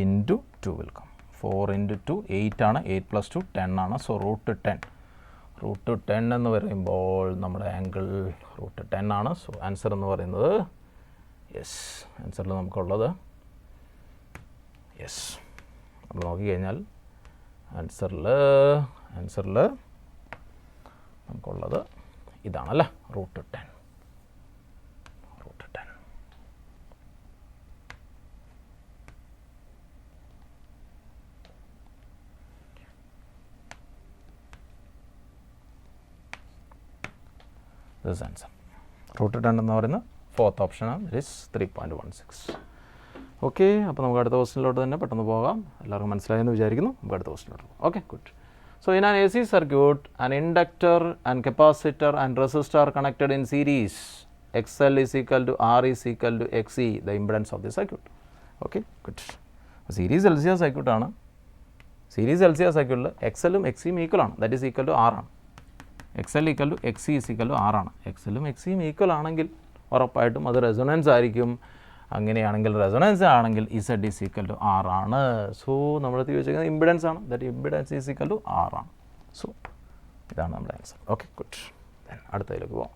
into 2 will come. 4 into 2 8 ആണ്. 8 പ്ലസ് 2 10 ആണ്. സോ റൂട്ട് 10 എന്ന് പറയുമ്പോൾ നമ്മുടെ ആംഗിൾ റൂട്ട് 10 ആണ്. സോ ആൻസർ എന്ന് പറയുന്നത് ആൻസറിൽ നമുക്കുള്ളത് നമ്മൾ നോക്കിക്കഴിഞ്ഞാൽ ആൻസറിൽ നമുക്കുള്ളത് ഇതാണല്ലേ, റൂട്ട് 10. ദിസ് ആൻസർ റൂട്ട് 10 എന്ന് പറയുന്നത് ഫോർത്ത് ഓപ്ഷനാണ്. ദിസ് 3.16. ഓക്കെ, അപ്പോൾ നമുക്ക് അടുത്ത ക്വസ്റ്റ്യനിലോട്ട് തന്നെ പെട്ടെന്ന് പോകാം. എല്ലാവർക്കും മനസ്സിലായെന്ന് വിചാരിക്കുന്നു. നമുക്ക് അടുത്ത ക്വസ്റ്റ്യനിലോട്ട് പോകാം. Okay, good. So in an AC circuit, an inductor and capacitor and resistor are connected in series. XL is equal to R is equal to XC, the impedance of the circuit. Okay, good. Series LCR circuit ആണ്. Series LCR സർക്യൂട്ടിൽ XLഉം XCയും equal ആണ്. That is equal to R ആണ്. XL equal to XC is equal to R ആണ്. XLഉം XCയും equal ആണെങ്കിൽ ഉറപ്പായിട്ടും അത് റെസൊണൻസ് ആയിരിക്കും. അങ്ങനെയാണെങ്കിൽ റെസൊണൻസ് ആണെങ്കിൽ Z is equal to R ആണ്. സോ നമ്മളടുത്ത് ചോദിച്ചിരിക്കുന്നത് ഇമ്പിഡൻസ് ആണ്. That impedance is equal to R ആണ്. സോ ഇതാണ് നമ്മുടെ ആൻസർ. Okay, good. അടുത്തതിലേക്ക് പോകാം.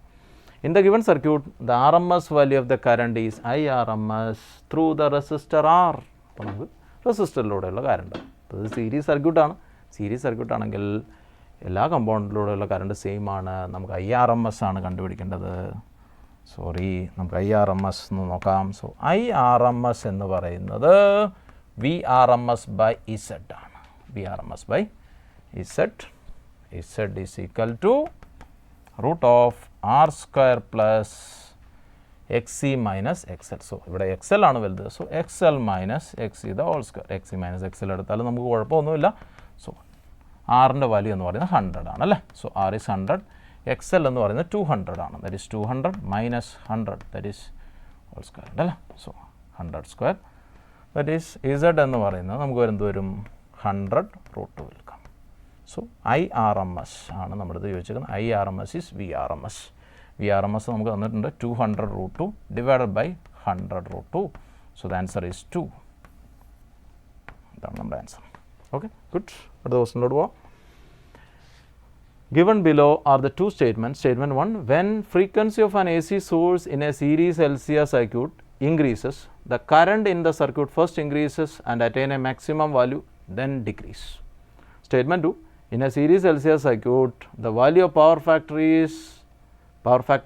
In the given circuit the RMS value of the current is IRMS through the resistor R. അപ്പോൾ നമുക്ക് റെസിസ്റ്ററിലൂടെയുള്ള കറണ്ട്. അപ്പോൾ ഇത് സീരീസ് സർക്യൂട്ടാണ്. സീരീസ് സർക്യൂട്ടാണെങ്കിൽ എല്ലാ കമ്പൗണ്ടിലൂടെയുള്ള കറണ്ട് സെയിം ആണ്. നമുക്ക് IRMS ആണ് കണ്ടുപിടിക്കേണ്ടത്. നമുക്ക് IRMS എന്ന് നോക്കാം. സോ IRMS എന്ന് പറയുന്നത് VRMS ബൈ Z ആണ്. VRMS by Z. Z is equal to root of R square plus XC minus XL. So ഇവിടെ XL ആണ് വലുത്. So XL minus XC the whole square. XC minus XL എടുത്താലും നമുക്ക് കുഴപ്പമൊന്നുമില്ല. So ആറിൻ്റെ value എന്ന് പറയുന്നത് 100 ആണ് അല്ലേ. So R is 100. XL എന്ന് പറയുന്നത് 200 ആണ്. That is 200 minus 100 that is whole square അല്ലേ. So 100 square that is Z എന്ന് പറയുന്നത് നമുക്ക് എന്ത് വരും, 100 root 2 will come. So IRMS ആണ് നമ്മുടെ ചോദിച്ചിരിക്കുന്നത്. IRMS is VRMS. VRMS നമുക്ക് തന്നിട്ടുണ്ട് 200 റൂട്ട് 2 divided by 100 root 2. So the answer is 2. ഇതാണ് നമ്മുടെ ആൻസർ. Okay, good. അടുത്ത ക്വസ്റ്റ്യനിലോട്ട് പോവാം. Given below are the two statements. Statement 1, when frequency of an AC source in a series LCR circuit increases, the current in the circuit first increases and attain a maximum value, then decrease. Statement 2, in a series LCR circuit, the value of power factor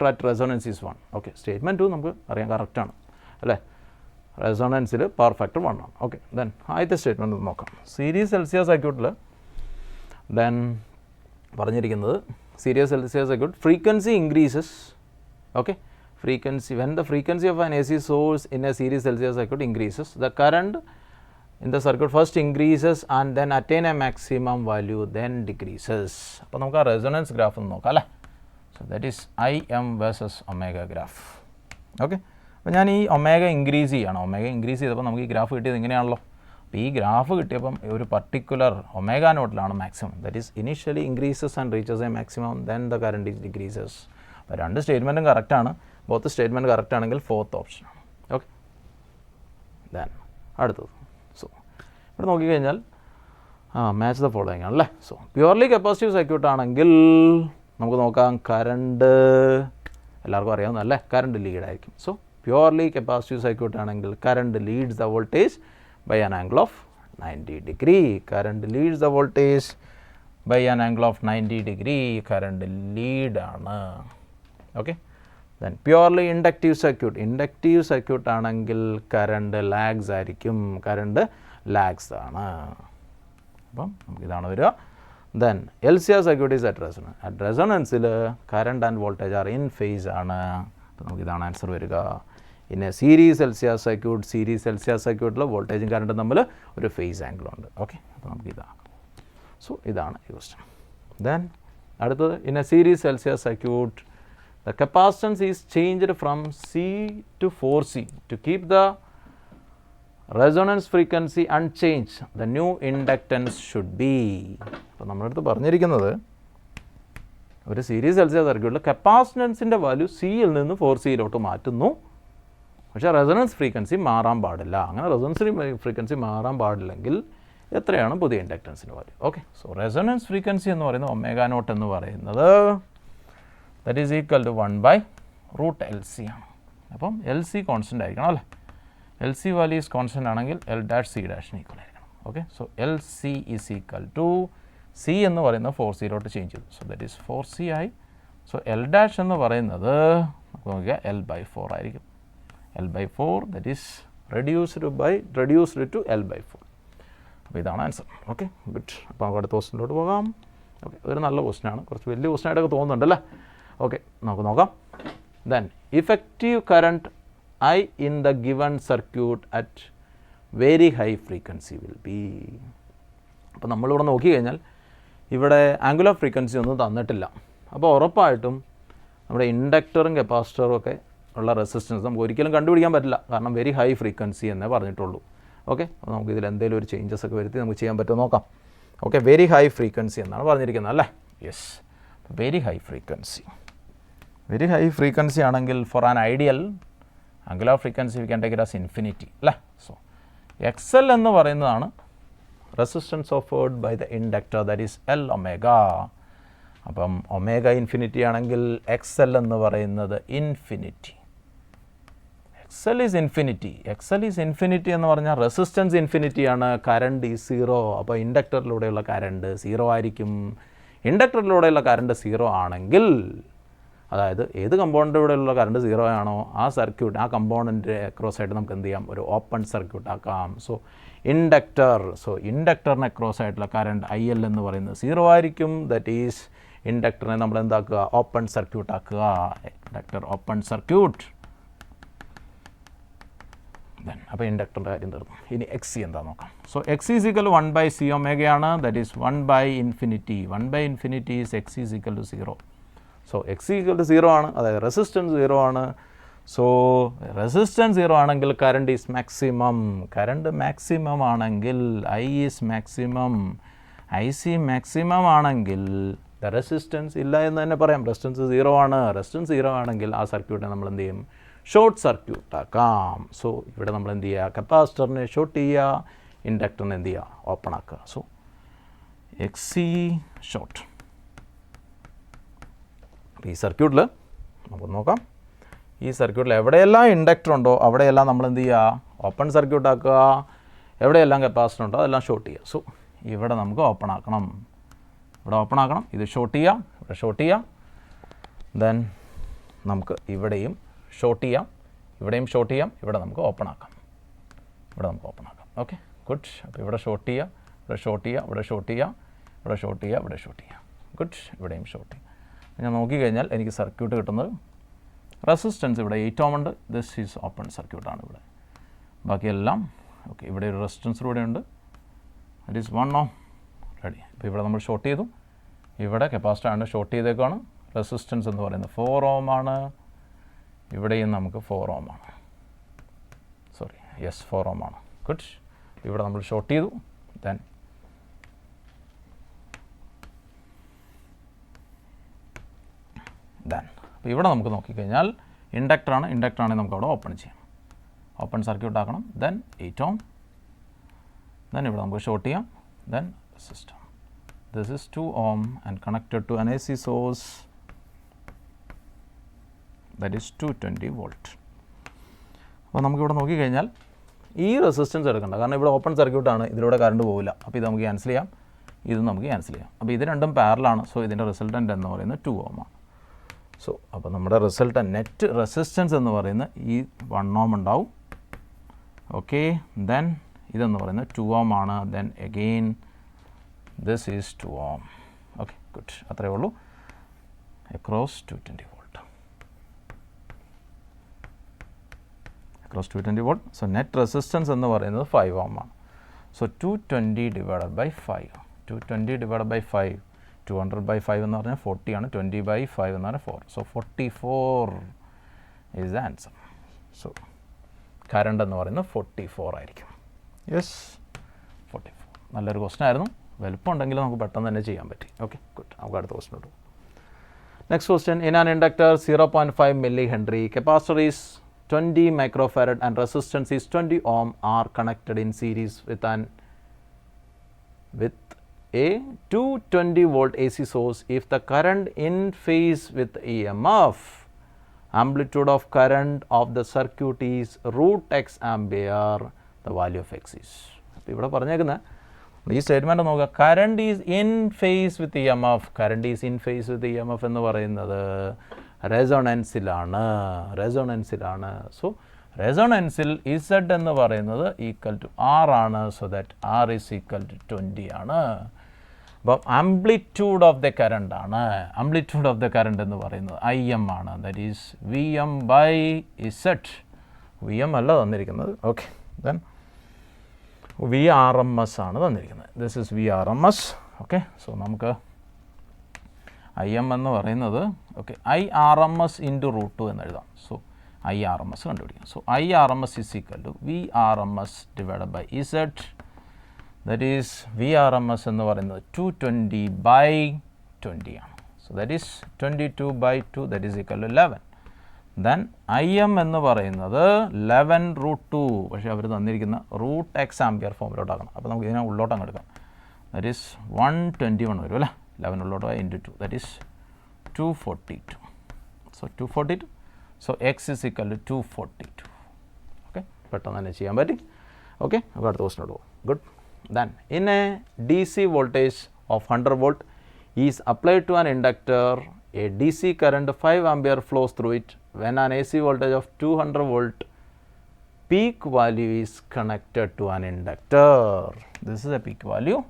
at resonance is 1. Okay, statement 2 നമുക്ക് അറിയാൻ കറക്റ്റാണ് അല്ലേ, റെസൊണൻസിൽ power factor 1 ആണ്. Okay, then ആദ്യത്തെ statement നോക്കാം. Series LCR സർക്യൂട്ടിൽ then പറഞ്ഞിരിക്കുന്നത് series LCR circuit frequency increases. Okay, frequency, when the frequency of an AC source in a series LCR circuit increases, the current in the circuit first increases and then attain a maximum value, then decreases. അപ്പോൾ നമുക്ക് ആ resonance graph ഒന്ന് നോക്കാം അല്ലേ. So that is IM versus omega graph. Okay, അപ്പോൾ ഞാൻ ഈ omega increase ചെയ്യണം. ഒമേഗ ഇൻക്രീസ് ചെയ്തപ്പോൾ നമുക്ക് ഈ ഗ്രാഫ് കിട്ടിയത് ഇങ്ങനെയാണല്ലോ. അപ്പോൾ ഈ ഗ്രാഫ് കിട്ടിയപ്പം ഒരു പർട്ടിക്കുലർ ഒമേഗ നോട്ടിലാണ് maximum, that is initially increases and reaches a maximum, then the current is decreases. അപ്പോൾ രണ്ട് സ്റ്റേറ്റ്മെൻറ്റും കറക്റ്റാണ്. ബോത്ത് സ്റ്റേറ്റ്മെൻറ്റ് കറക്റ്റ് ആണെങ്കിൽ ഫോർത്ത് ഓപ്ഷനാണ്. ഓക്കെ, ദെൻ അടുത്തത്. സോ ഇവിടെ നോക്കിക്കഴിഞ്ഞാൽ മാച്ച് ദ ഫോളോയിങ് ആണല്ലേ. സോ പ്യുവർലി കപ്പാസിറ്റീവ് സർക്യൂട്ട് ആണെങ്കിൽ നമുക്ക് നോക്കാം, കറണ്ട് എല്ലാവർക്കും അറിയാവുന്നതല്ലേ, കറണ്ട് ലീഡായിരിക്കും. സോ പ്യുവർലി കപ്പാസിറ്റീവ് സർക്യൂട്ട് ആണെങ്കിൽ current leads the voltage by an angle of 90 degree. Current leads the voltage by an angle of 90 degree. Current ലീഡാണ്. Okay, then purely inductive circuit ആണെങ്കിൽ current lags ആയിരിക്കും. Current lags ആണ്. അപ്പം നമുക്കിതാണ് വരിക. Then LCR circuit is at റെസൊണൻസിൽ current and voltage are in phase ആണ്. അപ്പോൾ നമുക്കിതാണ് ആൻസർ വരിക. പിന്നെ സീരീസ് LCR സർക്യൂട്ടിൽ വോൾട്ടേജും കറണ്ടും തമ്മിൽ ഒരു ഫേസ് ആംഗിളുണ്ട്. ഓക്കെ, അപ്പോൾ നമുക്കിതാണ്. സോ ഇതാണ് ഈ ക്വസ്റ്റ്യൻ. ദെൻ അടുത്തത്, in A series LCR circuit the capacitance is changed from C to 4C to keep the resonance frequency unchanged. The new inductance should be. അപ്പോൾ നമ്മളടുത്ത് പറഞ്ഞിരിക്കുന്നത് ഒരു സീരീസ് LCR സർക്യൂട്ടിൽ കപ്പാസിറ്റൻസിൻ്റെ value സിയിൽ നിന്ന് 4Cയിലോട്ട് മാറ്റുന്നു. പക്ഷേ റെസൊണൻസ് ഫ്രീക്വൻസി മാറാൻ പാടില്ല. അങ്ങനെ റെസൊണൻസ് ഫ്രീക്വൻസി മാറാൻ പാടില്ലെങ്കിൽ എത്രയാണ് പുതിയ ഇൻഡക്റ്റൻസിൻ്റെ value? Okay, so resonance frequency എന്ന് പറയുന്നത് ഒമേഗ നോട്ട് എന്ന് പറയുന്നത് that is equal to 1/√LC ആണ്. അപ്പം LC കോൺസ്റ്റൻ്റ് ആയിരിക്കണം അല്ലേ. LC വാല്യൂ ഈസ് കോൺസ്റ്റൻ്റ് ആണെങ്കിൽ L'(C') ഈക്വൽ ആയിരിക്കണം. Okay, so LC is equal to C എന്ന് പറയുന്നത് 4Cയിലോട്ട് ചേഞ്ച് ചെയ്തു. സോ ദാറ്റ് ഈസ് 4C ആയി. സോ L' എന്ന് പറയുന്നത് നമുക്ക് നോക്കിയാൽ L/4 ആയിരിക്കും. L/4 that is reduced to L/4. അപ്പോൾ ഇതാണ് ആൻസർ. Okay, good. അപ്പോൾ നമുക്ക് അടുത്ത ക്വസ്റ്റ്യനിലോട്ട് പോകാം. ഓക്കെ, ഒരു നല്ല ക്വസ്റ്റ്യനാണ്, കുറച്ച് വലിയ ക്വസ്റ്റ്യനായിട്ടൊക്കെ തോന്നുന്നുണ്ടല്ലേ. ഓക്കെ, നമുക്ക് നോക്കാം. Then effective current I in the given circuit at very high frequency will be. അപ്പോൾ നമ്മളിവിടെ നോക്കിക്കഴിഞ്ഞാൽ ഇവിടെ ആംഗുലർ ഫ്രീക്വൻസി ഒന്നും തന്നിട്ടില്ല. അപ്പോൾ ഉറപ്പായിട്ടും നമ്മുടെ ഇൻഡക്ടറും കപ്പാസിറ്ററും ഒക്കെ ഉള്ള റെസിസ്റ്റൻസ് നമുക്ക് ഒരിക്കലും കണ്ടുപിടിക്കാൻ പറ്റില്ല, കാരണം വെരി ഹൈ ഫ്രീക്വൻസി എന്നേ പറഞ്ഞിട്ടുള്ളൂ. ഓക്കെ, അപ്പോൾ നമുക്കിതിൽ എന്തെങ്കിലും ഒരു ചേഞ്ചസ് ഒക്കെ വരുത്തി നമുക്ക് ചെയ്യാൻ പറ്റുമോ നോക്കാം. ഓക്കെ, വെരി ഹൈ ഫ്രീക്വൻസി എന്നാണ് പറഞ്ഞിരിക്കുന്നത് അല്ലേ. യെസ്, വെരി ഹൈ ഫ്രീക്വൻസി ആണെങ്കിൽ for an ideal angular frequency we can take it as infinity അല്ലേ. സോ XL എന്ന് പറയുന്നതാണ് resistance offered by the inductor, that is L omega. അപ്പം ഒമേഗ ഇൻഫിനിറ്റി ആണെങ്കിൽ XL എന്ന് പറയുന്നത് ഇൻഫിനിറ്റി. XL ഈസ് ഇൻഫിനിറ്റി എന്ന് പറഞ്ഞാൽ റെസിസ്റ്റൻസ് ഇൻഫിനിറ്റിയാണ്, കറണ്ട് ഈസ് 0. അപ്പോൾ ഇൻഡക്ടറിലൂടെയുള്ള കറണ്ട് 0 ആയിരിക്കും. ഇൻഡക്ടറിലൂടെയുള്ള കറണ്ട് 0 ആണെങ്കിൽ, അതായത് ഏത് കമ്പോണൻറ്റിലൂടെയുള്ള കറണ്ട് 0 ആണോ ആ സർക്യൂട്ട്, ആ കമ്പോണൻറ്റ് അക്രോസ് ആയിട്ട് നമുക്ക് എന്ത് ചെയ്യാം, ഒരു ഓപ്പൺ സർക്യൂട്ട് ആക്കാം. സോ ഇൻഡക്ടറിന് അക്രോസ് ആയിട്ടുള്ള കറണ്ട് IL എന്ന് പറയുന്നത് 0 ആയിരിക്കും. ദാറ്റ് ഈസ് ഇൻഡക്ടറിനെ നമ്മൾ എന്താക്കുക, ഓപ്പൺ സർക്യൂട്ട് ആക്കുക. Inductor open circuit. അപ്പോൾ ഇൻഡക്ടറിൻ്റെ കാര്യം തീർന്നു. ഇനി XC എന്താ നോക്കാം. So XC is equal to 1/C ഒമേഗയാണ്. ദാറ്റ് ഈസ് 1/ഇൻഫിനിറ്റി. 1/ഇൻഫിനിറ്റി is XC is equal to 0. So XC equal to 0 ആണ്, അതായത് റെസിസ്റ്റൻസ് 0 ആണ്. സോ റെസിസ്റ്റൻസ് 0 ആണെങ്കിൽ current is maximum. Current maximum ആണെങ്കിൽ I is maximum. IC maximum ആണെങ്കിൽ ദ റെസിസ്റ്റൻസ് ഇല്ല എന്ന് തന്നെ പറയാം. റെസിസ്റ്റൻസ് 0 ആണ്. റെസിസ്റ്റൻസ് 0 ആണെങ്കിൽ ആ സർക്യൂട്ടിനെ നമ്മൾ എന്ത് ചെയ്യും, ഷോർട്ട് സർക്യൂട്ട് ആക്കാം. സോ ഇവിടെ നമ്മൾ എന്ത് ചെയ്യുക, കപ്പാസിറ്ററിനെ ഷോർട്ട് ചെയ്യുക, ഇൻഡക്ടറിനെ എന്ത് ചെയ്യുക, ഓപ്പൺ ആക്കുക. So XC short. ഈ സർക്യൂട്ടിൽ നമുക്ക് നോക്കാം. ഈ സർക്യൂട്ടിൽ എവിടെയെല്ലാം ഇൻഡക്ടർ ഉണ്ടോ അവിടെയെല്ലാം നമ്മൾ എന്ത് ചെയ്യുക, ഓപ്പൺ സർക്യൂട്ട് ആക്കുക. എവിടെയെല്ലാം കപ്പാസിറ്റർ ഉണ്ടോ അതെല്ലാം ഷോർട്ട് ചെയ്യുക. സോ ഇവിടെ നമുക്ക് ഓപ്പൺ ആക്കണം, ഇവിടെ ഓപ്പൺ ആക്കണം. ഇത് ഷോർട്ട് ചെയ്യാം, ഇവിടെ ഷോർട്ട് ചെയ്യാം. ദെൻ നമുക്ക് ഇവിടെയും ഷോർട്ട് ചെയ്യാം, ഇവിടെയും ഷോർട്ട് ചെയ്യാം. ഇവിടെ നമുക്ക് ഓപ്പൺ ആക്കാം, ഇവിടെ നമുക്ക് ഓപ്പൺ ആക്കാം. Okay, good. അപ്പോൾ ഇവിടെ ഷോർട്ട് ചെയ്യുക, ഇവിടെ ഷോർട്ട് ചെയ്യുക, ഇവിടെ ഷോർട്ട് ചെയ്യുക, ഇവിടെ ഷോർട്ട് ചെയ്യുക, ഇവിടെ ഷോർട്ട് ചെയ്യുക. ഗുഡ്. ഇവിടെയും ഷോർട്ട് ചെയ്യുക. ഞാൻ നോക്കിക്കഴിഞ്ഞാൽ എനിക്ക് സർക്യൂട്ട് കിട്ടുന്നത് റെസിസ്റ്റൻസ് ഇവിടെ 8 ohm ഉണ്ട്. ദിസ് ഈസ് ഓപ്പൺ സർക്യൂട്ടാണ് ഇവിടെ. ബാക്കിയെല്ലാം ഓക്കെ. ഇവിടെ ഒരു റെസിസ്റ്റൻസ് കൂടെ ഉണ്ട്, ദറ്റ് ഈസ് 1 ohm. റെഡി. ഇപ്പോൾ ഇവിടെ നമ്മൾ ഷോർട്ട് ചെയ്തു, ഇവിടെ കപ്പാസിറ്ററാണ് ഷോർട്ട് ചെയ്തേക്കാണ്. റെസിസ്റ്റൻസ് എന്ന് പറയുന്നത് 4 ohm ആണ്. ഇവിടെയും നമുക്ക് 4 ohm ആണ്. സോറി, യെസ് 4 ohm ആണ്. ഗുഡ്. ഇവിടെ നമ്മൾ ഷോർട്ട് ചെയ്തു. ദെൻ അപ്പോൾ ഇവിടെ നമുക്ക് നോക്കിക്കഴിഞ്ഞാൽ ഇൻഡക്ടറാണെങ്കിൽ നമുക്ക് അവിടെ ഓപ്പൺ ചെയ്യാം, ഓപ്പൺ സർക്യൂട്ട് ആക്കണം. Then 8 ohm. ദെൻ ഇവിടെ നമുക്ക് ഷോർട്ട് ചെയ്യാം. Then resistor. This is 2 ohm and connected to an AC source that is 220 volt. അപ്പോൾ നമുക്കിവിടെ നോക്കിക്കഴിഞ്ഞാൽ ഈ റെസിസ്റ്റൻസ് എടുക്കണ്ട, കാരണം ഇവിടെ ഓപ്പൺ സർക്യൂട്ടാണ്, ഇതിലൂടെ കറണ്ട് പോവില്ല. അപ്പോൾ ഇത് നമുക്ക് ക്യാൻസൽ ചെയ്യാം, ഇത് നമുക്ക് ക്യാൻസൽ ചെയ്യാം. അപ്പോൾ ഇത് രണ്ടും പാരലാണ്. സോ ഇതിൻ്റെ റിസൾട്ടൻ്റ് എന്ന് പറയുന്നത് 2 ohm ആണ്. സോ അപ്പോൾ നമ്മുടെ റിസൾട്ടൻ്റ് നെറ്റ് റെസിസ്റ്റൻസ് എന്ന് പറയുന്നത് ഈ 1 ohm ഉണ്ടാവും. ഓക്കെ, ദെൻ ഇതെന്ന് പറയുന്നത് 2 ohm ആണ്. Then again this is 2 ohm. Okay, good. അത്രയേ ഉള്ളൂ. Across 220 volt. Across 220 volt. So net resistance എന്ന് പറയുന്നത് 5 ohm ആണ്. So 220 divided by 5. 220 divided by 5. 200 by 5 എന്ന് പറഞ്ഞാൽ 40 ആണ്. 20 by 5 എന്ന് പറഞ്ഞാൽ 4. So 44 is the answer. So current എന്ന് പറയുന്നത് 44 ആയിരിക്കും. യെസ്, 44. നല്ലൊരു ക്വസ്റ്റൻ ആയിരുന്നു. വലുപ്പം ഉണ്ടെങ്കിൽ നമുക്ക് പെട്ടെന്ന് തന്നെ ചെയ്യാൻ പറ്റി. Okay, good. നമുക്ക് അടുത്ത ക്വസ്റ്റൻ ഇട്ടു. Next question. In an inductor 0.5 millihenry, capacitor is 20 microfarad and resistance is 20 ohm are connected in series with a 220 volt AC source. If the current in phase with EMF, amplitude of current of the circuit is √x ampere, the value of x is. അപ്പോൾ ഇവിടെ പറഞ്ഞേക്കുന്നത് ഈ statement നോക്കുക. Current is in phase with EMF. Current is in phase with EMF എന്ന് പറയുന്നത് റെസൊണൻസിലാണ്. So റെസൊണൻസിൽ Z എന്ന് പറയുന്നത് ഈക്വൽ ടു R ആണ്. So that R is equal to 20 ആണ്. അപ്പം ആംപ്ലിറ്റ്യൂഡ് ഓഫ് ദ കറണ്ട് ആണ്. ആംപ്ലിറ്റ്യൂഡ് ഓഫ് ദ കറണ്ട് എന്ന് പറയുന്നത് IM ആണ്. That is VM by Z. VM അല്ല തന്നിരിക്കുന്നത്. ഓക്കെ, ദെൻ VRMS ആണ് തന്നിരിക്കുന്നത്. This is VRMS. Okay, so നമുക്ക് IM എന്ന് പറയുന്നത് ഓക്കെ IRMS ഇൻറ്റു √2 എന്ന് എഴുതാം. സോ IRMS കണ്ടുപിടിക്കാം. So IRMS is equal to VRMS divided by Z. That is VRMS എന്ന് പറയുന്നത് 220 by 20 ആണ്. So that is 22 by 2, that is equal to 11. Then IM എന്ന് പറയുന്നത് 11 √2. പക്ഷേ അവർ തന്നിരിക്കുന്ന √x ആംപിയർ ഫോമിലോട്ടാക്കണം. അപ്പോൾ നമുക്ക് ഇതിനെ ഉള്ളോട്ടങ്ങ് എടുക്കാം. ദാറ്റ് ഈസ് 121 വരും അല്ലേ. 11 ഉള്ളോട്ട് into 2, that is 242. So 242. So x is equal to 242. Okay, പെട്ടെന്ന് തന്നെ ചെയ്യാൻ പറ്റി. ഓക്കെ, അപ്പോൾ അടുത്ത ക്വസ്റ്റൻ എടുക്കും. Good. Then in a DC voltage of 100 volt is applied to an inductor, a DC current 5 ampere flows through it. When an AC voltage of 200 volt peak value is connected to an inductor, this is a peak value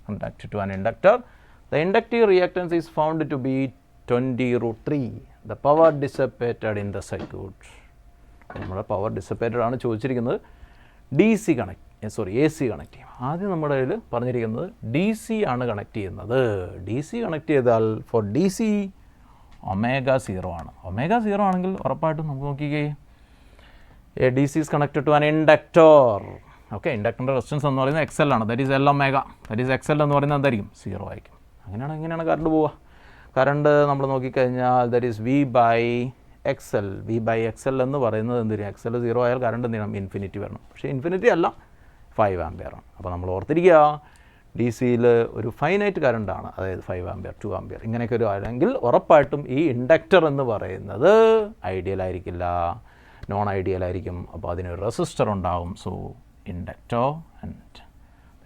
connected to an inductor. The inductive reactance is found to be 20 √3. The power dissipated in the circuit. നമ്മുടെ power dissipated ആണ് ചോദിച്ചിരിക്കുന്നത്. AC connect ചെയ്യും. ആദ്യം നമ്മുടെ കയ്യിൽ പറഞ്ഞിരിക്കുന്നത് DC ആണ് connect ചെയ്യുന്നത്. DC കണക്ട് ചെയ്താൽ ഫോർ DC ω0 ആണ്. ω0 ആണെങ്കിൽ ഉറപ്പായിട്ടും നമുക്ക് നോക്കിക്കേ DC is connected to an inductor. Okay, ഇൻഡക്ടറിൻ്റെ റെസിസ്റ്റൻസ് എന്ന് പറയുന്നത് XL ആണ്. That is L⍵. That is XL എന്ന് പറയുന്നത് എന്തായിരിക്കും? 0 ആയിരിക്കും. എങ്ങനെയാണ് കറണ്ട് പോവുക? കറണ്ട് നമ്മൾ നോക്കിക്കഴിഞ്ഞാൽ that is V by XL എന്ന് പറയുന്നത് എന്തിനും XL 0 ആയാൽ കറണ്ട് എന്ത് ചെയ്യണം? ഇൻഫിനിറ്റി വരണം. പക്ഷേ ഇൻഫിനിറ്റി അല്ല, 5 ആംപിയർ ആണ്. അപ്പോൾ നമ്മൾ ഓർത്തിരിക്കുക ഡി സിയിൽ ഒരു ഫൈനൈറ്റ് കറണ്ടാണ്, അതായത് 5 ആംപിയർ 2 ആംപിയർ ഇങ്ങനെയൊക്കെ ഒരു ആണെങ്കിൽ ഉറപ്പായിട്ടും ഈ ഇൻഡക്ടർ എന്ന് പറയുന്നത് ഐഡിയൽ ആയിരിക്കില്ല, നോൺ ഐഡിയൽ ആയിരിക്കും. അപ്പോൾ അതിനൊരു റെസിസ്റ്റർ ഉണ്ടാവും. സോ ഇൻഡക്ടർ ആൻഡ്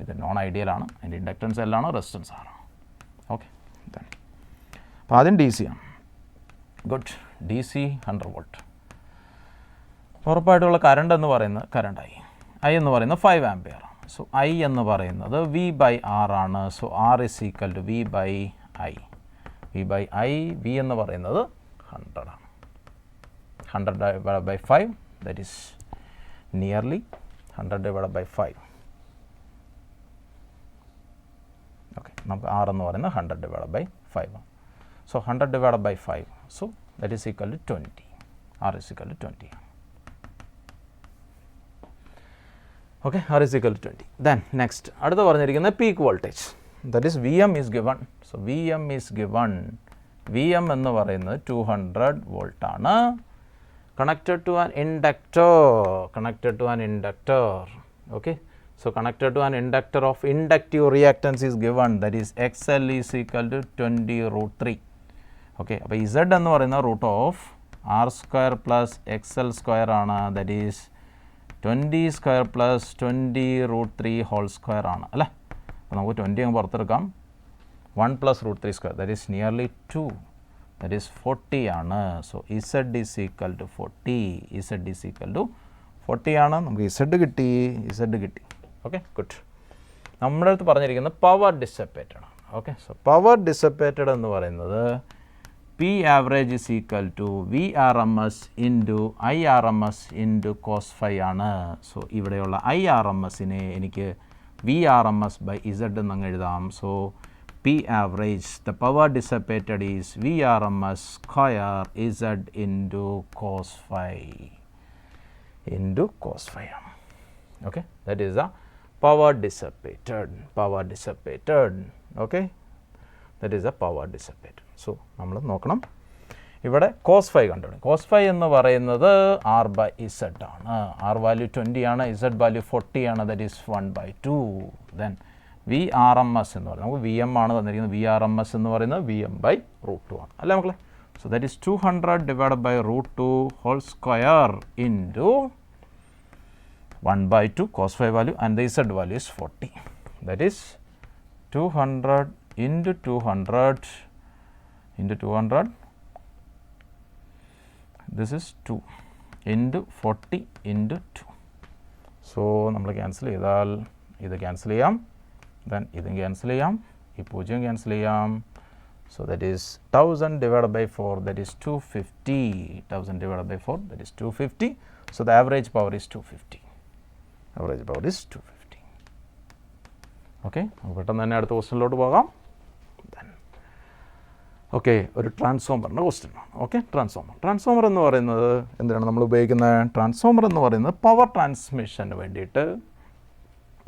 ഇത് നോൺ ഐഡിയൽ ആണ്, അതിൻ്റെ ഇൻഡക്റ്റൻസ് എല്ലാണോ റെസിസ്റ്റൻസ് ആണോ. ഓക്കെ, അപ്പോൾ ആദ്യം ഡി സി ആണ്. ഗുഡ്. D C 100 volt. ഉറപ്പായിട്ടുള്ള കറണ്ട് എന്ന് പറയുന്നത് കറണ്ടായി. ഐ എന്ന് പറയുന്നത് 5 ആംപിയർ. സോ ഐ എന്ന് പറയുന്നത് വി ബൈ ആർ ആണ്. So R is equal to V by I. V by I, V എന്ന് പറയുന്നത് 100 ആണ്. 100 divided by 5, that is nearly 100 divided by 5. Okay, നമുക്ക് ആർ എന്ന് പറയുന്നത് 100 divided by 5 ആണ്. So 100 divided by 5, so that is equal to 20. R is equal to 20. Okay, R is equal to 20. Then next, അടുത്ത പറഞ്ഞിരിക്കുന്നത് peak voltage, that is V M is given. So V M is given. V M എന്ന് പറയുന്നത് 200 volt ആണ്. Connected to an inductor. Connected to an inductor. Okay, so connected to an inductor of inductive reactance is given, that is XL is equal to 20√3. okay, അപ്പോൾ Z എന്ന് പറയുന്ന root of R square plus XL square ആണ്, that is 20 square plus 20√3 whole square ആണ് അല്ലേ. അപ്പോൾ നമുക്ക് 20 അങ്ങ് പുറത്തെടുക്കാം. 1 plus √3 square, that is nearly 2, that is 40 ആണ്. So Z is equal to 40. Z is equal to 40 ആണ്. നമുക്ക് Z കിട്ടി. Okay, good. നമ്മുടെ അടുത്ത് പറഞ്ഞിരിക്കുന്നത് പവർ ഡിസപ്പേറ്റഡ് ആണ്. ഓക്കെ, സോ പവർ ഡിസപ്പേറ്റഡ് എന്ന് പറയുന്നത് P average is equal to V R M S into I R M S into cos phi ആണ്. സോ ഇവിടെയുള്ള ഐ ആർ എം എസിനെ എനിക്ക് V R M S by Z എന്നങ്ങ് എഴുതാം. So P average, the power dissipated is V R M S square Z into cos phi ആണ്. Okay, that is the power dissipated. Okay, that is a power dissipated. So നമ്മൾ നോക്കണം, ഇവിടെ cos phi കണ്ടുപിടിക്കും. Cos phi എന്ന് പറയുന്നത് R by Z ആണ്. R value 20 ആണ്, Z value 40 ആണ്, that is 1/2. Then V R M S എന്ന് പറയുന്നത് നമുക്ക് വി എം ആണ് തന്നിരിക്കുന്നത്. വി ആർ എം എസ് എന്ന് പറയുന്നത് വി എം ബൈ √2 ആണ് അല്ലേ മക്കളെ. So that is 200 divided by √2 whole square into 1/2 cos phi value, and the Z value is 40. That is 200 into 200 into 200. This is 2 into 40 into 2. So നമ്മൾ cancel ചെയ്താൽ ഇത് cancel ചെയ്യാം, then ഇതും cancel ചെയ്യാം, ഈ 0 ക്യാൻസൽ ചെയ്യാം. So that is 1000 divided by 4, that is 250. 1000 divided by 4, that is 250. So the average power is 250. Average power is 250. Okay, പെട്ടെന്ന് തന്നെ അടുത്ത ക്വസ്റ്റ്യനിലോട്ട് പോകാം. ഓക്കെ, ഒരു ട്രാൻസ്ഫോമറിൻ്റെ ക്വസ്റ്റ്യൻ ആണ്. ഓക്കെ, ട്രാൻസ്ഫോമർ എന്ന് പറയുന്നത് എന്തിനാണ് നമ്മൾ ഉപയോഗിക്കുന്നത്? ട്രാൻസ്ഫോമർ എന്ന് പറയുന്നത് പവർ ട്രാൻസ്മിഷന് വേണ്ടിയിട്ട്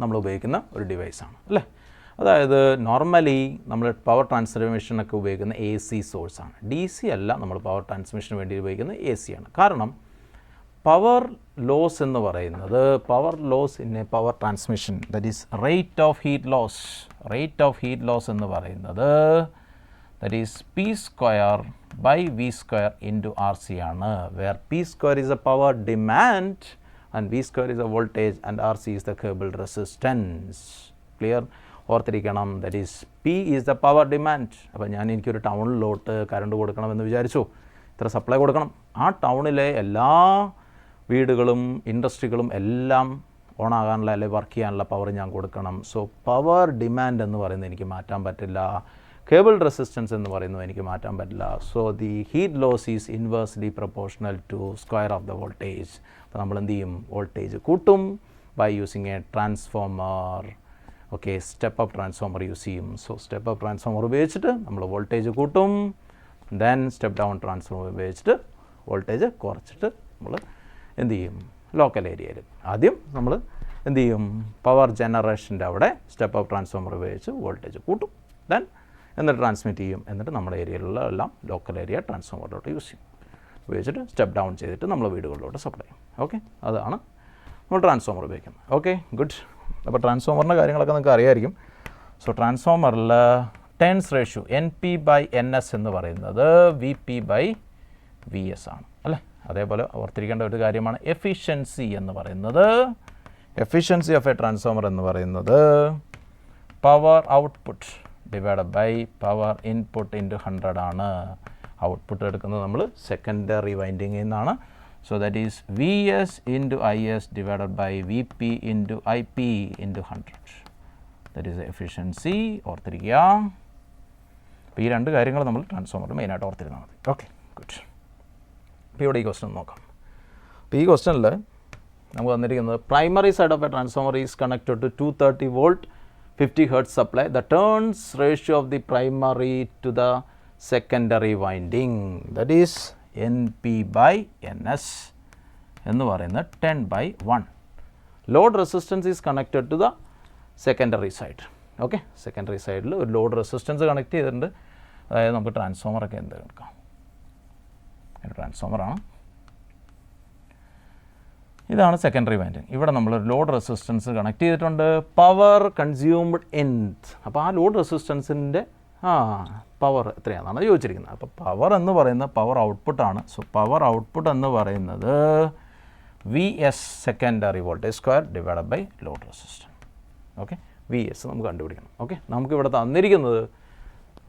നമ്മൾ ഉപയോഗിക്കുന്ന ഒരു ഡിവൈസാണ് അല്ലേ. അതായത് നോർമലി നമ്മൾ പവർ ട്രാൻസ്മിഷനൊക്കെ ഉപയോഗിക്കുന്ന എ സി സോഴ്സാണ്, ഡി സി അല്ല. നമ്മൾ പവർ ട്രാൻസ്മിഷന് വേണ്ടി ഉപയോഗിക്കുന്നത് എ സി ആണ്. കാരണം പവർ ലോസ് എന്ന് പറയുന്നത്, power loss in a power transmission, that is rate of heat loss എന്ന് പറയുന്നത് that is P square by V square into R C ആണ്. Where P square is a power demand and V square is a voltage and R C is the cable resistance. Clear? ഓർത്തിരിക്കണം, that is P is the power demand. അപ്പോൾ എനിക്കൊരു ടൗണിലോട്ട് current കൊടുക്കണമെന്ന് വിചാരിച്ചു, ഇത്ര supply കൊടുക്കണം. ആ ടൗണിലെ എല്ലാ വീടുകളും ഇൻഡസ്ട്രികളും എല്ലാം ഓണാകാനുള്ള അല്ലെങ്കിൽ വർക്ക് ചെയ്യാനുള്ള പവർ ഞാൻ കൊടുക്കണം. സോ പവർ ഡിമാൻഡ് എന്ന് പറയുന്നത് എനിക്ക് മാറ്റാൻ പറ്റില്ല, കേബിൾ റെസിസ്റ്റൻസ് എന്ന് പറയുന്നത് എനിക്ക് മാറ്റാൻ പറ്റില്ല. So the heat loss is inversely proportional to square of the voltage. അപ്പോൾ നമ്മൾ എന്ത് ചെയ്യും? വോൾട്ടേജ് കൂട്ടും by using a transformer. Okay, step up transformer use ചെയ്യും. സോ സ്റ്റെപ്പ് അപ്പ് ട്രാൻസ്ഫോമർ ഉപയോഗിച്ചിട്ട് നമ്മൾ വോൾട്ടേജ് കൂട്ടും, ദെൻ സ്റ്റെപ്പ് ഡൗൺ ട്രാൻസ്ഫോമർ ഉപയോഗിച്ചിട്ട് വോൾട്ടേജ് കുറച്ചിട്ട് നമ്മൾ എന്ത് ചെയ്യും? ലോക്കൽ ഏരിയയിൽ ആദ്യം നമ്മൾ എന്ത് ചെയ്യും? പവർ ജനറേഷൻ്റെ അവിടെ സ്റ്റെപ്പ് അപ്പ് ട്രാൻസ്ഫോമർ ഉപയോഗിച്ച് വോൾട്ടേജ് കൂട്ടും, ദെൻ എന്നിട്ട് ട്രാൻസ്മിറ്റ് ചെയ്യും. എന്നിട്ട് നമ്മുടെ ഏരിയയിലുള്ള എല്ലാം ലോക്കൽ ഏരിയ ട്രാൻസ്ഫോമറിലോട്ട് യൂസ് ചെയ്യും. ഉപയോഗിച്ചിട്ട് സ്റ്റെപ്പ് ഡൗൺ ചെയ്തിട്ട് നമ്മൾ വീടുകളിലോട്ട് സപ്ലൈ ചെയ്യും. ഓക്കെ, അതാണ് നമ്മൾ ട്രാൻസ്ഫോമർ ഉപയോഗിക്കുന്നത്. Okay, good. അപ്പോൾ ട്രാൻസ്ഫോമറിൻ്റെ കാര്യങ്ങളൊക്കെ നിങ്ങൾക്ക് അറിയാമായിരിക്കും. സോ ട്രാൻസ്ഫോമറിൽ ടേൺസ് റേഷ്യോ NP/NS എന്ന് പറയുന്നത് VP/VS ആണ് അല്ലേ. അതേപോലെ ഓർത്തിരിക്കേണ്ട ഒരു കാര്യമാണ് എഫിഷ്യൻസി എന്ന് പറയുന്നത്. എഫിഷ്യൻസി ഓഫ് എ ട്രാൻസ്ഫോമർ എന്ന് പറയുന്നത് power output divided by power input into 100 ആണ്. ഔട്ട്പുട്ട് എടുക്കുന്നത് നമ്മൾ സെക്കൻഡറി വൈൻഡിങ്ങിൽ നിന്നാണ്. So that is VS into IS divided by VP into IP into 100. That is efficiency. ഓർത്തിരിക്കുക. അപ്പോൾ ഈ രണ്ട് കാര്യങ്ങൾ നമ്മൾ ട്രാൻസ്ഫോമറിൽ മെയിനായിട്ട് ഓർത്തിരുന്നാൽ മതി. Okay, good. അപ്പോൾ ഇവിടെ ഈ ക്വസ്റ്റ്യൻ നോക്കാം. അപ്പോൾ ഈ ക്വസ്റ്റ്യനിൽ നമുക്ക് തന്നിരിക്കുന്നത് primary side of a transformer is connected to 230 volt 50 hertz supply. The turns ratio of the primary to the secondary winding that is NP/NS എന്ന് പറയുന്നത് 10/1. Load resistance is connected to the secondary side. Okay, secondary സൈഡിൽ ഒരു load resistance connect ചെയ്തിട്ടുണ്ട്. അതായത് നമുക്ക് ട്രാൻസ്ഫോമറൊക്കെ എന്ത് എടുക്കാം, ട്രാൻസ്ഫോമറാണ്. ഇതാണ് സെക്കൻഡറി വൈൻഡിങ്. ഇവിടെ നമ്മൾ ലോഡ് റെസിസ്റ്റൻസ് കണക്ട് ചെയ്തിട്ടുണ്ട്. പവർ കൺസ്യൂംഡ് ഇൻ, അപ്പോൾ ആ ലോഡ് റെസിസ്റ്റൻസിൻ്റെ പവർ എത്രയാണെന്നാണ് ചോദിച്ചിരിക്കുന്നത്. അപ്പോൾ പവർ എന്ന് പറയുന്നത് പവർ ഔട്ട്പുട്ടാണ്. സോ പവർ ഔട്ട്പുട്ട് എന്ന് പറയുന്നത് VS secondary voltage square divided by load resistance. Okay, VS നമുക്ക് കണ്ടുപിടിക്കണം. ഓക്കെ, നമുക്കിവിടെ തന്നിരിക്കുന്നത്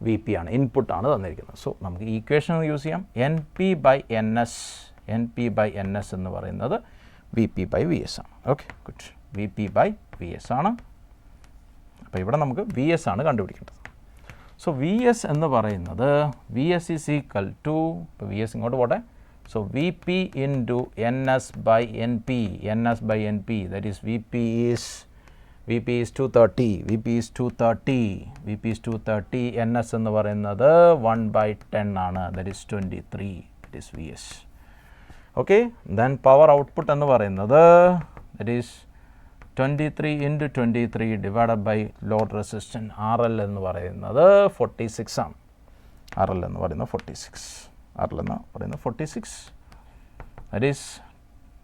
VP ആണ്, ഇൻപുട്ടാണ് തന്നിരിക്കുന്നത്. സോ നമുക്ക് ഈക്വേഷൻ യൂസ് ചെയ്യാം. NP/NS എന്ന് പറയുന്നത് VP/VS ആണ്. Okay, good. VP/VS ആണ്. അപ്പോൾ ഇവിടെ നമുക്ക് VS ആണ് കണ്ടുപിടിക്കേണ്ടത്. സോ VS എന്ന് പറയുന്നത് VS ഈസ് ഈക്വൽ ടു, ഇപ്പോൾ VS ഇങ്ങോട്ട് പോട്ടെ. So VP into NS/NP. That is VP is 230. NS എന്ന് പറയുന്നത് 1/10 ആണ്. That is 23. That is VS. Okay, then power output എന്ന് പറയുന്നത് that is 23 into 23 divided by load resistance RL എന്ന് പറയുന്നത് 46 ആണ്. RL എന്ന് പറയുന്നത് 46. ദാറ്റ് ഈസ്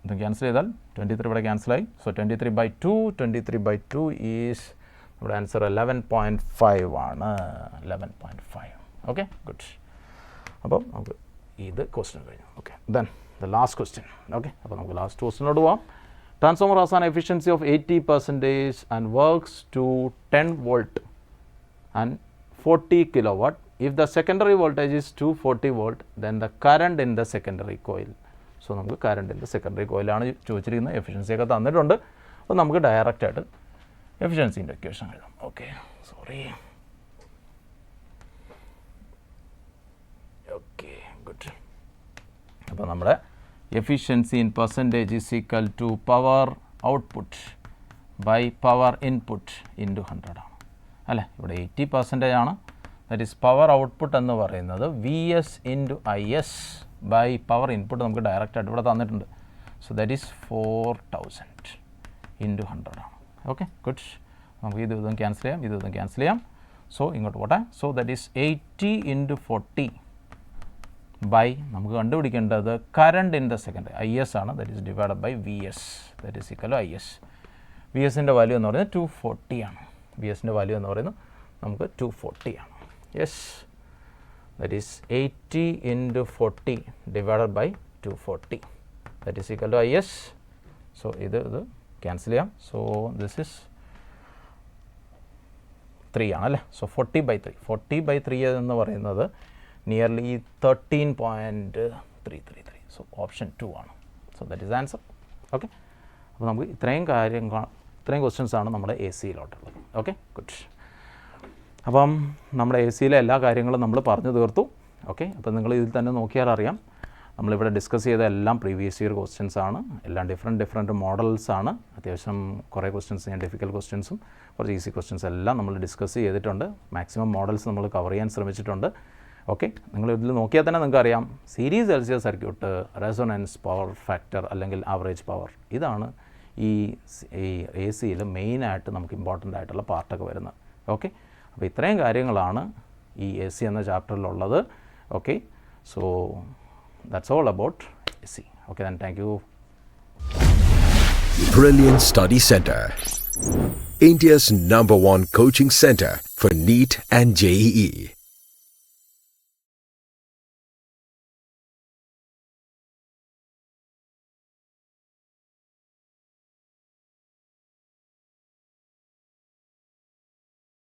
ഇത് ക്യാൻസൽ ചെയ്താൽ 23 ഇവിടെ ക്യാൻസലായി. സോ 23/2 ഈസ് നമ്മുടെ ആൻസർ 11.5 ആണ്. 11.5. Okay, good. അപ്പം നമുക്ക് ഇത് ക്വസ്റ്റ്യൻ കഴിഞ്ഞു. Okay, then the last question. Okay, അപ്പോൾ നമുക്ക് ലാസ്റ്റ് ക്വസ്റ്റ്യനോട് പോവാം. Transformer has an efficiency of 80% and works to 10 volt and 40 kilowatt. If the secondary voltage is 240 volt then the current in the secondary coil. So നമുക്ക് current in the secondary കോയിലാണ് ചോദിച്ചിരിക്കുന്നത്. എഫിഷ്യൻസിയൊക്കെ തന്നിട്ടുണ്ട്. അപ്പോൾ നമുക്ക് ഡയറക്റ്റായിട്ട് എഫിഷ്യൻസിൻ്റെ ഇക്വേഷൻ എഴുതാം. Okay, sorry. Okay, good. അപ്പോൾ നമ്മുടെ efficiency in percentage is equal to power output by power input into 100 ആണ് അല്ലേ. ഇവിടെ 80% ആണ്. ദാറ്റ് ഈസ് പവർ ഔട്ട്പുട്ട് എന്ന് പറയുന്നത് VS into IS by power input നമുക്ക് ഡയറക്റ്റായിട്ട് ഇവിടെ തന്നിട്ടുണ്ട്. സോ ദാറ്റ് ഈസ് 4000 ഇൻറ്റു 100 ആണ്. Okay, good. നമുക്ക് ഇതും ക്യാൻസൽ ചെയ്യാം. സോ ഇങ്ങോട്ട് പോട്ടെ. So that is 80 into 40 by നമുക്ക് കണ്ടുപിടിക്കേണ്ടത് current in the secondary IS ആണ്. That is divided by VS. That is equal IS. VSൻ്റെ വാല്യൂ എന്ന് പറയുന്നത് 240 ആണ്. VSൻ്റെ വാല്യൂ എന്ന് പറയുന്നത് നമുക്ക് 240 ആണ്. Yes, that is 80 into 40 divided by 240. That is equal to IS. So ഇത് ക്യാൻസൽ ചെയ്യാം. സോ ദിസ് ഇസ് 3 ആണല്ലേ. സോ 40/3 എന്ന് പറയുന്നത് നിയർലി 13.333. സോ ഓപ്ഷൻ 2 ആണ്. So that is answer. Okay, അപ്പോൾ നമുക്ക് ഇത്രയും ക്വസ്റ്റ്യൻസാണ് നമ്മുടെ AC-ലോട്ടുള്ളത്. Okay, good. അപ്പം നമ്മുടെ AC-യിലെ എല്ലാ കാര്യങ്ങളും നമ്മൾ പറഞ്ഞു തീർത്തു. ഓക്കെ, അപ്പോൾ നിങ്ങൾ ഇതിൽ തന്നെ നോക്കിയാൽ അറിയാം നമ്മളിവിടെ ഡിസ്കസ് ചെയ്ത എല്ലാം പ്രീവിയസ് ഇയർ ക്വസ്റ്റ്യൻസ് ആണ്. എല്ലാം ഡിഫറെൻറ്റ് മോഡൽസ് ആണ്. അത്യാവശ്യം കുറേ ക്വസ്റ്റ്യൻസ് ഞാൻ ഡിഫിക്കൽട്ട് ക്വസ്റ്റ്യൻസും കുറച്ച് ഈസി ക്വസ്റ്റ്യൻസ് എല്ലാം നമ്മൾ ഡിസ്കസ് ചെയ്തിട്ടുണ്ട്. മാക്സിമം മോഡൽസ് നമ്മൾ കവർ ചെയ്യാൻ ശ്രമിച്ചിട്ടുണ്ട്. ഓക്കെ, നിങ്ങൾ ഇതിൽ നോക്കിയാൽ തന്നെ നിങ്ങൾക്ക് അറിയാം series LCR circuit, resonance, power factor അല്ലെങ്കിൽ ആവറേജ് പവർ, ഇതാണ് ഈ AC-യിൽ മെയിനായിട്ട് നമുക്ക് ഇമ്പോർട്ടൻ്റ് ആയിട്ടുള്ള പാർട്ടൊക്കെ വരുന്നത്. ഓക്കെ, അപ്പോൾ ഇത്രയും കാര്യങ്ങളാണ് ഈ AC എന്ന ചാപ്റ്ററിലുള്ളത്. Okay, so that's all about AC. Okay, then thank you. Brilliant Study Center, India's #1 coaching center for NEET and JEE.